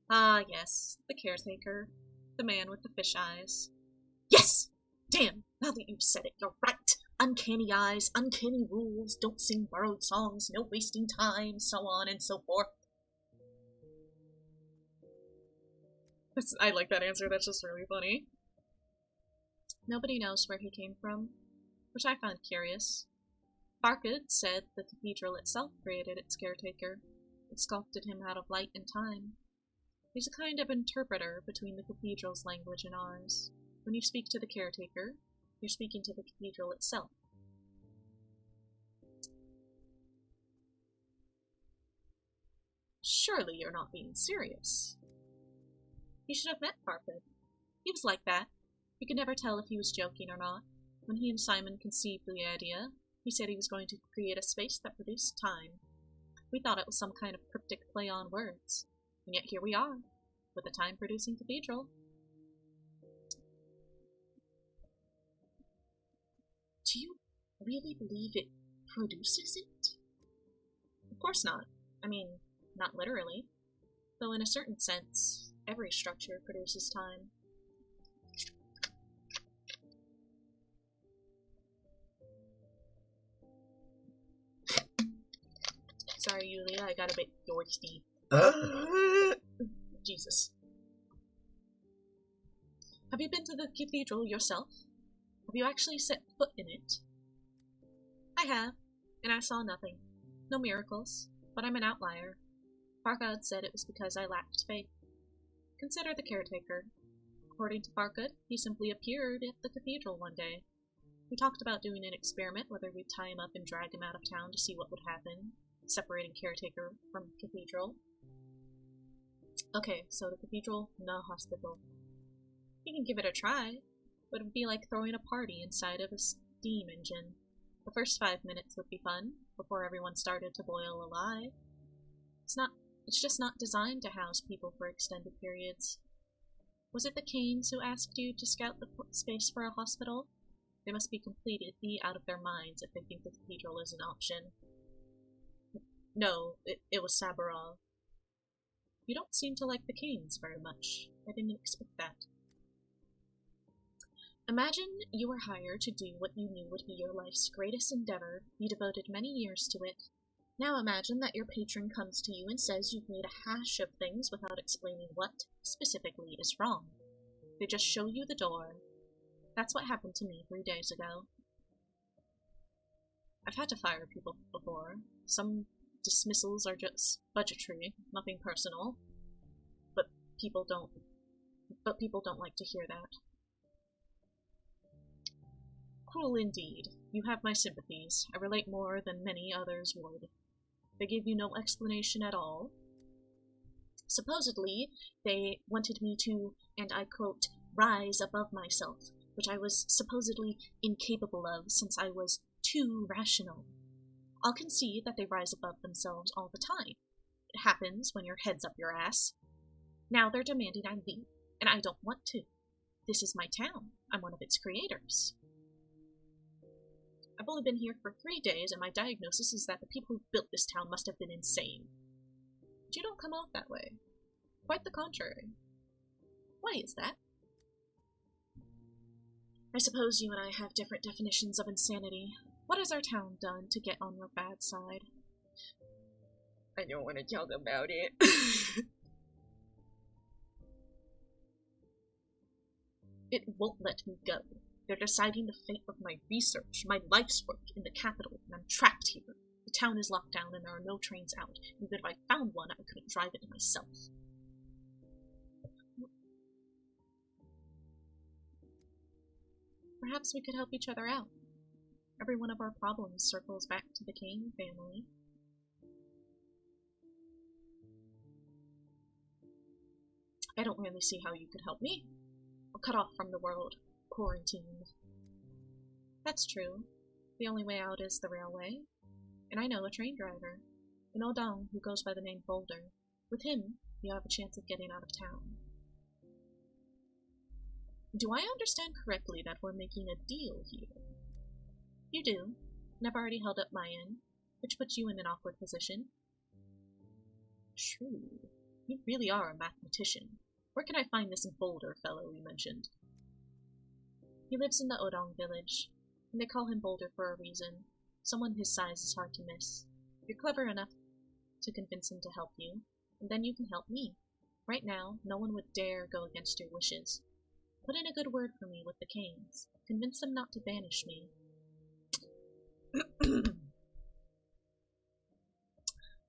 Ah, yes, the caretaker. The man with the fish eyes. Yes! Damn, now that you've said it, you're right. Uncanny eyes, uncanny rules, don't sing borrowed songs, no wasting time, so on and so forth. I like that answer, that's just really funny. Nobody knows where he came from, which I found curious. Farkad said the cathedral itself created its caretaker. It sculpted him out of light and time. He's a kind of interpreter between the cathedral's language and ours. When you speak to the caretaker, you're speaking to the cathedral itself. Surely you're not being serious. You should have met Farkad. He was like that. You could never tell if he was joking or not. When he and Simon conceived the idea, he said he was going to create a space that produced time. We thought it was some kind of cryptic play on words. And yet here we are, with a time-producing cathedral. Do you really believe it produces it? Of course not. I mean, not literally. Though in a certain sense, every structure produces time. Sorry, Yulia, I got a bit thirsty. Jesus. Have you been to the cathedral yourself? Have you actually set foot in it? I have, and I saw nothing. No miracles, but I'm an outlier. Fargod said it was because I lacked faith. Consider the caretaker. According to Fargod, he simply appeared at the cathedral one day. We talked about doing an experiment, whether we'd tie him up and drag him out of town to see what would happen, separating caretaker from cathedral. Okay, so the cathedral, no hospital. You can give it a try, but it would be like throwing a party inside of a steam engine. The first 5 minutes would be fun, before everyone started to boil alive. It's just not designed to house people for extended periods. Was it the Canes who asked you to scout the space for a hospital? They must be completely out of their minds if they think the cathedral is an option. No, it was Sabarov. You don't seem to like the Canes very much. I didn't expect that. Imagine you were hired to do what you knew would be your life's greatest endeavor. You devoted many years to it. Now imagine that your patron comes to you and says you've made a hash of things without explaining what, specifically, is wrong. They just show you the door. That's what happened to me 3 days ago. I've had to fire people before. Some dismissals are just budgetary, nothing personal. But people don't like to hear that. Cruel indeed. You have my sympathies. I relate more than many others would. They gave you no explanation at all. Supposedly, they wanted me to, and I quote, rise above myself, which I was supposedly incapable of since I was too rational. I'll concede that they rise above themselves all the time. It happens when your head's up your ass. Now they're demanding I leave, and I don't want to. This is my town. I'm one of its creators. I've only been here for 3 days, and my diagnosis is that the people who built this town must have been insane. But you don't come off that way. Quite the contrary. Why is that? I suppose you and I have different definitions of insanity. What has our town done to get on your bad side? I don't want to talk about it. It won't let me go. They're deciding the fate of my research, my life's work in the capital, and I'm trapped here. The town is locked down and there are no trains out. Even if I found one, I couldn't drive it myself. Perhaps we could help each other out. Every one of our problems circles back to the Kane family. I don't really see how you could help me. We're cut off from the world. Quarantined. That's true. The only way out is the railway. And I know a train driver, an Odong who goes by the name Boulder. With him, you have a chance of getting out of town. Do I understand correctly that we're making a deal here? You do, and I've already held up my end, which puts you in an awkward position. True. You really are a mathematician. Where can I find this Boulder fellow you mentioned? He lives in the Odong village, and they call him Boulder for a reason. Someone his size is hard to miss. You're clever enough to convince him to help you, and then you can help me. Right now, no one would dare go against your wishes. Put in a good word for me with the Canes. Convince them not to banish me.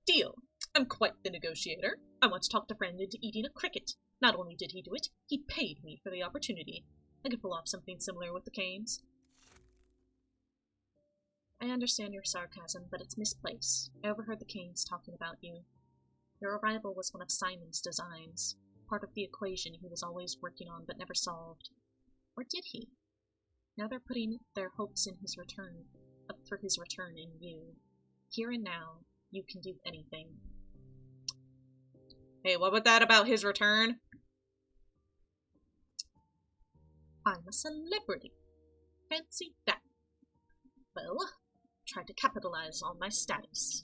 Deal. I'm quite the negotiator. I once talked a friend into eating a cricket. Not only did he do it, he paid me for the opportunity. I could pull off something similar with the Canes. I understand your sarcasm, but it's misplaced. I overheard the Canes talking about you. Your arrival was one of Simon's designs, part of the equation he was always working on but never solved. Or did he? Now they're putting their hopes in his return, up for his return in you. Here and now, you can do anything. Hey, what was that about his return? I'm a celebrity. Fancy that. Well, try to capitalize on my status.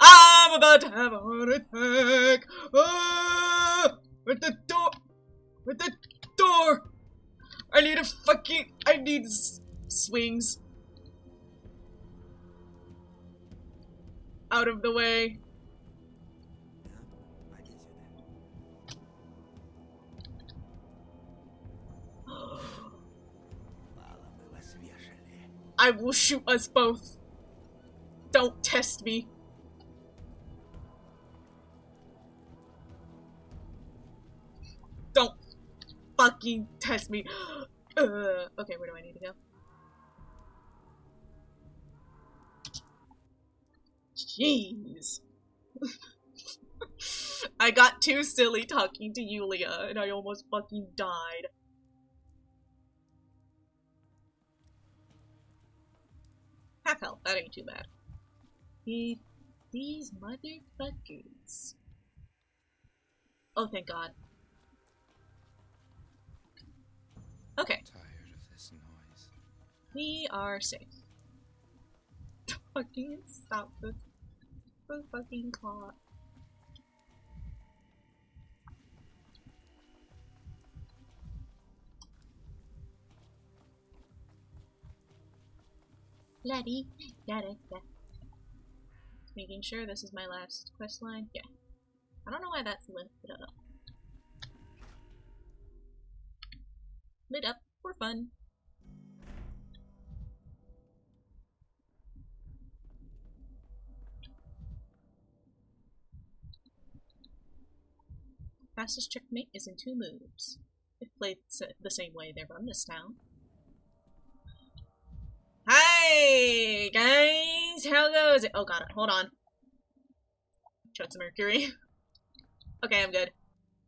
I'm about to have a heart attack! Ah! With the door! With the door! I need swings. out of the way. I will shoot us both. Don't test me. Don't fucking test me. Okay, where do I need to go? Jeez. I got too silly talking to Yulia, and I almost fucking died. Half health, that ain't too bad. These motherfuckers. Oh, thank God. Okay. Tired of this noise. We are safe. Fucking stop the fucking clock. Laddie, yada, yada. Making sure this is my last quest line. Yeah. I don't know why that's lifted up. Lit up for fun. Fastest checkmate is in 2 moves. If played the same way they run this town. Hi guys, how goes it? Oh god, hold on. Choke some mercury. Okay, I'm good.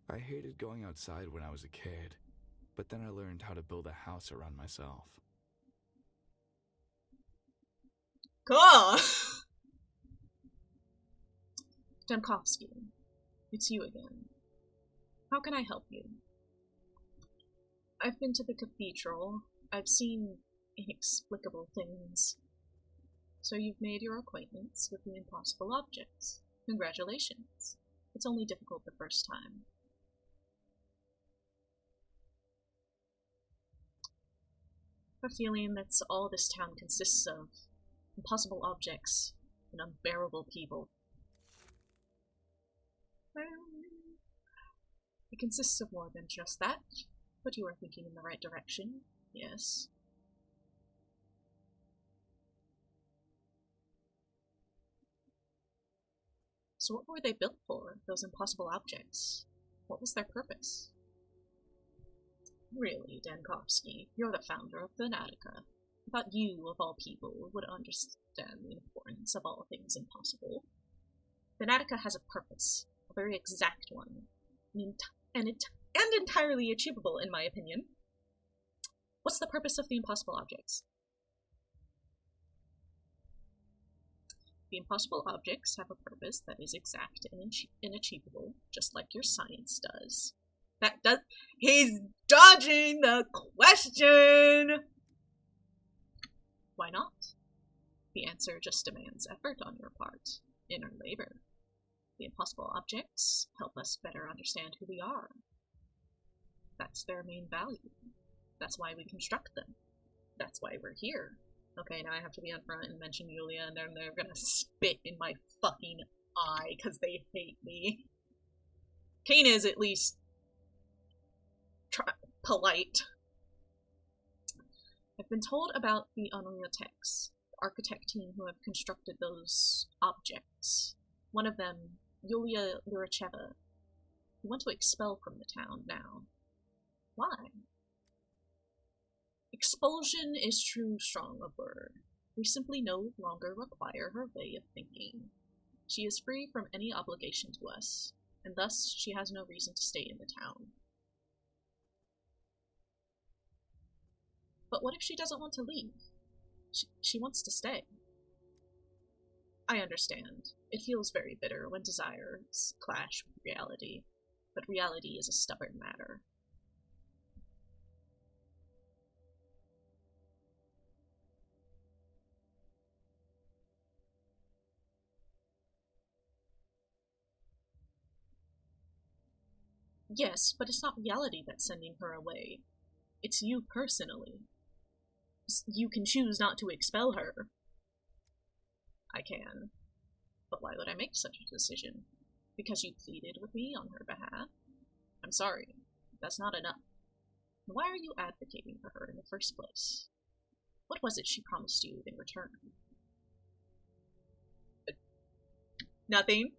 I hated going outside when I was a kid, but then I learned how to build a house around myself. Cool! Demkovsky, it's you again. How can I help you? I've been to the cathedral. I've seen inexplicable things. So you've made your acquaintance with the impossible objects. Congratulations. It's only difficult the first time. I have a feeling that's all this town consists of. Impossible objects and unbearable people. It consists of more than just that, but you are thinking in the right direction, yes. So what were they built for, those impossible objects? What was their purpose? Really, Dankovsky, you're the founder of Fanatica. I thought you, of all people, would understand the importance of all things impossible. Fanatica has a purpose, a very exact one, and entirely achievable, in my opinion. What's the purpose of the impossible objects? The impossible objects have a purpose that is exact and achievable, just like your science does. He's dodging the question! Why not? The answer just demands effort on your part, inner labor. The impossible objects help us better understand who we are. That's their main value. That's why we construct them. That's why we're here. Okay, now I have to be upfront and mention Yulia, and then they're gonna spit in my fucking eye because they hate me. Kane is at least polite. I've been told about the Unreal Techs, the architect team who have constructed those objects. One of them, Yulia Luracheva, we want to expel from the town now. Why? Expulsion is too strong a word. We simply no longer require her way of thinking. She is free from any obligation to us, and thus she has no reason to stay in the town. But what if she doesn't want to leave? She wants to stay. I understand. It feels very bitter when desires clash with reality, but reality is a stubborn matter. Yes, but it's not reality that's sending her away. It's you personally. You can choose not to expel her. I can. But why would I make such a decision? Because you pleaded with me on her behalf? I'm sorry, that's not enough. Why are you advocating for her in the first place? What was it she promised you in return? Nothing.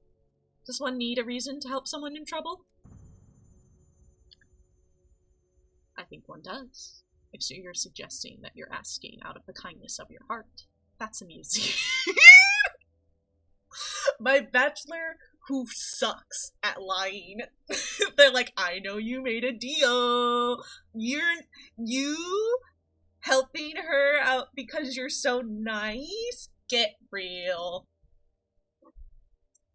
Does one need a reason to help someone in trouble? I think one does. If so, you're suggesting that you're asking out of the kindness of your heart. That's amusing. My bachelor who sucks at lying. They're like, I know you made a deal. You helping her out because you're so nice? Get real.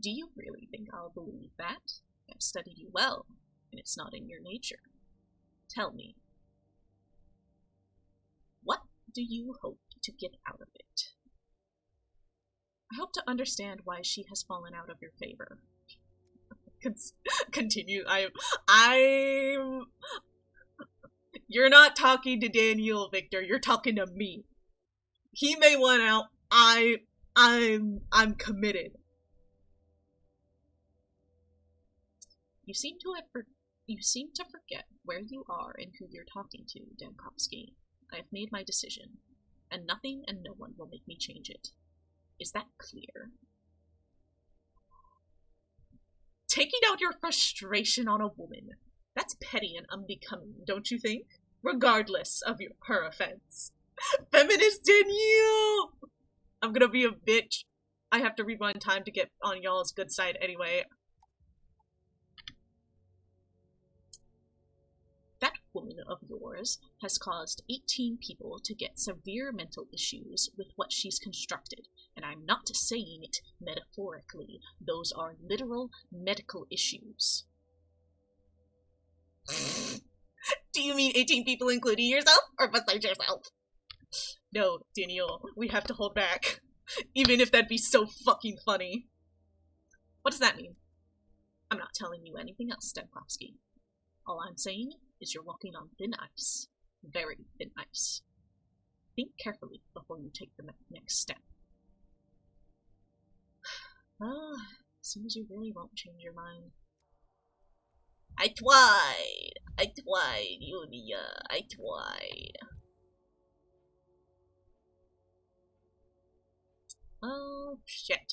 Do you really think I'll believe that? I've studied you well, and it's not in your nature. Tell me, what do you hope to get out of it? I hope to understand why she has fallen out of your favor. Continue. I'm... You're not talking to Daniel, Victor. You're talking to me. He may want out. I'm committed. You seem to forget where you are and who you're talking to, Demkovsky. I have made my decision, and nothing and no one will make me change it. Is that clear? Taking out your frustration on a woman. That's petty and unbecoming, don't you think? Regardless of her offense. Feminist Danielle! I'm gonna be a bitch. I have to rewind time to get on y'all's good side anyway. That woman of yours has caused 18 people to get severe mental issues with what she's constructed, and I'm not saying it metaphorically. Those are literal medical issues. Do you mean 18 people including yourself, or besides yourself? No, Daniel, we have to hold back. Even if that'd be so fucking funny. What does that mean? I'm not telling you anything else, Demkovsky. All I'm saying is you're walking on thin ice. Very thin ice. Think carefully before you take the next step. Well, seems you really won't change your mind. I tried, Yulia, I tried. Oh, shit.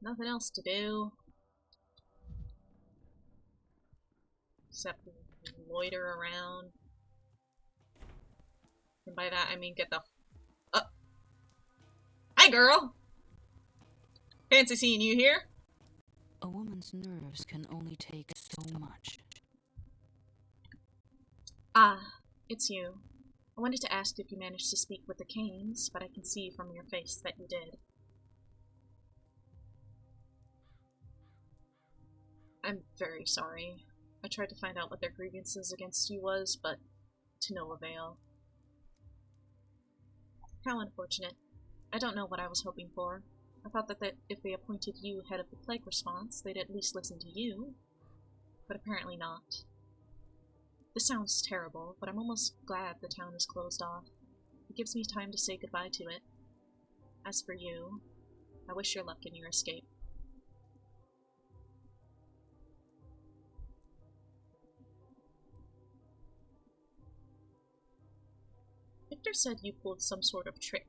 Nothing else to do. Except loiter around. And by that I mean get the... Hi, girl! Fancy seeing you here. A woman's nerves can only take so much. Ah, it's you. I wanted to ask if you managed to speak with the Canes, but I can see from your face that you did. I'm very sorry. I tried to find out what their grievances against you was, but to no avail. How unfortunate. I don't know what I was hoping for. I thought that if they appointed you head of the plague response, they'd at least listen to you. But apparently not. This sounds terrible, but I'm almost glad the town is closed off. It gives me time to say goodbye to it. As for you, I wish your luck in your escape. Victor said you pulled some sort of trick,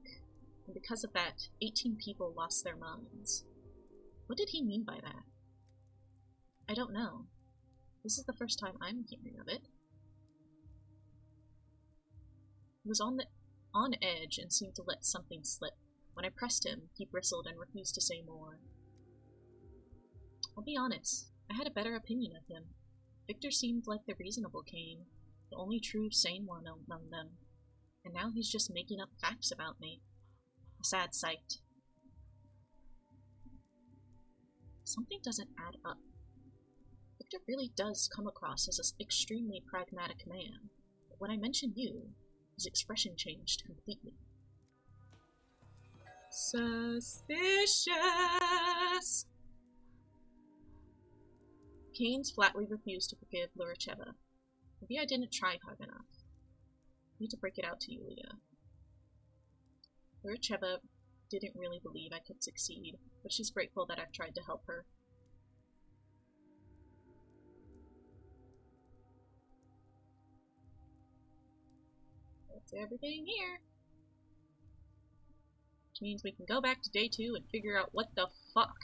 and because of that, 18 people lost their minds. What did he mean by that? I don't know. This is the first time I'm hearing of it. He was on edge and seemed to let something slip. When I pressed him, he bristled and refused to say more. I'll be honest, I had a better opinion of him. Victor seemed like the reasonable Cain, the only true sane one among them. And now he's just making up facts about me. A sad sight. Something doesn't add up. Victor really does come across as an extremely pragmatic man, but when I mentioned you, his expression changed completely. Suspicious! Canes flatly refused to forgive Luracheva. Maybe I didn't try hard enough. Need to break it out to Yulia. Urcheva didn't really believe I could succeed, but she's grateful that I've tried to help her. That's everything here. Which means we can go back to day 2 and figure out what the fuck.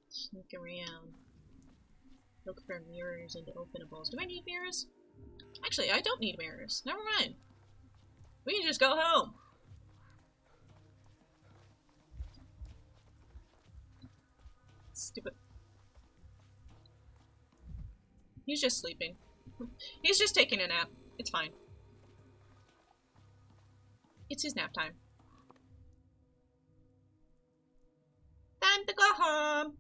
Sneak around. Look for mirrors and openables. Do I need mirrors? Actually, I don't need mirrors. Never mind. We can just go home. Stupid. He's just sleeping. He's just taking a nap. It's fine. It's his nap time. Time to go home.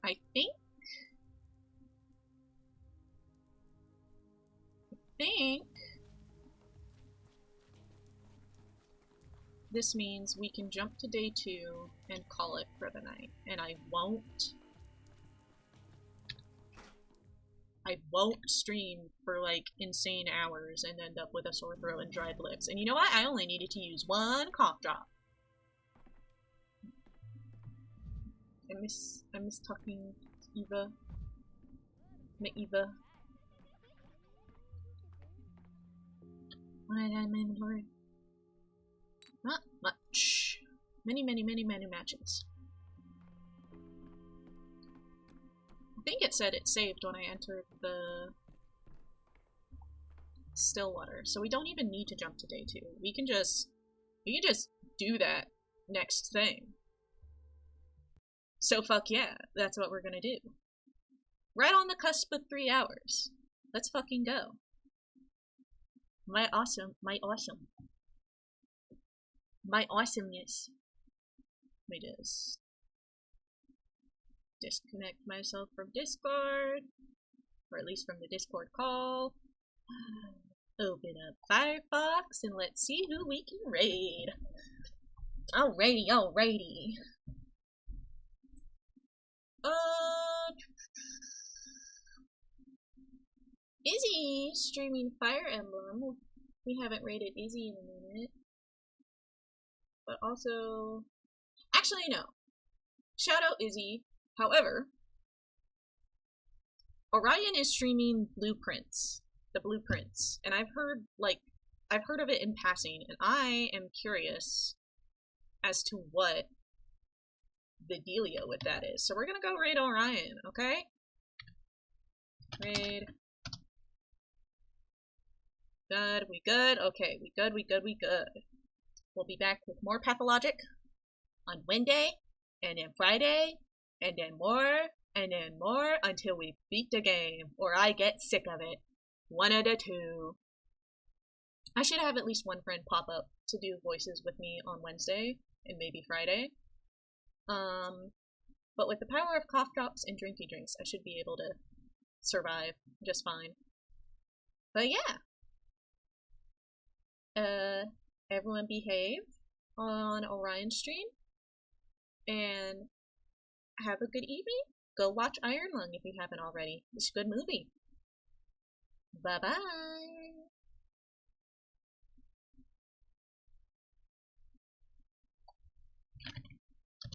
I think this means we can jump to day 2 and call it for the night. And I won't stream for like insane hours and end up with a sore throat and dry lips. And you know what? I only needed to use 1 cough drop. I miss talking to Eva. My Eva. What did I mean, Lord? Not much. Many matches. I think it said it saved when I entered the Stillwater, so we don't even need to jump to day 2. We can just do that next thing. So fuck yeah, that's what we're gonna do. Right on the cusp of 3 hours. Let's fucking go. My awesomeness. Let me just disconnect myself from Discord, or at least from the Discord call. Open up Firefox and let's see who we can raid. Alrighty. Izzy streaming Fire Emblem. We haven't raided Izzy in a minute. But also, actually no. Shout out Izzy. However, Orion is streaming Blueprints. The Blueprints. And I've heard of it in passing, and I am curious as to what the dealio with that is. So we're gonna go raid Orion, okay? Raid. Good, we good? Okay, we good. We'll be back with more Pathologic on Wednesday, and then Friday, and then more, until we beat the game, or I get sick of it. One of the two. I should have at least one friend pop up to do voices with me on Wednesday, and maybe Friday. But with the power of cough drops and drinky drinks, I should be able to survive just fine. But yeah. Everyone behave on Orion stream, and have a good evening. Go watch Iron Lung if you haven't already. It's a good movie. Bye-bye.